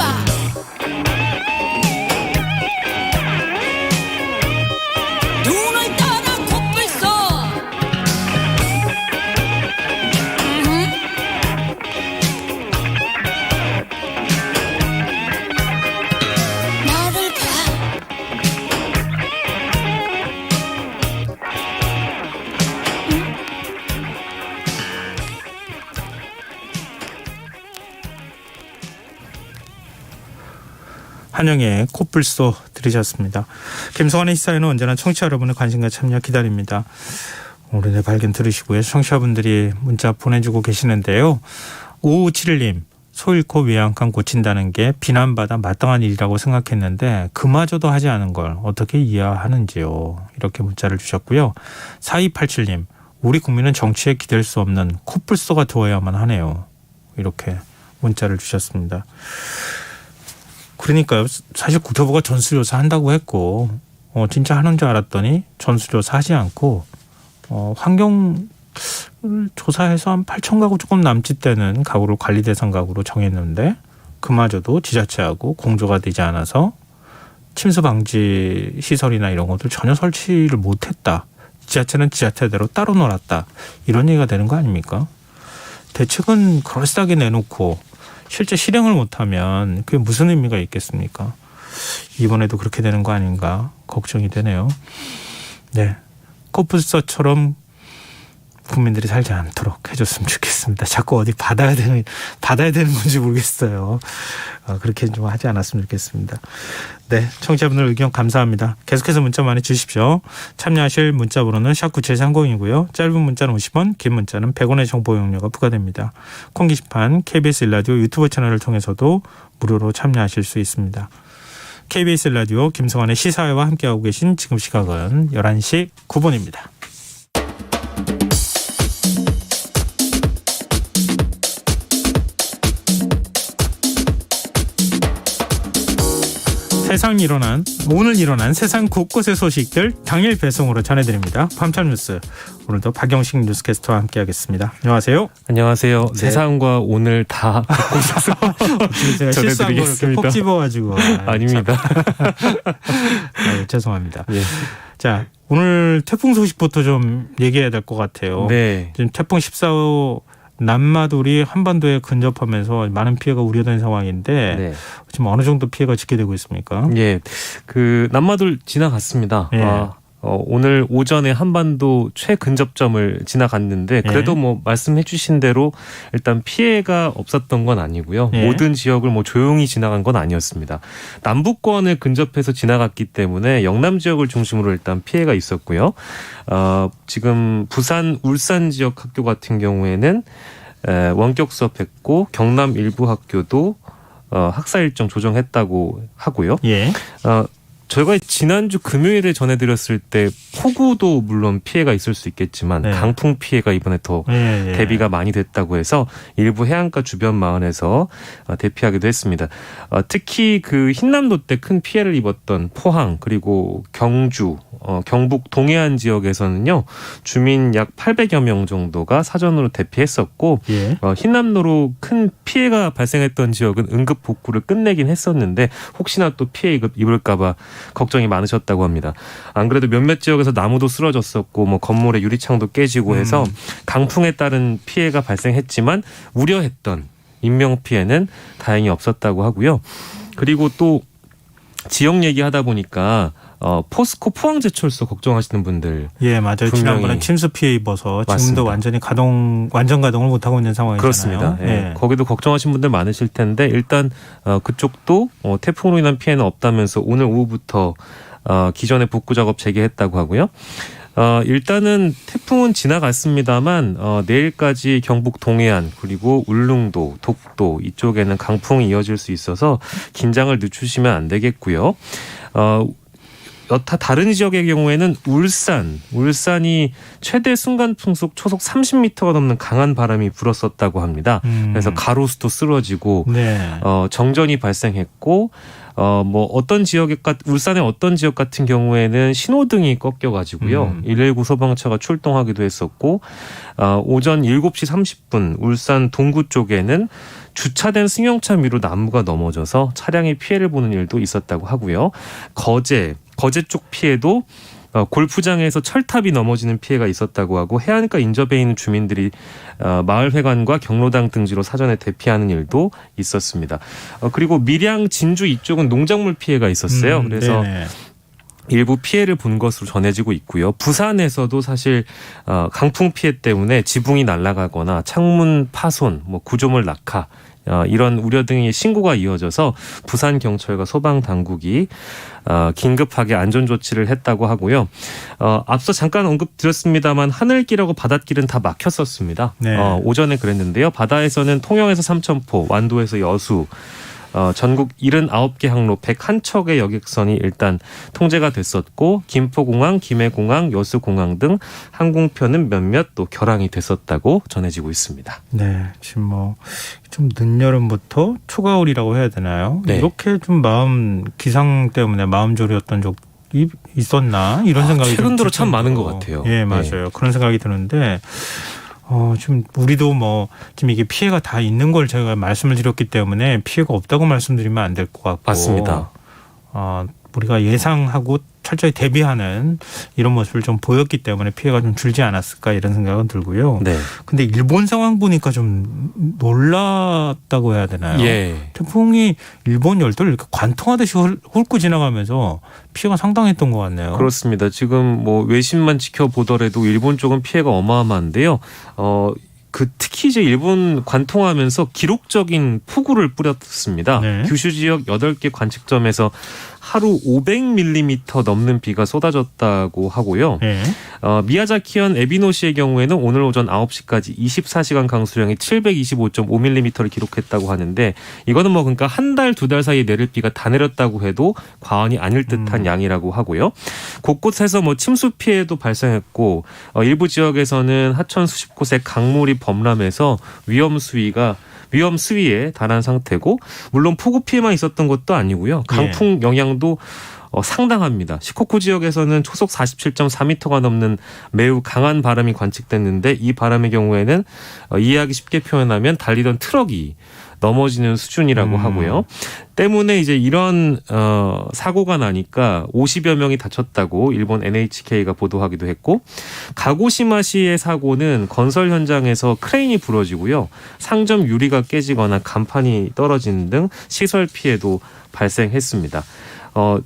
눈을 떠라 코뿔소. 나를 봐. 한영의 코뿔소 들으셨습니다. 김성환의 시사회는 언제나 청취자 여러분의 관심과 참여 기다립니다. 오늘의 발견 들으시고요. 청취자분들이 문자 보내주고 계시는데요. 5571님. 소 잃고 위안감 고친다는 게 비난받아 마땅한 일이라고 생각했는데 그마저도 하지 않은 걸 어떻게 이해하는지요. 이렇게 문자를 주셨고요. 4287님. 우리 국민은 정치에 기댈 수 없는 코뿔소가 되어야만 하네요. 이렇게 문자를 주셨습니다. 그러니까요. 사실 국토부가 전수조사 한다고 했고 진짜 하는 줄 알았더니 전수조사 하지 않고 환경 조사해서 한 8천 가구 조금 남짓 되는 가구를 관리 대상 가구로 정했는데 그마저도 지자체하고 공조가 되지 않아서 침수 방지 시설이나 이런 것들 전혀 설치를 못했다. 지자체는 지자체대로 따로 놀았다. 이런 얘기가 되는 거 아닙니까? 대책은 그럴싸하게 내놓고 실제 실행을 못하면 그게 무슨 의미가 있겠습니까? 이번에도 그렇게 되는 거 아닌가 걱정이 되네요. 네, 코뿔소처럼 국민들이 살지 않도록 해줬으면 좋겠습니다. 자꾸 어디 받아야 되는 건지 모르겠어요. 그렇게 좀 하지 않았으면 좋겠습니다. 네, 청취자분들 의견 감사합니다. 계속해서 문자 많이 주십시오. 참여하실 문자 번호는 샵9730이고요. 짧은 문자는 50원, 긴 문자는 100원의 정보 이용료가 부과됩니다. 콩 게시판 KBS 1라디오 유튜브 채널을 통해서도 무료로 참여하실 수 있습니다. KBS 1라디오 김성환의 시사회와 함께하고 계신 지금 시각은 11시 9분입니다. 오늘 일어난 세상 곳곳의 소식들 당일 배송으로 전해드립니다. 밤참 뉴스 오늘도 박영식 뉴스캐스터와 함께하겠습니다. 안녕하세요. 안녕하세요. 네. 세상과 오늘 다 갖고 있어서 제가 실수한 거 이렇게 꼭 집어가지고 아닙니다. 죄송합니다. 예. 자, 오늘 태풍 소식부터 좀 얘기해야 될 것 같아요. 네. 지금 태풍 14호 남마돌이 한반도에 근접하면서 많은 피해가 우려된 상황인데 네. 지금 어느 정도 피해가 집계되고 있습니까? 예, 그 남마돌 지나갔습니다. 예. 오늘 오전에 한반도 최근접점을 지나갔는데 그래도 뭐 말씀해 주신 대로 일단 피해가 없었던 건 아니고요. 모든 지역을 뭐 조용히 지나간 건 아니었습니다. 남부권을 근접해서 지나갔기 때문에 영남 지역을 중심으로 일단 피해가 있었고요. 지금 부산, 울산 지역 학교 같은 경우에는 원격 수업했고 경남 일부 학교도 학사 일정 조정했다고 하고요. 저희가 지난주 금요일에 전해드렸을 때 폭우도 물론 피해가 있을 수 있겠지만 강풍 피해가 이번에 더 대비가 많이 됐다고 해서 일부 해안가 주변 마을에서 대피하기도 했습니다. 특히 그 흰남노 때 큰 피해를 입었던 포항 그리고 경주, 경북 동해안 지역에서는요. 주민 약 800여 명 정도가 사전으로 대피했었고 흰남노로 큰 피해가 발생했던 지역은 응급 복구를 끝내긴 했었는데 혹시나 또 피해 입을까 봐 걱정이 많으셨다고 합니다. 안 그래도 몇몇 지역에서 나무도 쓰러졌었고 뭐 건물의 유리창도 깨지고 해서 강풍에 따른 피해가 발생했지만 우려했던 인명 피해는 다행히 없었다고 하고요. 그리고 또 지역 얘기하다 보니까 포스코 포항제철소 걱정하시는 분들 맞아요. 지난번에 침수 피해 입어서 지금도 맞습니다. 완전 가동을 못하고 있는 상황이잖아요. 그렇습니다. 거기도 걱정하시는 분들 많으실 텐데 일단 그쪽도 태풍으로 인한 피해는 없다면서 오늘 오후부터 기존의 복구 작업 재개했다고 하고요. 일단은 태풍은 지나갔습니다만 내일까지 경북 동해안 그리고 울릉도, 독도 이쪽에는 강풍이 이어질 수 있어서 긴장을 늦추시면 안 되겠고요. 여타 다른 지역의 경우에는 울산이 최대 순간 풍속 초속 30m가 넘는 강한 바람이 불었었다고 합니다. 그래서 가로수도 쓰러지고 정전이 발생했고 뭐 어떤 지역에 울산의 어떤 지역 같은 경우에는 신호등이 꺾여가지고요. 119 소방차가 출동하기도 했었고 오전 7시 30분 울산 동구 쪽에는 주차된 승용차 위로 나무가 넘어져서 차량이 피해를 보는 일도 있었다고 하고요. 거제 쪽 피해도 골프장에서 철탑이 넘어지는 피해가 있었다고 하고 해안가 인접해 있는 주민들이 마을회관과 경로당 등지로 사전에 대피하는 일도 있었습니다. 그리고 밀양, 진주 이쪽은 농작물 피해가 있었어요. 그래서 일부 피해를 본 것으로 전해지고 있고요. 부산에서도 사실 강풍 피해 때문에 지붕이 날아가거나 창문 파손, 뭐 구조물 낙하 이런 우려 등의 신고가 이어져서 부산경찰과 소방당국이 긴급하게 안전조치를 했다고 하고요. 앞서 잠깐 언급드렸습니다만 하늘길하고 바닷길은 다 막혔었습니다. 오전에 그랬는데요. 바다에서는 통영에서 삼천포, 완도에서 여수, 전국 79개 항로 101척의 여객선이 일단 통제가 됐었고 김포공항, 김해공항, 여수공항 등 항공편은 몇몇 또 결항이 됐었다고 전해지고 있습니다. 지금 뭐 좀 늦여름부터 초가을이라고 해야 되나요? 이렇게 좀 기상 때문에 마음 졸였던 적이 있었나 이런 생각이 최근 들어 참 많은 것 같아요. 맞아요. 그런 생각이 드는데 지금 우리도 지금 이게 피해가 다 있는 걸 제가 말씀을 드렸기 때문에 피해가 없다고 말씀드리면 안 될 것 같고. 맞습니다. 우리가 예상하고 철저히 대비하는 이런 모습을 좀 보였기 때문에 피해가 좀 줄지 않았을까 이런 생각은 들고요. 근데 일본 상황 보니까 좀 놀랐다고 해야 되나요? 태풍이 일본 열도를 이렇게 관통하듯이 훑고 지나가면서 피해가 상당했던 것 같네요. 그렇습니다. 지금 뭐 외신만 지켜보더라도 일본 쪽은 피해가 어마어마한데요. 특히 이제 일본 관통하면서 기록적인 폭우를 뿌렸습니다. 규슈 지역 8개 관측점에서 하루 500mm 넘는 비가 쏟아졌다고 하고요. 미야자키현 에비노시의 경우에는 오늘 오전 9시까지 24시간 강수량이 725.5mm를 기록했다고 하는데 이거는 그러니까 한 달, 2달 사이에 내릴 비가 다 내렸다고 해도 과언이 아닐 듯한 양이라고 하고요. 곳곳에서 침수 피해도 발생했고 일부 지역에서는 하천 수십 곳에 강물이 범람해서 위험 수위에 달한 상태고 물론 폭우 피해만 있었던 것도 아니고요. 강풍 영향도 상당합니다. 시코쿠 지역에서는 초속 47.4m가 넘는 매우 강한 바람이 관측됐는데 이 바람의 경우에는 이해하기 쉽게 표현하면 달리던 트럭이 넘어지는 수준이라고 하고요. 때문에 이제 이런 사고가 나니까 50여 명이 다쳤다고 일본 NHK가 보도하기도 했고 가고시마시의 사고는 건설 현장에서 크레인이 부러지고요. 상점 유리가 깨지거나 간판이 떨어지는 등 시설 피해도 발생했습니다.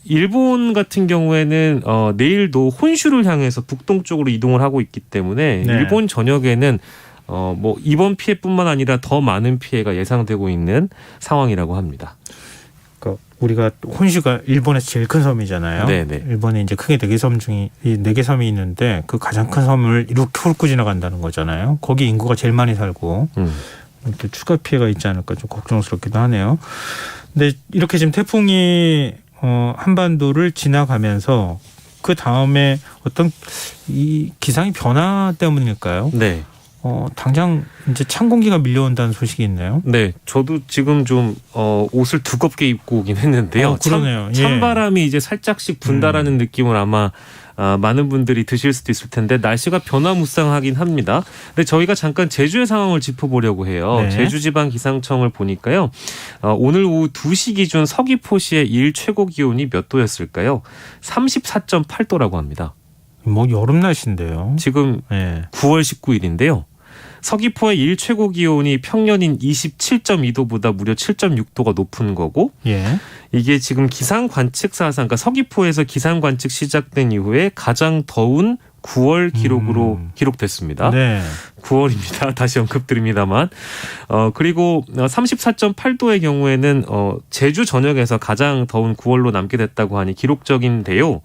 일본 같은 경우에는 내일도 혼슈를 향해서 북동쪽으로 이동을 하고 있기 때문에 네. 일본 전역에는 뭐 이번 피해뿐만 아니라 더 많은 피해가 예상되고 있는 상황이라고 합니다. 그러니까 우리가 혼슈가 일본에서 제일 큰 섬이잖아요. 네네. 일본에 이제 크게 4개 섬 중에 4개 섬이 있는데 그 가장 큰 섬을 이렇게 훑고 지나간다는 거잖아요. 거기 인구가 제일 많이 살고 또 추가 피해가 있지 않을까 좀 걱정스럽기도 하네요. 근데 이렇게 지금 태풍이 한반도를 지나가면서 그 다음에 어떤 이 기상의 변화 때문일까요? 네. 당장 이제 찬 공기가 밀려온다는 소식이 있네요. 네, 저도 지금 좀 옷을 두껍게 입고 오긴 했는데요. 그러네요. 찬바람이 이제 살짝씩 분다라는 느낌을 아마 많은 분들이 드실 수도 있을 텐데 날씨가 변화무쌍하긴 합니다. 근데 저희가 잠깐 제주의 상황을 짚어보려고 해요. 네. 제주지방기상청을 보니까요. 오늘 오후 2시 기준 서귀포시의 일 최고 기온이 몇 도였을까요? 34.8도라고 합니다. 뭐 여름 날씨인데요. 지금 9월 19일인데요. 서귀포의 일 최고 기온이 평년인 27.2도보다 무려 7.6도가 높은 거고 이게 지금 기상 관측 사상, 그러니까 서귀포에서 기상 관측 시작된 이후에 가장 더운 9월 기록으로 기록됐습니다. 네. 9월입니다. 다시 언급드립니다만. 그리고 34.8도의 경우에는 제주 전역에서 가장 더운 9월로 남게 됐다고 하니 기록적인데요.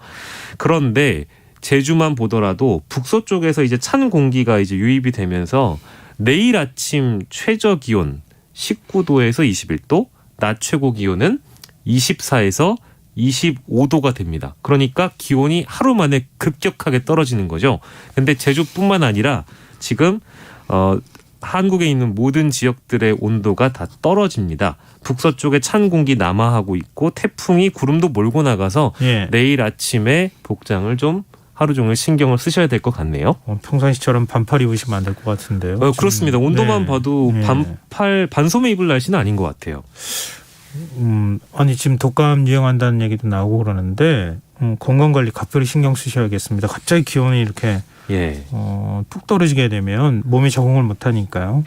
그런데 제주만 보더라도 북서쪽에서 이제 찬 공기가 이제 유입이 되면서 내일 아침 최저 기온 19도에서 21도, 낮 최고 기온은 24에서 25도가 됩니다. 그러니까 기온이 하루 만에 급격하게 떨어지는 거죠. 근데 제주뿐만 아니라 지금 한국에 있는 모든 지역들의 온도가 다 떨어집니다. 북서쪽에 찬 공기 남하하고 있고 태풍이 구름도 몰고 나가서 내일 아침에 복장을 좀 하루 종일 신경을 쓰셔야 될 것 같네요. 평상시처럼 반팔 입으시면 안 될 것 같은데요. 그렇습니다. 온도만 봐도 반소매 입을 날씨는 아닌 것 같아요. 아니 지금 독감 유행한다는 얘기도 나오고 그러는데 건강관리 각별히 신경 쓰셔야겠습니다. 갑자기 기온이 이렇게 뚝 떨어지게 되면 몸이 적응을 못하니까요.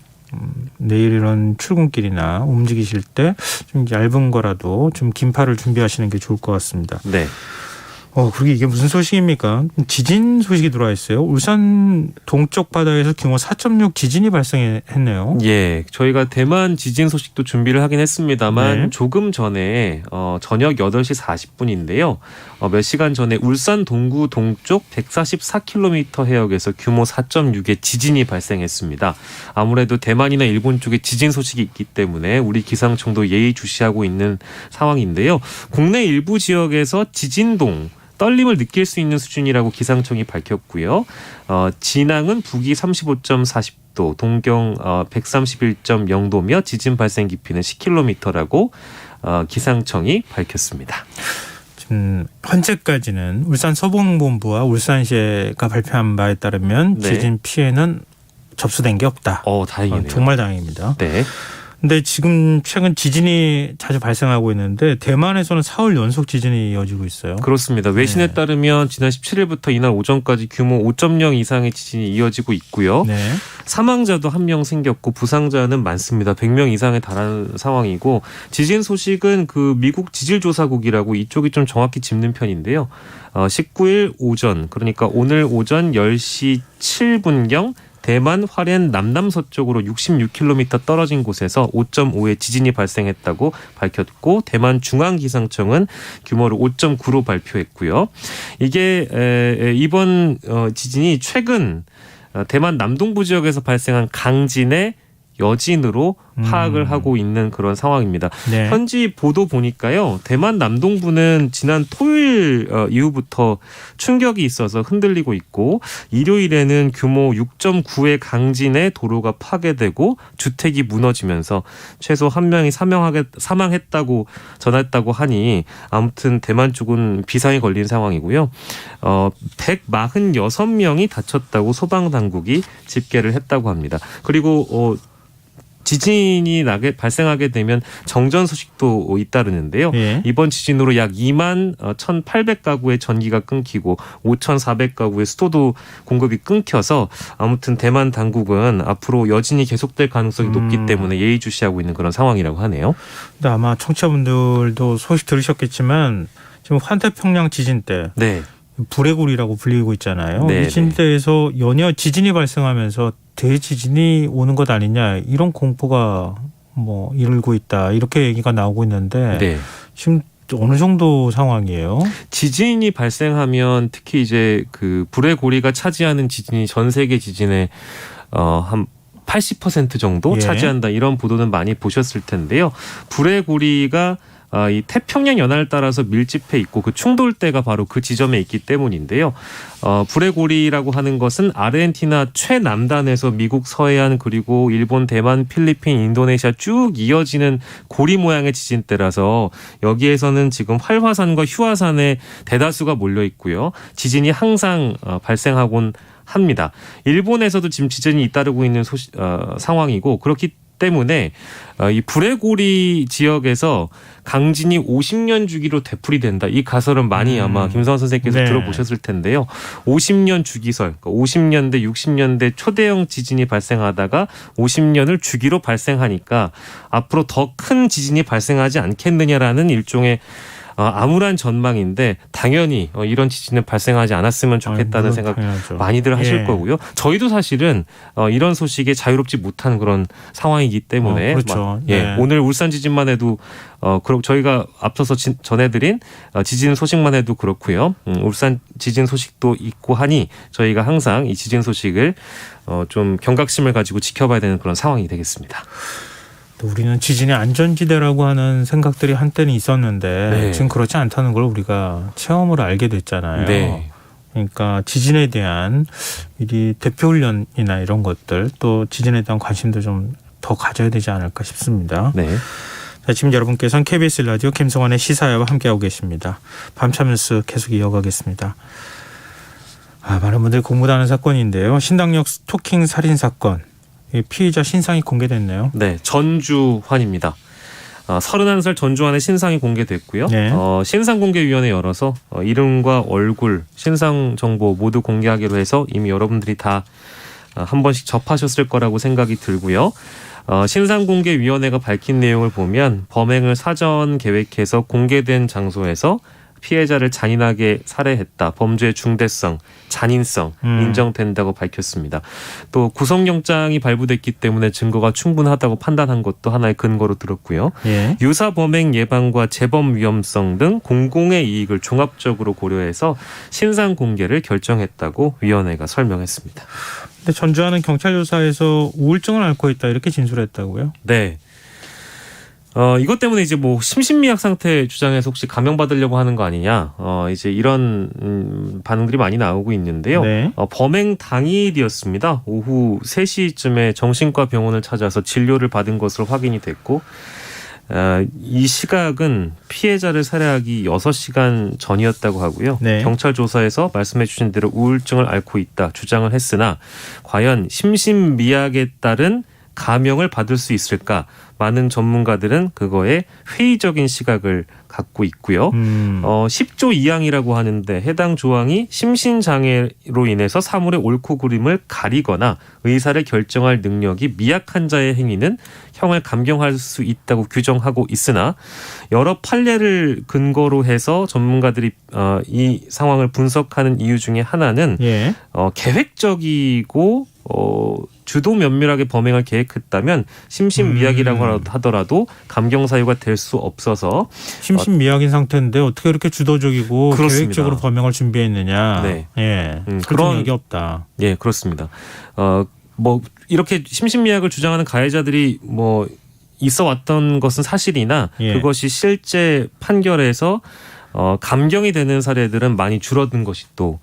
내일 이런 출근길이나 움직이실 때 좀 얇은 거라도 좀 긴팔을 준비하시는 게 좋을 것 같습니다. 네. 그리고 이게 무슨 소식입니까? 지진 소식이 들어와 있어요. 울산 동쪽 바다에서 규모 4.6 지진이 발생했네요. 예, 저희가 대만 지진 소식도 준비를 하긴 했습니다만 조금 전에 저녁 8시 40분인데요. 몇 시간 전에 울산 동구 동쪽 144km 해역에서 규모 4.6의 지진이 발생했습니다. 아무래도 대만이나 일본 쪽에 지진 소식이 있기 때문에 우리 기상청도 예의주시하고 있는 상황인데요. 국내 일부 지역에서 지진동 떨림을 느낄 수 있는 수준이라고 기상청이 밝혔고요. 진앙은 북위 35.40도, 동경 131.0도며 지진 발생 깊이는 10km라고 기상청이 밝혔습니다. 지금 현재까지는 울산 서부본부와 울산시가 발표한 바에 따르면 지진 피해는 접수된 게 없다. 다행이네요. 정말 다행입니다. 네. 근데 지금 최근 지진이 자주 발생하고 있는데 대만에서는 사흘 연속 지진이 이어지고 있어요. 그렇습니다. 외신에 따르면 지난 17일부터 이날 오전까지 규모 5.0 이상의 지진이 이어지고 있고요. 사망자도 1명 생겼고 부상자는 많습니다. 100명 이상에 달하는 상황이고 지진 소식은 그 미국 지질조사국이라고 이쪽이 좀 정확히 짚는 편인데요. 19일 오전, 그러니까 오늘 오전 10시 7분경 대만 화롄 남남서쪽으로 66km 떨어진 곳에서 5.5의 지진이 발생했다고 밝혔고 대만 중앙기상청은 규모를 5.9로 발표했고요. 이게 이번 지진이 최근 대만 남동부 지역에서 발생한 강진의 여진으로 파악을 하고 있는 그런 상황입니다. 현지 보도 보니까요. 대만 남동부는 지난 토요일 이후부터 충격이 있어서 흔들리고 있고 일요일에는 규모 6.9의 강진에 도로가 파괴되고 주택이 무너지면서 최소 1명이 사망했다고 전했다고 하니 아무튼 대만 쪽은 비상이 걸린 상황이고요. 146명이 다쳤다고 소방당국이 집계를 했다고 합니다. 그리고 지진이 발생하게 되면 정전 소식도 잇따르는데요. 이번 지진으로 약 2만 1,800가구의 전기가 끊기고 5,400가구의 수도도 공급이 끊겨서 아무튼 대만 당국은 앞으로 여진이 계속될 가능성이 높기 때문에 예의주시하고 있는 그런 상황이라고 하네요. 근데 아마 청취자분들도 소식 들으셨겠지만 지금 환태평양 지진 때 네. 불의 고리라고 불리고 있잖아요. 네, 이 지진대에서 연이어 지진이 발생하면서 대지진이 오는 것 아니냐 이런 공포가 뭐 일고 있다 이렇게 얘기가 나오고 있는데 네. 지금 어느 정도 상황이에요? 지진이 발생하면 특히 이제 그 불의 고리가 차지하는 지진이 전 세계 지진의 한 80% 정도 차지한다 이런 보도는 많이 보셨을 텐데요. 불의 고리가 이 태평양 연안을 따라서 밀집해 있고 그 충돌대가 바로 그 지점에 있기 때문인데요. 불의 고리라고 하는 것은 아르헨티나 최남단에서 미국 서해안 그리고 일본, 대만, 필리핀, 인도네시아 쭉 이어지는 고리 모양의 지진대라서 여기에서는 지금 활화산과 휴화산에 대다수가 몰려 있고요. 지진이 항상 발생하곤 합니다. 일본에서도 지금 지진이 잇따르고 있는 상황이고 그렇기 때문에 이 불의 고리 지역에서 강진이 50년 주기로 되풀이된다. 이 가설은 많이 아마 김성환 선생님께서 네. 들어보셨을 텐데요. 50년 주기설, 그러니까 50년대, 60년대 초대형 지진이 발생하다가 50년을 주기로 발생하니까 앞으로 더 큰 지진이 발생하지 않겠느냐라는 일종의 암울한 전망인데 당연히 이런 지진은 발생하지 않았으면 좋겠다는 생각 당연하죠. 많이들 하실 예. 거고요. 저희도 사실은 이런 소식에 자유롭지 못한 그런 상황이기 때문에 그렇죠. 예, 오늘 울산 지진만 해도 그럼 저희가 앞서서 전해드린 지진 소식만 해도 그렇고요. 울산 지진 소식도 있고 하니 저희가 항상 이 지진 소식을 좀 경각심을 가지고 지켜봐야 되는 그런 상황이 되겠습니다. 우리는 지진의 안전지대라고 하는 생각들이 한때는 있었는데 네. 지금 그렇지 않다는 걸 우리가 체험으로 알게 됐잖아요. 네. 그러니까 지진에 대한 미리 대피훈련이나 이런 것들 또 지진에 대한 관심도 좀 더 가져야 되지 않을까 싶습니다. 네. 자, 지금 여러분께서는 KBS 라디오 김성환의 시사회와 함께하고 계십니다. 밤참 뉴스 계속 이어가겠습니다. 많은 분들이 공부하는 사건인데요. 신당역 스토킹 살인 사건. 피의자 신상이 공개됐네요. 네, 전주환입니다. 31살 전주환의 신상이 공개됐고요. 네. 신상공개위원회 열어서 이름과 얼굴, 신상 정보 모두 공개하기로 해서 이미 여러분들이 다 한 번씩 접하셨을 거라고 생각이 들고요. 신상공개위원회가 밝힌 내용을 보면 범행을 사전 계획해서 공개된 장소에서 피해자를 잔인하게 살해했다. 범죄의 중대성, 잔인성 인정된다고 밝혔습니다. 또 구속영장이 발부됐기 때문에 증거가 충분하다고 판단한 것도 하나의 근거로 들었고요. 예. 유사 범행 예방과 재범 위험성 등 공공의 이익을 종합적으로 고려해서 신상 공개를 결정했다고 위원회가 설명했습니다. 근데 전주환은 경찰 조사에서 우울증을 앓고 있다 이렇게 진술했다고요? 네. 이것 때문에 이제 뭐 심신미약 상태 주장해서 혹시 감형받으려고 하는 거 아니냐. 이제 이런 반응들이 많이 나오고 있는데요. 네. 범행 당일이었습니다. 오후 3시쯤에 정신과 병원을 찾아서 진료를 받은 것으로 확인이 됐고, 이 시각은 피해자를 살해하기 6시간 전이었다고 하고요. 네. 경찰 조사에서 말씀해 주신 대로 우울증을 앓고 있다 주장을 했으나 과연 심신미약에 따른 감형을 받을 수 있을까? 많은 전문가들은 그거에 회의적인 시각을 갖고 있고요. 10조 2항이라고 하는데 해당 조항이 심신장애로 인해서 사물의 옳고 그름을 가리거나 의사를 결정할 능력이 미약한 자의 행위는 형을 감경할 수 있다고 규정하고 있으나 여러 판례를 근거로 해서 전문가들이 이 상황을 분석하는 이유 중에 하나는 예. 계획적이고 주도 면밀하게 범행을 계획했다면 심신미약이라고 하더라도 감경 사유가 될 수 없어서 심신미약인 상태인데 어떻게 이렇게 주도적이고 그렇습니다. 계획적으로 범행을 준비했느냐. 네. 예. 그런 적이 없다. 예, 그렇습니다. 뭐 이렇게 심신미약을 주장하는 가해자들이 뭐 있어 왔던 것은 사실이나 예. 그것이 실제 판결에서 감경이 되는 사례들은 많이 줄어든 것이 또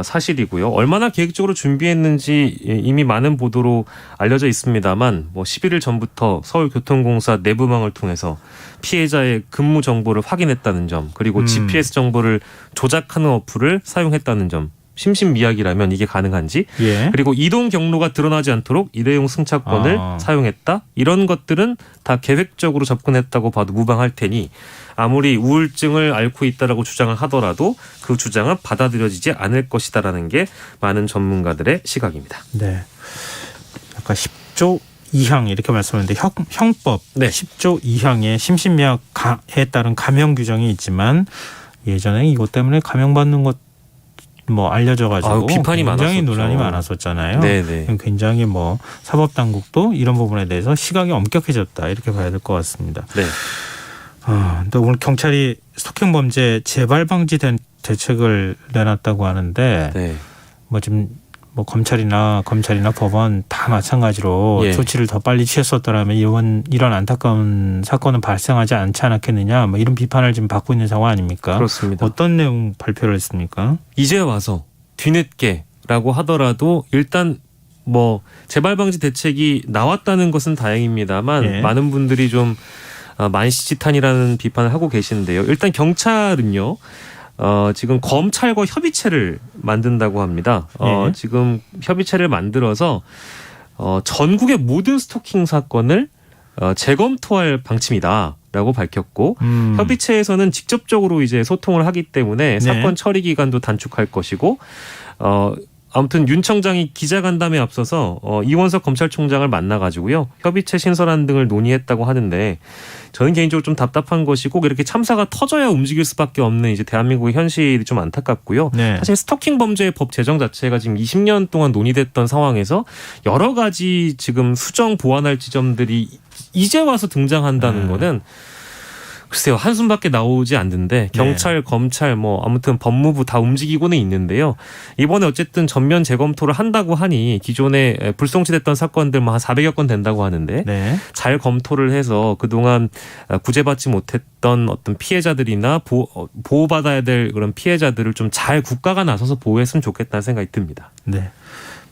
사실이고요. 얼마나 계획적으로 준비했는지 이미 많은 보도로 알려져 있습니다만 뭐 11일 전부터 서울교통공사 내부망을 통해서 피해자의 근무 정보를 확인했다는 점 그리고 GPS 정보를 조작하는 어플을 사용했다는 점 심신미약이라면 이게 가능한지 예. 그리고 이동 경로가 드러나지 않도록 일회용 승차권을 사용했다 이런 것들은 다 계획적으로 접근했다고 봐도 무방할 테니 아무리 우울증을 앓고 있다라고 주장을 하더라도 그 주장은 받아들여지지 않을 것이다라는 게 많은 전문가들의 시각입니다. 네. 아까 10조 2항 이렇게 말씀했는데 형법 네. 10조 2항에 심신미약에 따른 감형 규정이 있지만 예전에 이것 때문에 감형받는 것 뭐 알려져가지고 비판이 굉장히 많았었죠. 논란이 많았었잖아요. 네네. 굉장히 뭐 사법당국도 이런 부분에 대해서 시각이 엄격해졌다 이렇게 봐야 될 것 같습니다. 네. 또 오늘 경찰이 스토킹 범죄 재발 방지 대책을 내놨다고 하는데 네. 뭐 지금 뭐 검찰이나 법원 다 마찬가지로 예. 조치를 더 빨리 취했었더라면 이런 안타까운 사건은 발생하지 않지 않았겠느냐 뭐 이런 비판을 지금 받고 있는 상황 아닙니까? 그렇습니다. 어떤 내용 발표를 했습니까? 이제 와서 뒤늦게라고 하더라도 일단 뭐 재발 방지 대책이 나왔다는 것은 다행입니다만 예. 많은 분들이 좀 만시지탄이라는 비판을 하고 계시는데요. 일단 경찰은요. 지금 검찰과 협의체를 만든다고 합니다. 예. 지금 협의체를 만들어서 전국의 모든 스토킹 사건을 재검토할 방침이다라고 밝혔고 협의체에서는 직접적으로 이제 소통을 하기 때문에 사건 처리 기간도 단축할 것이고 아무튼 윤 청장이 기자간담회에 앞서서 이원석 검찰총장을 만나가지고요 협의체 신설안 등을 논의했다고 하는데 저는 개인적으로 좀 답답한 것이 꼭 이렇게 참사가 터져야 움직일 수밖에 없는 이제 대한민국의 현실이 좀 안타깝고요. 네. 사실 스토킹 범죄 법 제정 자체가 지금 20년 동안 논의됐던 상황에서 여러 가지 지금 수정 보완할 지점들이 이제 와서 등장한다는 거는 글쎄요 한숨밖에 나오지 않는데 경찰, 검찰 뭐 아무튼 법무부 다 움직이고는 있는데요. 이번에 어쨌든 전면 재검토를 한다고 하니 기존에 불송치됐던 사건들 뭐 한 400여 건 된다고 하는데 잘 검토를 해서 그동안 구제받지 못했던 어떤 피해자들이나 보호받아야 될 그런 피해자들을 좀 잘 국가가 나서서 보호했으면 좋겠다는 생각이 듭니다. 네.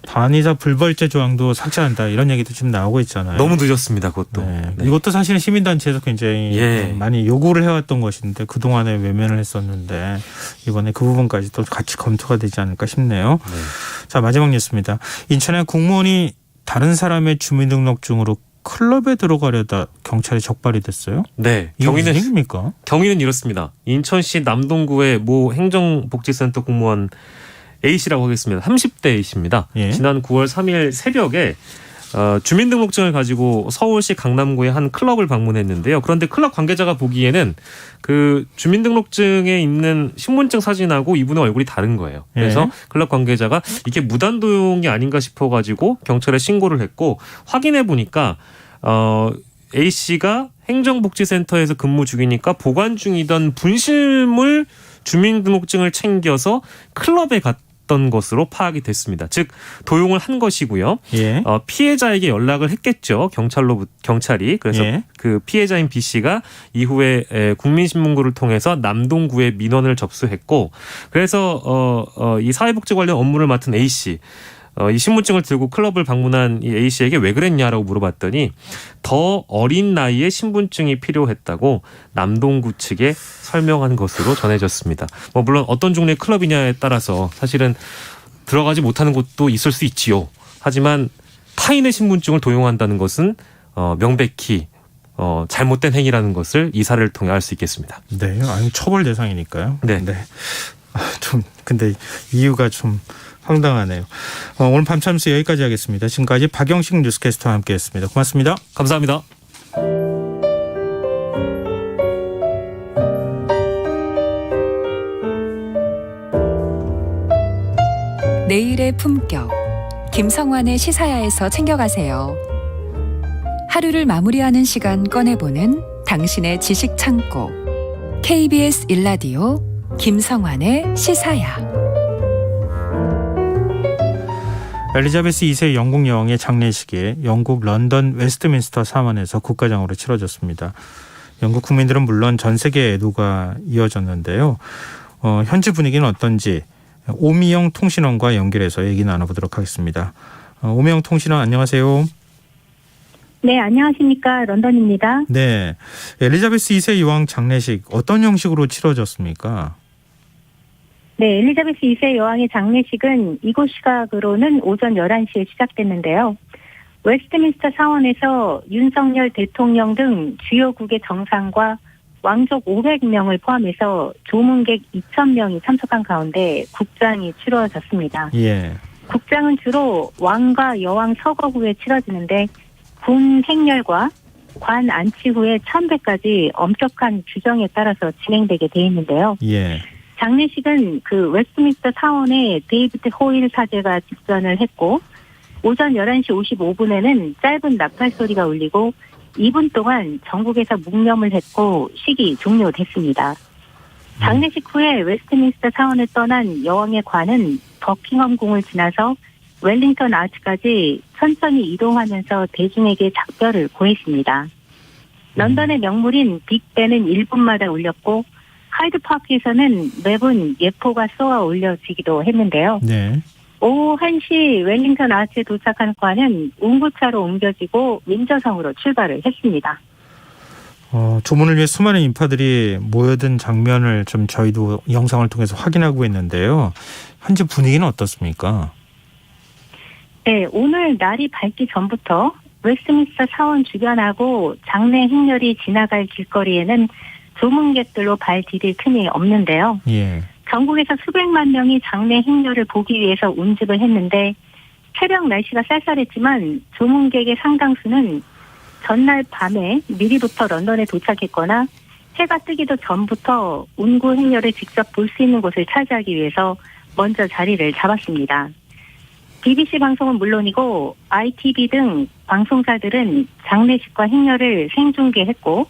반의사 불벌죄 조항도 삭제한다 이런 얘기도 지금 나오고 있잖아요. 너무 늦었습니다. 그것도. 네. 이것도 사실은 시민단체에서 굉장히 많이 요구를 해왔던 것인데 그동안에 외면을 했었는데 이번에 그 부분까지 또 같이 검토가 되지 않을까 싶네요. 자 마지막 뉴스입니다. 인천의 공무원이 다른 사람의 주민등록증으로 클럽에 들어가려다 경찰에 적발이 됐어요? 네. 무슨 얘기입니까? 경위는 이렇습니다. 인천시 남동구의 모 행정복지센터 공무원 A씨라고 하겠습니다. 30대 A씨입니다. 지난 9월 3일 새벽에 주민등록증을 가지고 서울시 강남구의 한 클럽을 방문했는데요. 그런데 클럽 관계자가 보기에는 그 주민등록증에 있는 신분증 사진하고 이분의 얼굴이 다른 거예요. 그래서 클럽 관계자가 이게 무단도용이 아닌가 싶어가지고 경찰에 신고를 했고 확인해 보니까 A씨가 행정복지센터에서 근무 중이니까 보관 중이던 분실물 주민등록증을 챙겨서 클럽에 갔던 것으로 파악이 됐습니다. 즉 도용을 한 것이고요. 피해자에게 연락을 했겠죠. 경찰이. 그래서 그 피해자인 B 씨가 이후에 국민신문고를 통해서 남동구에 민원을 접수했고 그래서 이 사회복지 관련 업무를 맡은 A 씨. 이 신분증을 들고 클럽을 방문한 이 A 씨에게 왜 그랬냐라고 물어봤더니 더 어린 나이에 신분증이 필요했다고 남동구 측에 설명한 것으로 전해졌습니다. 뭐 물론 어떤 종류의 클럽이냐에 따라서 사실은 들어가지 못하는 곳도 있을 수 있지요. 하지만 타인의 신분증을 도용한다는 것은 명백히 잘못된 행위라는 것을 이 사례를 통해 알 수 있겠습니다. 네, 아니 처벌 대상이니까요. 네. 좀 근데 이유가 좀 황당하네요. 오늘 밤참수 여기까지 하겠습니다. 지금까지 박영식 뉴스캐스터와 함께했습니다. 고맙습니다. 감사합니다. 내일의 품격 김성환의 시사야에서 챙겨가세요. 하루를 마무리하는 시간 꺼내보는 당신의 지식 창고 KBS 1라디오 김성환의 시사야. 엘리자베스 2세 영국 여왕의 장례식이 영국 런던 웨스트민스터 사원에서 국가장으로 치러졌습니다. 영국 국민들은 물론 전 세계의 애도가 이어졌는데요. 현지 분위기는 어떤지 오미영 통신원과 연결해서 얘기 나눠보도록 하겠습니다. 오미영 통신원 안녕하세요. 네, 안녕하십니까. 런던입니다. 네, 엘리자베스 2세 여왕 장례식 어떤 형식으로 치러졌습니까? 네, 엘리자베스 2세 여왕의 장례식은 이곳 시각으로는 오전 11시에 시작됐는데요. 웨스트민스터 사원에서 윤석열 대통령 등 주요국의 정상과 왕족 500명을 포함해서 조문객 2,000명이 참석한 가운데 국장이 치러졌습니다. 국장은 주로 왕과 여왕 서거 후에 치러지는데 군 행렬과 관 안치 후에 참배까지 엄격한 규정에 따라서 진행되게 돼 있는데요. 예. 장례식은 그 웨스트민스터 사원에 데이비드 호일 사제가 집전을 했고 오전 11시 55분에는 짧은 나팔 소리가 울리고 2분 동안 전국에서 묵념을 했고 식이 종료됐습니다. 장례식 후에 웨스트민스터 사원을 떠난 여왕의 관은 버킹엄 궁을 지나서 웰링턴 아치까지 천천히 이동하면서 대중에게 작별을 고했습니다. 런던의 명물인 빅벤은 1분마다 울렸고 하이드파크에서는 매분 예포가 쏘아 올려지기도 했는데요. 네. 오후 1시 웰링턴 아치에 도착한 관은 운구차로 옮겨지고 윈저성으로 출발을 했습니다. 조문을 위해 수많은 인파들이 모여든 장면을 좀 저희도 영상을 통해서 확인하고 있는데요. 현재 분위기는 어떻습니까? 네, 오늘 날이 밝기 전부터 웨스트민스터 사원 주변하고 장례 행렬이 지나갈 길거리에는 조문객들로 발 디딜 틈이 없는데요. 예. 전국에서 수백만 명이 장례 행렬을 보기 위해서 운집을 했는데 새벽 날씨가 쌀쌀했지만 조문객의 상당수는 전날 밤에 미리부터 런던에 도착했거나 해가 뜨기도 전부터 운구 행렬을 직접 볼 수 있는 곳을 차지하기 위해서 먼저 자리를 잡았습니다. BBC 방송은 물론이고 ITV 등 방송사들은 장례식과 행렬을 생중계했고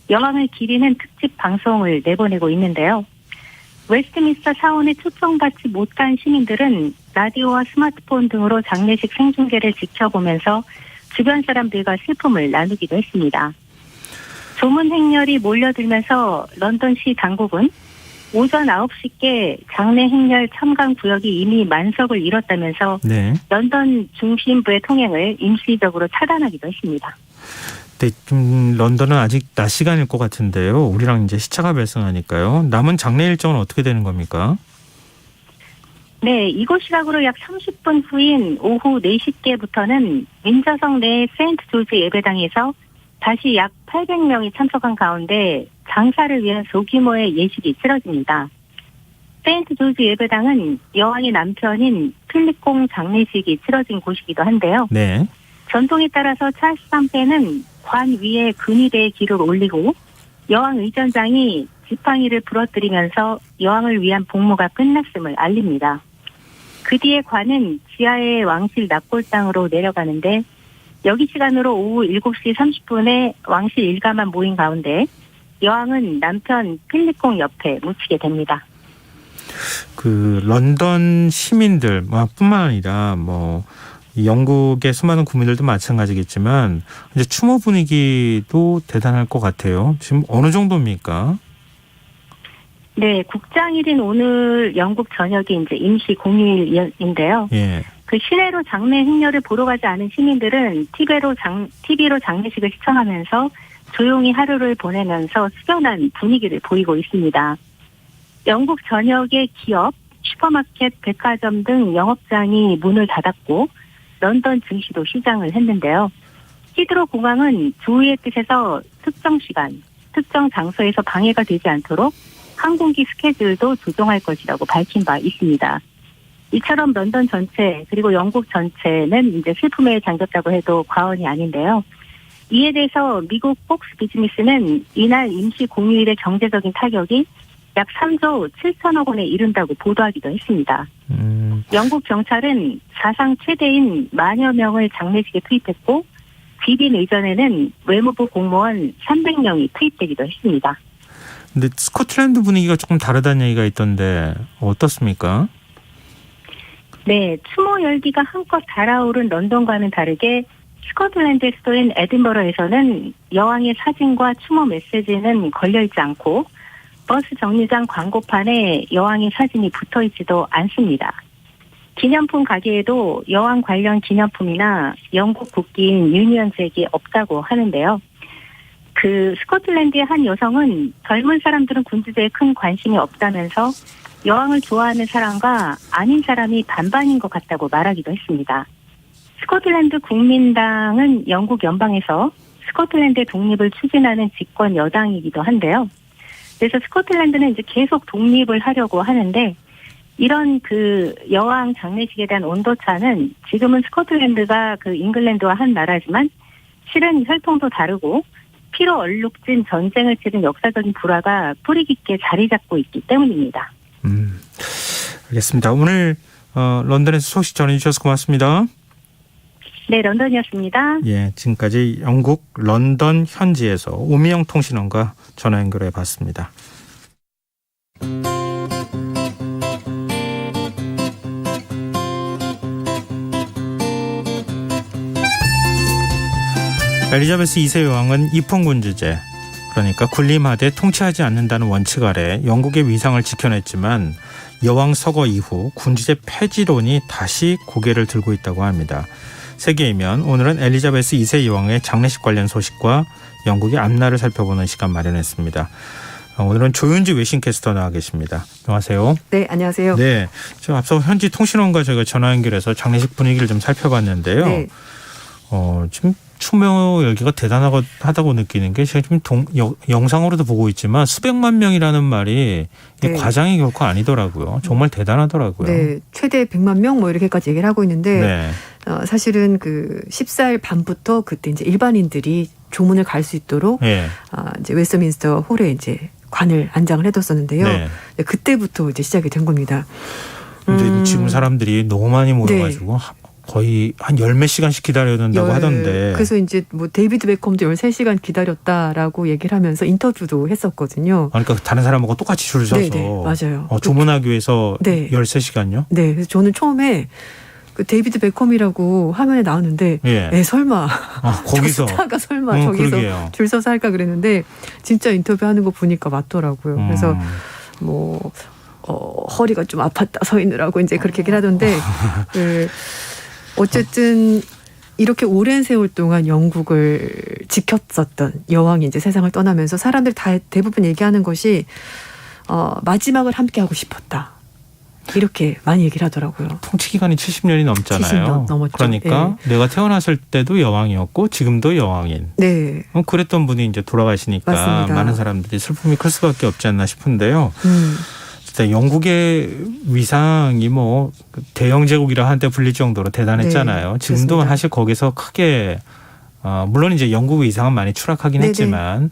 여왕을 기리는 특집 방송을 내보내고 있는데요. 웨스트민스터 사원에 초청받지 못한 시민들은 라디오와 스마트폰 등으로 장례식 생중계를 지켜보면서 주변 사람들과 슬픔을 나누기도 했습니다. 조문 행렬이 몰려들면서 런던시 당국은 오전 9시께 장례 행렬 참관 구역이 이미 만석을 이뤘다면서 네. 런던 중심부의 통행을 임시적으로 차단하기도 했습니다. 네, 런던은 아직 낮 시간일 것 같은데요. 우리랑 이제 시차가 발생하니까요. 남은 장례 일정은 어떻게 되는 겁니까? 네, 이곳 시각으로 약 30분 후인 오후 4시께부터는 윈저성 내 세인트 조지 예배당에서 다시 약 800명이 참석한 가운데 장사를 위한 소규모의 예식이 치러집니다. 세인트 조지 예배당은 여왕의 남편인 필립공 장례식이 치러진 곳이기도 한데요. 네. 전통에 따라서 찰스 3세는 관 위에 근위대의 기를 올리고 여왕 의전장이 지팡이를 부러뜨리면서 여왕을 위한 복무가 끝났음을 알립니다. 그 뒤에 관은 지하의 왕실 납골당으로 내려가는데 여기 시간으로 오후 7시 30분에 왕실 일가만 모인 가운데 여왕은 남편 필립공 옆에 묻히게 됩니다. 그 런던 시민들 뿐만 아니라 영국의 수많은 국민들도 마찬가지겠지만 이제 추모 분위기도 대단할 것 같아요. 지금 어느 정도입니까? 네, 국장일인 오늘 영국 전역이 이제 임시 공휴일인데요. 예. 그 시내로 장례 행렬을 보러 가지 않은 시민들은 TV로 장례식을 시청하면서 조용히 하루를 보내면서 숙연한 분위기를 보이고 있습니다. 영국 전역의 기업, 슈퍼마켓, 백화점 등 영업장이 문을 닫았고 런던 증시도 시장을 했는데요. 히드로 공항은 조의의 뜻에서 특정 시간, 특정 장소에서 방해가 되지 않도록 항공기 스케줄도 조정할 것이라고 밝힌 바 있습니다. 이처럼 런던 전체 그리고 영국 전체는 이제 슬픔에 잠겼다고 해도 과언이 아닌데요. 이에 대해서 미국 폭스 비즈니스는 이날 임시 공휴일의 경제적인 타격이 약 3조 7천억 원에 이른다고 보도하기도 했습니다. 영국 경찰은 사상 최대인 10,000여 명을 장례식에 투입했고 귀빈 의전에는 외무부 공무원 300명이 투입되기도 했습니다. 근데 스코틀랜드 분위기가 조금 다르다는 얘기가 있던데 어떻습니까? 네, 추모 열기가 한껏 달아오른 런던과는 다르게 스코틀랜드의 수도인 에딘버러에서는 여왕의 사진과 추모 메시지는 걸려있지 않고 버스 정류장 광고판에 여왕의 사진이 붙어있지도 않습니다. 기념품 가게에도 여왕 관련 기념품이나 영국 국기인 유니언 잭이 없다고 하는데요. 그 스코틀랜드의 한 여성은 젊은 사람들은 군주제에 큰 관심이 없다면서 여왕을 좋아하는 사람과 아닌 사람이 반반인 것 같다고 말하기도 했습니다. 스코틀랜드 국민당은 영국 연방에서 스코틀랜드의 독립을 추진하는 집권 여당이기도 한데요. 그래서 스코틀랜드는 이제 계속 독립을 하려고 하는데 이런 그 여왕 장례식에 대한 온도차는 지금은 스코틀랜드가 그 잉글랜드와 한 나라지만 실은 혈통도 다르고 피로 얼룩진 전쟁을 치른 역사적인 불화가 뿌리 깊게 자리 잡고 있기 때문입니다. 알겠습니다. 오늘 런던에서 소식 전해주셔서 고맙습니다. 네, 런던이었습니다. 예, 지금까지 영국 런던 현지에서 오미영 통신원과 전화 연결해 봤습니다. 엘리자베스 2세 여왕은 입헌군주제, 그러니까 군림하되 통치하지 않는다는 원칙 아래 영국의 위상을 지켜냈지만 여왕 서거 이후 군주제 폐지론이 다시 고개를 들고 있다고 합니다. 세계이면 오늘은 엘리자베스 2세 여왕의 장례식 관련 소식과 영국의 앞날을 살펴보는 시간 마련했습니다. 오늘은 조윤지 외신캐스터 나와 계십니다. 안녕하세요. 네, 안녕하세요. 네, 저 앞서 현지 통신원과 저희가 전화 연결해서 장례식 분위기를 좀 살펴봤는데요. 네. 지금 추모 열기가 대단하다고 느끼는 게 제가 지금 영상으로도 보고 있지만 수백만 명이라는 말이 네. 과장이 결코 아니더라고요. 정말 대단하더라고요. 네, 최대 100만 명 뭐 이렇게까지 얘기를 하고 있는데 네. 사실은 그 14일 밤부터 그때 이제 일반인들이 조문을 갈 수 있도록 네. 이제 웨스트민스터 홀에 이제 관을 안장을 해뒀었는데요. 네. 그때부터 이제 시작이 된 겁니다. 근데 지금 사람들이 너무 많이 모여가지고 네. 거의 한 10몇 시간씩 기다려야 된다고 하던데. 그래서 이제 뭐 데이비드 베컴도 13시간 기다렸다라고 얘기를 하면서 인터뷰도 했었거든요. 그러니까 다른 사람하고 똑같이 줄 서서. 네, 맞아요. 조문하기 위해서 네. 13시간요? 네, 그래서 저는 처음에 그 데이비드 베컴이라고 화면에 나왔는데 설마 거기서 스타가 설마 저기서 그러게요. 줄 서서 할까 그랬는데 진짜 인터뷰하는 거 보니까 맞더라고요. 그래서 뭐 허리가 좀 아팠다 서 있느라고 이제 그렇게 얘기를 하던데 어쨌든 이렇게 오랜 세월 동안 영국을 지켰었던 여왕이 이제 세상을 떠나면서 사람들 다 대부분 얘기하는 것이 마지막을 함께 하고 싶었다. 이렇게 많이 얘기를 하더라고요. 통치 기간이 70년이 넘잖아요. 70년 넘었죠. 그러니까 내가 태어났을 때도 여왕이었고 지금도 여왕인. 네. 그랬던 분이 이제 돌아가시니까 맞습니다. 많은 사람들이 슬픔이 클 수밖에 없지 않나 싶은데요. 진짜 영국의 위상이 뭐 대영 제국이라 한때 불릴 정도로 대단했잖아요. 네, 지금도 그렇습니다. 사실 거기서 크게 물론 이제 영국의 위상은 많이 추락하긴 네네. 했지만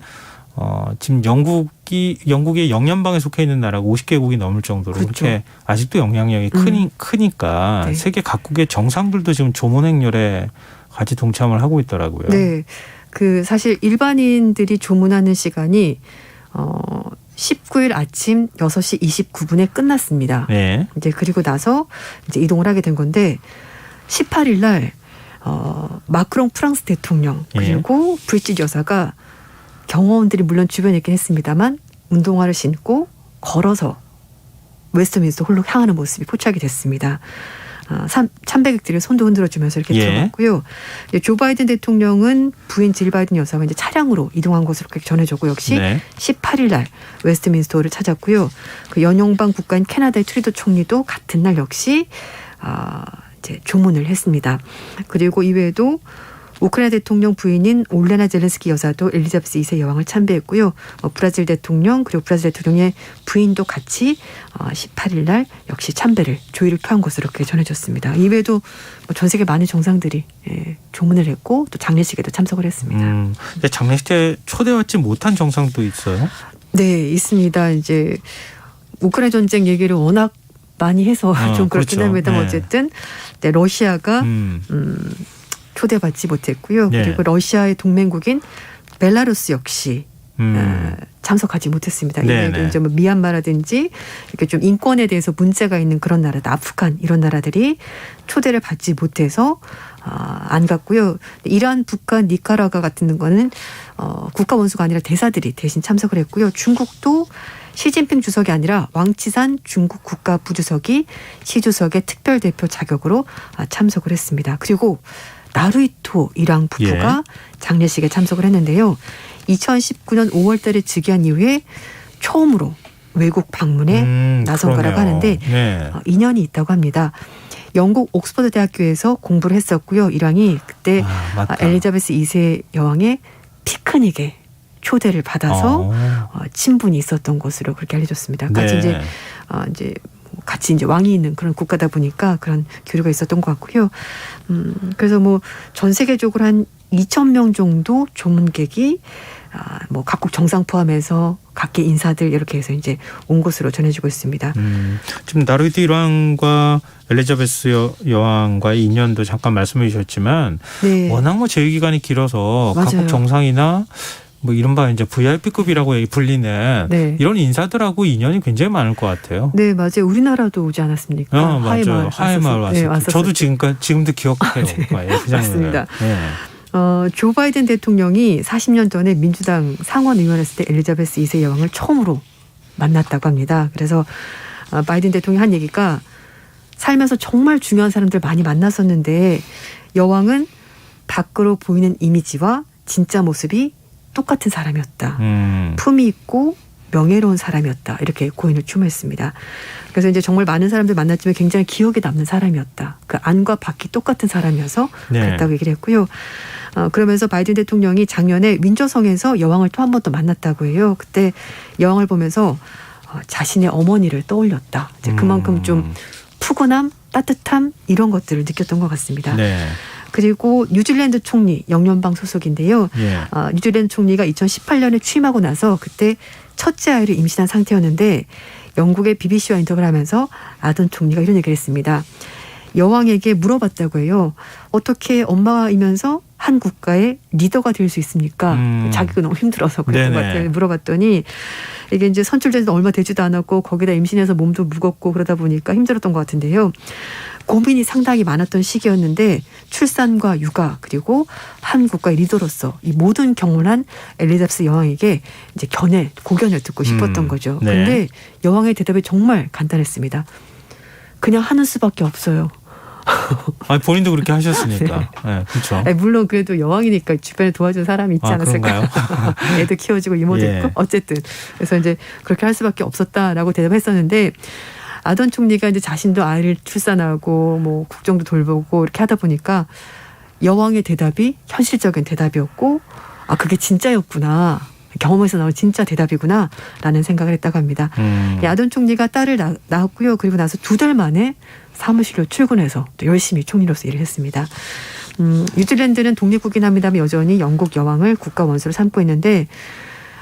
지금 영국의 영연방에 속해 있는 나라가 50개국이 넘을 정도로 그렇죠. 그렇게 아직도 영향력이 크니까 네. 세계 각국의 정상들도 지금 조문 행렬에 같이 동참을 하고 있더라고요. 네. 그 사실 일반인들이 조문하는 시간이 19일 아침 6시 29분에 끝났습니다. 네. 이제 그리고 나서 이제 이동을 하게 된 건데 18일 날 마크롱 프랑스 대통령 그리고 브리짓 여사가 경호원들이 물론 주변에 있긴 했습니다만 운동화를 신고 걸어서 웨스트민스터 홀로 향하는 모습이 포착이 됐습니다. 참배객들이 손도 흔들어주면서 이렇게 들어갔고요. 조 바이든 대통령은 부인 질 바이든 여사가 이제 차량으로 이동한 것으로 그렇게 전해졌고 역시 18일 날 웨스트민스터를 찾았고요. 그 연용방 국가인 캐나다의 트루도 총리도 같은 날 역시 이제 조문을 했습니다. 그리고 이외에도 우크라이나 대통령 부인인 올레나 젤렌스키 여사도 엘리자베스 2세 여왕을 참배했고요. 브라질 대통령 그리고 브라질 대통령의 부인도 같이 18일 날 역시 참배를 조의를 표한 것으로 그렇게 전해졌습니다. 이외에도 전 세계 많은 정상들이 조문을 했고 또 장례식에도 참석을 했습니다. 근데 장례식에 초대받지 못한 정상도 있어요? 네, 있습니다. 이제 우크라이나 전쟁 얘기를 워낙 많이 해서 좀 그렇긴 그렇죠. 합니다만 어쨌든 러시아가 초대받지 못했고요. 네. 그리고 러시아의 동맹국인 벨라루스 역시 참석하지 못했습니다. 이외에도 이제 뭐 미얀마라든지 이렇게 좀 인권에 대해서 문제가 있는 그런 나라들, 아프간 이런 나라들이 초대를 받지 못해서 안 갔고요. 이란, 북한, 니카라과 같은 거는 국가 원수가 아니라 대사들이 대신 참석을 했고요. 중국도 시진핑 주석이 아니라 왕치산 중국 국가 부주석이 시 주석의 특별 대표 자격으로 참석을 했습니다. 그리고 나루히토 일왕 부부가 장례식에 참석을 했는데요. 2019년 5월 달에 즉위한 이후에 처음으로 외국 방문에 나선 거라고 하는데 인연이 있다고 합니다. 영국 옥스퍼드 대학교에서 공부를 했었고요. 일왕이 그때 엘리자베스 2세 여왕의 피크닉에 초대를 받아서 친분이 있었던 것으로 그렇게 알려졌습니다. 같이 이제 왕이 있는 그런 국가다 보니까 그런 교류가 있었던 것 같고요. 그래서 뭐 전 세계적으로 한 2,000명 정도 조문객이 뭐 각국 정상 포함해서 각계 인사들 이렇게 해서 이제 온 것으로 전해지고 있습니다. 지금 나르디 일왕과 엘리자베스 여왕과의 인연도 잠깐 말씀해 주셨지만 네. 워낙 뭐 재위 기간이 길어서 맞아요. 각국 정상이나 뭐 이른바 이제 VIP급이라고 불리는 네. 이런 인사들하고 인연이 굉장히 많을 것 같아요. 네, 맞아요. 우리나라도 오지 않았습니까? 맞아요. 하회마을 왔어요. 네, 저도 지금도 기억해요. 그 맞습니다. 네. 조 바이든 대통령이 40년 전에 민주당 상원 의원했을 때 엘리자베스 2세 여왕을 처음으로 만났다고 합니다. 그래서 바이든 대통령이 한 얘기가 살면서 정말 중요한 사람들 많이 만났었는데 여왕은 밖으로 보이는 이미지와 진짜 모습이 똑같은 사람이었다. 품이 있고 명예로운 사람이었다. 이렇게 고인을 추모했습니다. 그래서 이제 정말 많은 사람들 만났지만 굉장히 기억에 남는 사람이었다. 그 안과 밖이 똑같은 사람이어서 그랬다고 얘기를 했고요. 그러면서 바이든 대통령이 작년에 윈저성에서 여왕을 또 한 번 더 만났다고 해요. 그때 여왕을 보면서 자신의 어머니를 떠올렸다. 이제 그만큼 좀 푸근함, 따뜻함 이런 것들을 느꼈던 것 같습니다. 네. 그리고 뉴질랜드 총리 영연방 소속인데요. 예. 뉴질랜드 총리가 2018년에 취임하고 나서 그때 첫째 아이를 임신한 상태였는데 영국의 BBC와 인터뷰를 하면서 아던 총리가 이런 얘기를 했습니다. 여왕에게 물어봤다고 해요. 어떻게 엄마이면서 한 국가의 리더가 될 수 있습니까? 자기가 너무 힘들어서 그랬던 것 같아요. 물어봤더니 이게 이제 선출된 지 얼마 되지도 않았고 거기다 임신해서 몸도 무겁고 그러다 보니까 힘들었던 것 같은데요. 고민이 상당히 많았던 시기였는데 출산과 육아 그리고 한 국가의 리더로서 이 모든 경험한 엘리자베스 여왕에게 이제 고견을 듣고 싶었던 거죠. 네. 그런데 여왕의 대답이 정말 간단했습니다. 그냥 하는 수밖에 없어요. 본인도 그렇게 하셨으니까. 네, 그렇죠. 물론 그래도 여왕이니까 주변에 도와준 사람이 있지 않았을까요? 애도 키워주고 이모도 있고 어쨌든 그래서 이제 그렇게 할 수밖에 없었다라고 대답했었는데 아던 총리가 이제 자신도 아이를 출산하고 뭐 국정도 돌보고 이렇게 하다 보니까 여왕의 대답이 현실적인 대답이었고 그게 진짜였구나. 경험에서 나온 진짜 대답이구나 라는 생각을 했다고 합니다. 아던 총리가 딸을 낳았고요. 그리고 나서 2달 만에 사무실로 출근해서 또 열심히 총리로서 일을 했습니다. 뉴질랜드는 독립국이긴 합니다만 여전히 영국 여왕을 국가 원수로 삼고 있는데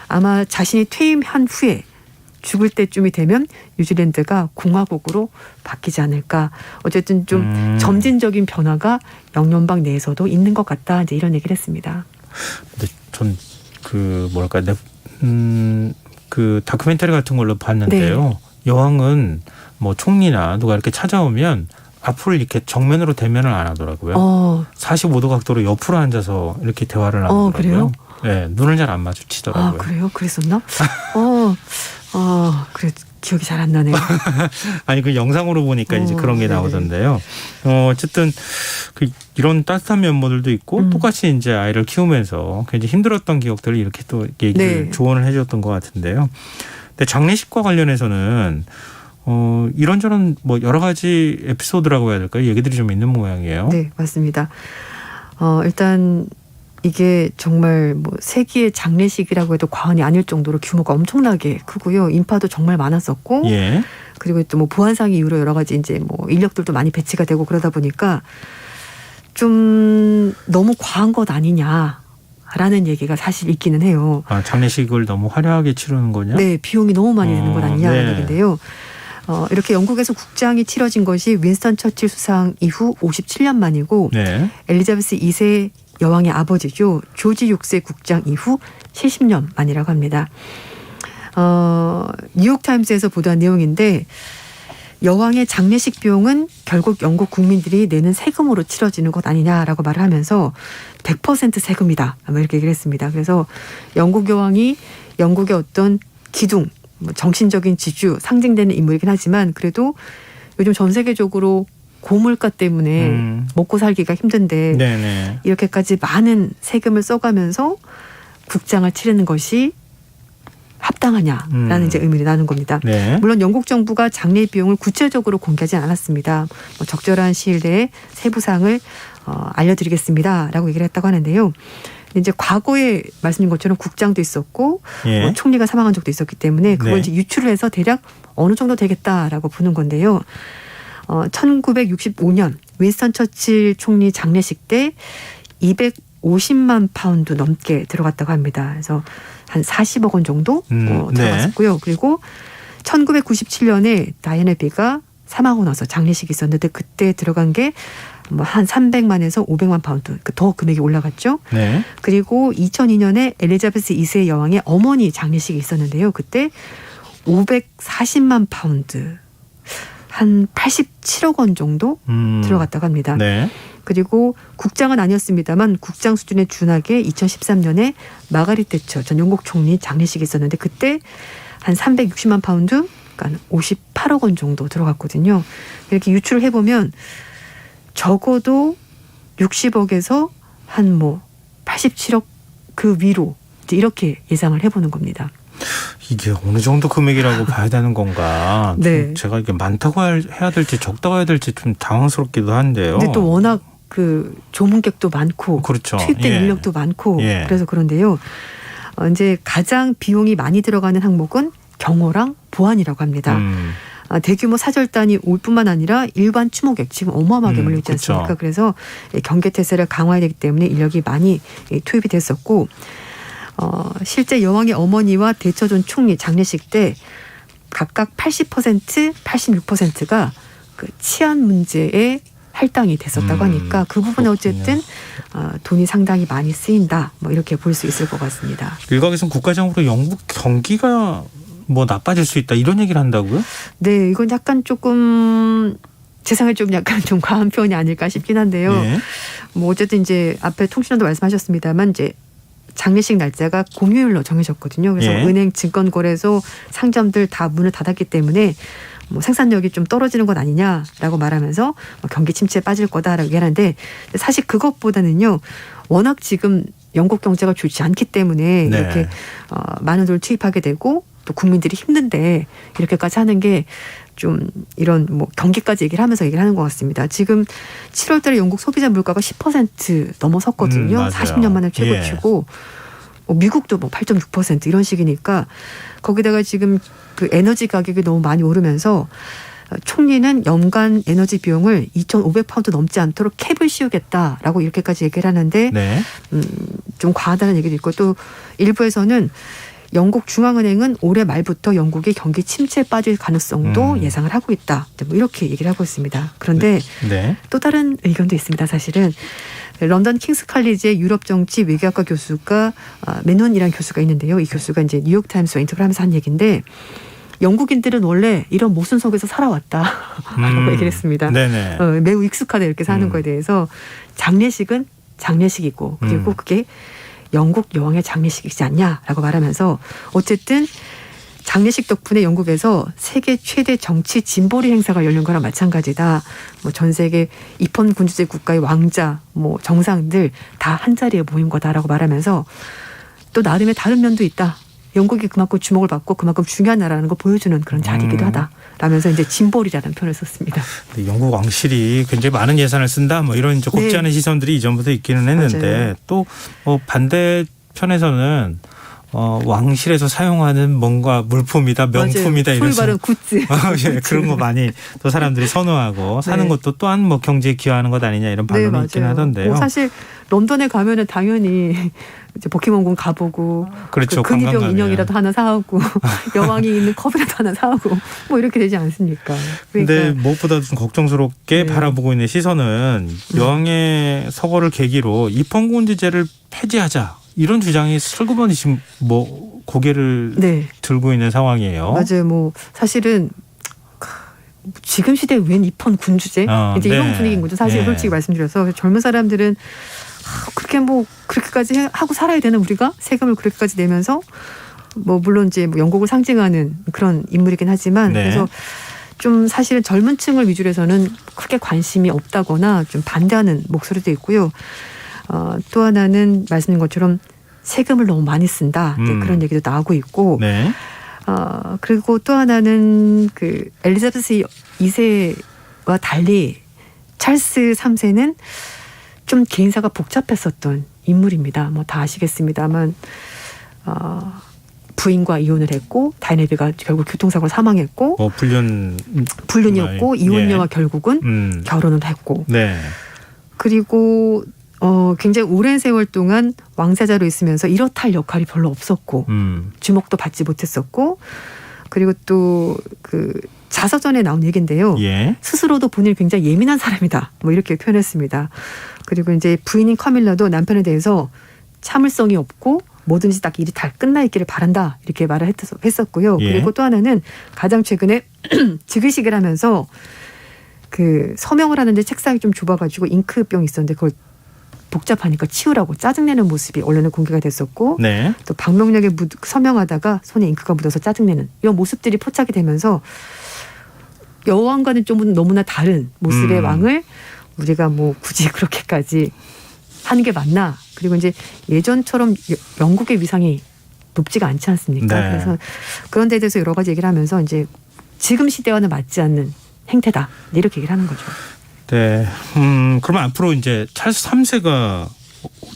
아마 자신이 퇴임한 후에 죽을 때쯤이 되면 뉴질랜드가 공화국으로 바뀌지 않을까. 어쨌든 좀 점진적인 변화가 영연방 내에서도 있는 것 같다. 이제 이런 얘기를 했습니다. 근데 전 그 다큐멘터리 같은 걸로 봤는데요. 네. 여왕은 뭐 총리나 누가 이렇게 찾아오면 앞으로 이렇게 정면으로 대면을 안 하더라고요. 45도 각도로 옆으로 앉아서 이렇게 대화를 하더라고요. 그래요? 네, 눈을 잘 안 마주치더라고요. 그래요? 그랬었나? 그래 기억이 잘 안 나네요. 아니 그 영상으로 보니까 이제 그런 게 나오던데요. 어쨌든 이런 따뜻한 면모들도 있고 똑같이 이제 아이를 키우면서 굉장히 힘들었던 기억들을 이렇게 또 얘기를 조언을 해줬던 것 같은데요. 근데 장례식과 관련해서는 이런저런 뭐 여러 가지 에피소드라고 해야 될까요? 얘기들이 좀 있는 모양이에요. 네, 맞습니다. 일단 이게 정말 뭐 세기의 장례식이라고 해도 과언이 아닐 정도로 규모가 엄청나게 크고요. 인파도 정말 많았었고, 그리고 또 뭐 보안상 이유로 여러 가지 이제 뭐 인력들도 많이 배치가 되고 그러다 보니까 좀 너무 과한 것 아니냐라는 얘기가 사실 있기는 해요. 장례식을 너무 화려하게 치르는 거냐? 네, 비용이 너무 많이 드는 것 아니냐는 얘기인데요. 이렇게 영국에서 국장이 치러진 것이 윈스턴 처칠 수상 이후 57년 만이고 엘리자베스 2세 여왕의 아버지죠. 조지 6세 국장 이후 70년 만이라고 합니다. 뉴욕타임스에서 보도한 내용인데 여왕의 장례식 비용은 결국 영국 국민들이 내는 세금으로 치러지는 것 아니냐라고 말을 하면서 100% 세금이다. 이렇게 얘기를 했습니다. 그래서 영국 여왕이 영국의 어떤 기둥, 정신적인 지주, 상징되는 인물이긴 하지만 그래도 요즘 전 세계적으로 고물가 때문에 먹고 살기가 힘든데 이렇게까지 많은 세금을 써가면서 국장을 치르는 것이 합당하냐라는 이제 의문이 나는 겁니다. 물론 영국 정부가 장례 비용을 구체적으로 공개하지 않았습니다. 적절한 시일 내에 세부사항을 알려드리겠습니다라고 얘기를 했다고 하는데요. 이제 과거에 말씀드린 것처럼 국장도 있었고 총리가 사망한 적도 있었기 때문에 그걸 이제 유출을 해서 대략 어느 정도 되겠다라고 보는 건데요. 1965년 윈스턴 처칠 총리 장례식 때 50만 파운드 넘게 들어갔다고 합니다. 그래서 한 40억 원 정도 들어갔었고요. 그리고 1997년에 다이애나비가 사망하고 나서 장례식이 있었는데 그때 들어간 게 뭐 한 300만에서 500만 파운드, 더 금액이 올라갔죠. 네. 그리고 2002년에 엘리자베스 2세 여왕의 어머니 장례식이 있었는데요. 그때 540만 파운드, 한 87억 원 정도 들어갔다고 합니다. 네. 그리고 국장은 아니었습니다만 국장 수준에 준하게 2013년에 마가릿 대처 전 영국 총리 장례식이 있었는데 그때 한 360만 파운드, 그러니까 58억 원 정도 들어갔거든요. 이렇게 유출을 해보면 적어도 60억에서 한 87억 그 위로 이렇게 예상을 해보는 겁니다. 이게 어느 정도 금액이라고 봐야 되는 건가? 네. 제가 이게 많다고 해야 될지 적다고 해야 될지 좀 당황스럽기도 한데요. 근데 또 워낙 그 조문객도 많고, 그렇죠. 투입된 예. 인력도 많고, 예. 그래서 그런데요. 이제 가장 비용이 많이 들어가는 항목은 경호랑 보안이라고 합니다. 대규모 사절단이 올 뿐만 아니라 일반 추모객 지금 어마어마하게 몰려있지 않습니까? 그렇죠. 그래서 경계태세를 강화해야 되기 때문에 인력이 많이 투입이 됐었고 실제 여왕의 어머니와 대처 전 총리 장례식 때 각각 80%, 86%가 그 치안 문제에 할당이 됐었다고 하니까 그 부분에 어쨌든 돈이 상당히 많이 쓰인다. 이렇게 볼 수 있을 것 같습니다. 일각에서는 국가적으로 영국 경기가 나빠질 수 있다 이런 얘기를 한다고요? 네, 이건 약간 조금 세상에 좀 약간 좀 과한 표현이 아닐까 싶긴 한데요. 예. 어쨌든 이제 앞에 통신원도 말씀하셨습니다만 이제 장례식 날짜가 공휴일로 정해졌거든요. 그래서 예. 은행, 증권거래소, 상점들 다 문을 닫았기 때문에 생산력이 좀 떨어지는 것 아니냐라고 말하면서 경기 침체에 빠질 거다라고 얘기하는데 사실 그것보다는요. 워낙 지금 영국 경제가 좋지 않기 때문에 네. 이렇게 많은 돈을 투입하게 되고 또 국민들이 힘든데 이렇게까지 하는 게 좀 이런 경기까지 얘기를 하면서 얘기를 하는 것 같습니다. 지금 7월 달에 영국 소비자 물가가 10% 넘어섰거든요. 맞아요. 40년 만에 최고치고 미국도 8.6% 이런 식이니까 거기다가 지금 그 에너지 가격이 너무 많이 오르면서 총리는 연간 에너지 비용을 2,500파운드 넘지 않도록 캡을 씌우겠다라고 이렇게까지 얘기를 하는데 네. 좀 과하다는 얘기도 있고 또 일부에서는 영국 중앙은행은 올해 말부터 영국이 경기 침체에 빠질 가능성도 예상을 하고 있다. 이렇게 얘기를 하고 있습니다. 그런데 네. 또 다른 의견도 있습니다. 사실은 런던 킹스 칼리지의 유럽 정치 외교학과 교수가 맨원이라는 교수가 있는데요. 이 교수가 이제 뉴욕타임스와 인터뷰를 하면서 한 얘기인데 영국인들은 원래 이런 모순 속에서 살아왔다라고 얘기를 했습니다. 네네. 매우 익숙하다 이렇게 사는 거에 대해서 장례식은 장례식이고 그리고 그게 영국 여왕의 장례식이지 않냐라고 말하면서 어쨌든 장례식 덕분에 영국에서 세계 최대 정치 진보리 행사가 열린 거랑 마찬가지다. 전 세계 입헌 군주제 국가의 왕자, 정상들 다 한 자리에 모인 거다라고 말하면서 또 나름의 다른 면도 있다. 영국이 그만큼 주목을 받고 그만큼 중요한 나라라는 거 보여주는 그런 자리이기도 하다. 라면서 이제 진보리라는 표현을 썼습니다. 영국 왕실이 굉장히 많은 예산을 쓴다. 이런 이제 곱지 않은 시선들이 이전부터 있기는 했는데 맞아요. 또 반대편에서는 왕실에서 사용하는 뭔가 물품이다, 명품이다 소위 이래서 말하는 굿즈. 예, 그런 거 많이 또 사람들이 선호하고 사는 네. 것도 또한 경제에 기여하는 것 아니냐 이런 반론이 있긴 하던데요. 사실 런던에 가면은 당연히 이제 포켓몬군 가보고 그렇죠. 그 근위병 관광 인형이라도 하나 사오고 여왕이 있는 컵이라도 하나 사오고 이렇게 되지 않습니까? 근데 무엇보다도 좀 걱정스럽게 바라보고 있는 시선은 여왕의 서거를 계기로 입헌군주제를 폐지하자 이런 주장이 슬그머니 지금 고개를 들고 있는 상황이에요. 맞아요. 사실은 지금 시대에 웬 입헌 군주제 이제 이런 분위기인 거죠. 사실 솔직히 말씀드려서 젊은 사람들은 그렇게 그렇게까지 하고 살아야 되는 우리가 세금을 그렇게까지 내면서 물론 이제 영국을 상징하는 그런 인물이긴 하지만 그래서 좀 사실은 젊은 층을 위주로 해서는 크게 관심이 없다거나 좀 반대하는 목소리도 있고요. 또 하나는 말씀드린 것처럼 세금을 너무 많이 쓴다 그런 얘기도 나오고 있고 그리고 또 하나는 그 엘리자베스 2세와 달리 찰스 3세는 좀 개인사가 복잡했었던 인물입니다. 다 아시겠습니다만 부인과 이혼을 했고 다이애나비가 결국 교통사고로 사망했고 불륜이었고 이혼녀와 결국은 결혼을 했고 그리고 굉장히 오랜 세월 동안 왕세자로 있으면서 이렇다 할 역할이 별로 없었고 주목도 받지 못했었고 그리고 또 그 자서전에 나온 얘기인데요. 예. 스스로도 본인이 굉장히 예민한 사람이다. 뭐 이렇게 표현했습니다. 그리고 이제 부인인 카밀라도 남편에 대해서 참을성이 없고 뭐든지 딱 일이 다 끝나 있기를 바란다. 이렇게 말을 했었고요. 예. 그리고 또 하나는 가장 최근에 즉위식을 하면서 그 서명을 하는데 책상이 좀 좁아가지고 잉크병이 있었는데 그걸 복잡하니까 치우라고 짜증내는 모습이 언론에 공개가 됐었고 네. 또 방명록에 서명하다가 손에 잉크가 묻어서 짜증내는 이런 모습들이 포착이 되면서 여왕과는 좀 너무나 다른 모습의 왕을 우리가 뭐 굳이 그렇게까지 하는 게 맞나. 그리고 이제 예전처럼 영국의 위상이 높지가 않지 않습니까? 네. 그래서 그런 데에 대해서 여러 가지 얘기를 하면서 이제 지금 시대와는 맞지 않는 행태다. 이렇게 얘기를 하는 거죠. 네. 그러면 앞으로 이제 찰스 3세가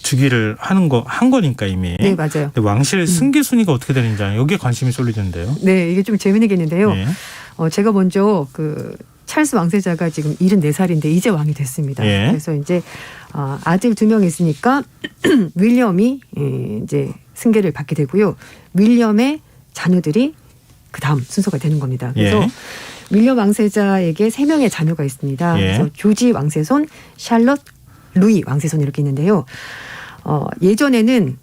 즉위를 한 거니까 이미. 네, 맞아요. 왕실 승계 순위가 어떻게 되는지 여기에 관심이 쏠리던데요. 네, 이게 좀 재미있는 게 있는데요. 네. 제가 먼저 그 찰스 왕세자가 지금 74살인데 이제 왕이 됐습니다. 예. 그래서 이제 아들 2명 있으니까 윌리엄이 이제 승계를 받게 되고요. 윌리엄의 자녀들이 그 다음 순서가 되는 겁니다. 그래서 예. 윌리엄 왕세자에게 3명의 자녀가 있습니다. 예. 그래서 조지 왕세손, 샬럿, 루이 왕세손 이렇게 있는데요. 예전에는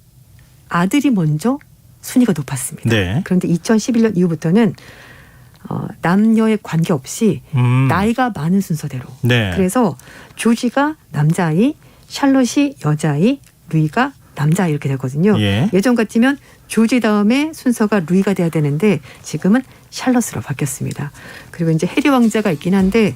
아들이 먼저 순위가 높았습니다. 네. 그런데 2011년 이후부터는 남녀에 관계없이 나이가 많은 순서대로. 네. 그래서 조지가 남자아이, 샬롯이 여자아이, 루이가 남자아이 이렇게 되거든요. 예. 예전 같으면 조지 다음에 순서가 루이가 돼야 되는데 지금은 샬롯으로 바뀌었습니다. 그리고 이제 해리 왕자가 있긴 한데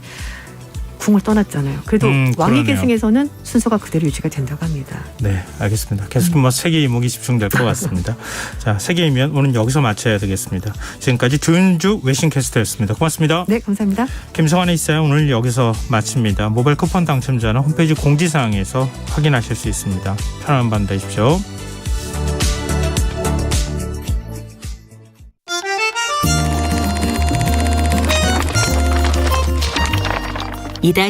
궁을 떠났잖아요. 그래도 왕위 그러네요. 계승에서는 순서가 그대로 유지가 된다고 합니다. 네, 알겠습니다. 계속 세계 이목이 집중될 것 같습니다. 자, 세계이면 오늘 여기서 마쳐야 되겠습니다. 지금까지 조윤주 외신캐스터였습니다. 고맙습니다. 네, 감사합니다. 김성환의 시사야 오늘 여기서 마칩니다. 모바일 쿠폰 당첨자는 홈페이지 공지사항에서 확인하실 수 있습니다. 편안한 밤 되십시오. 이달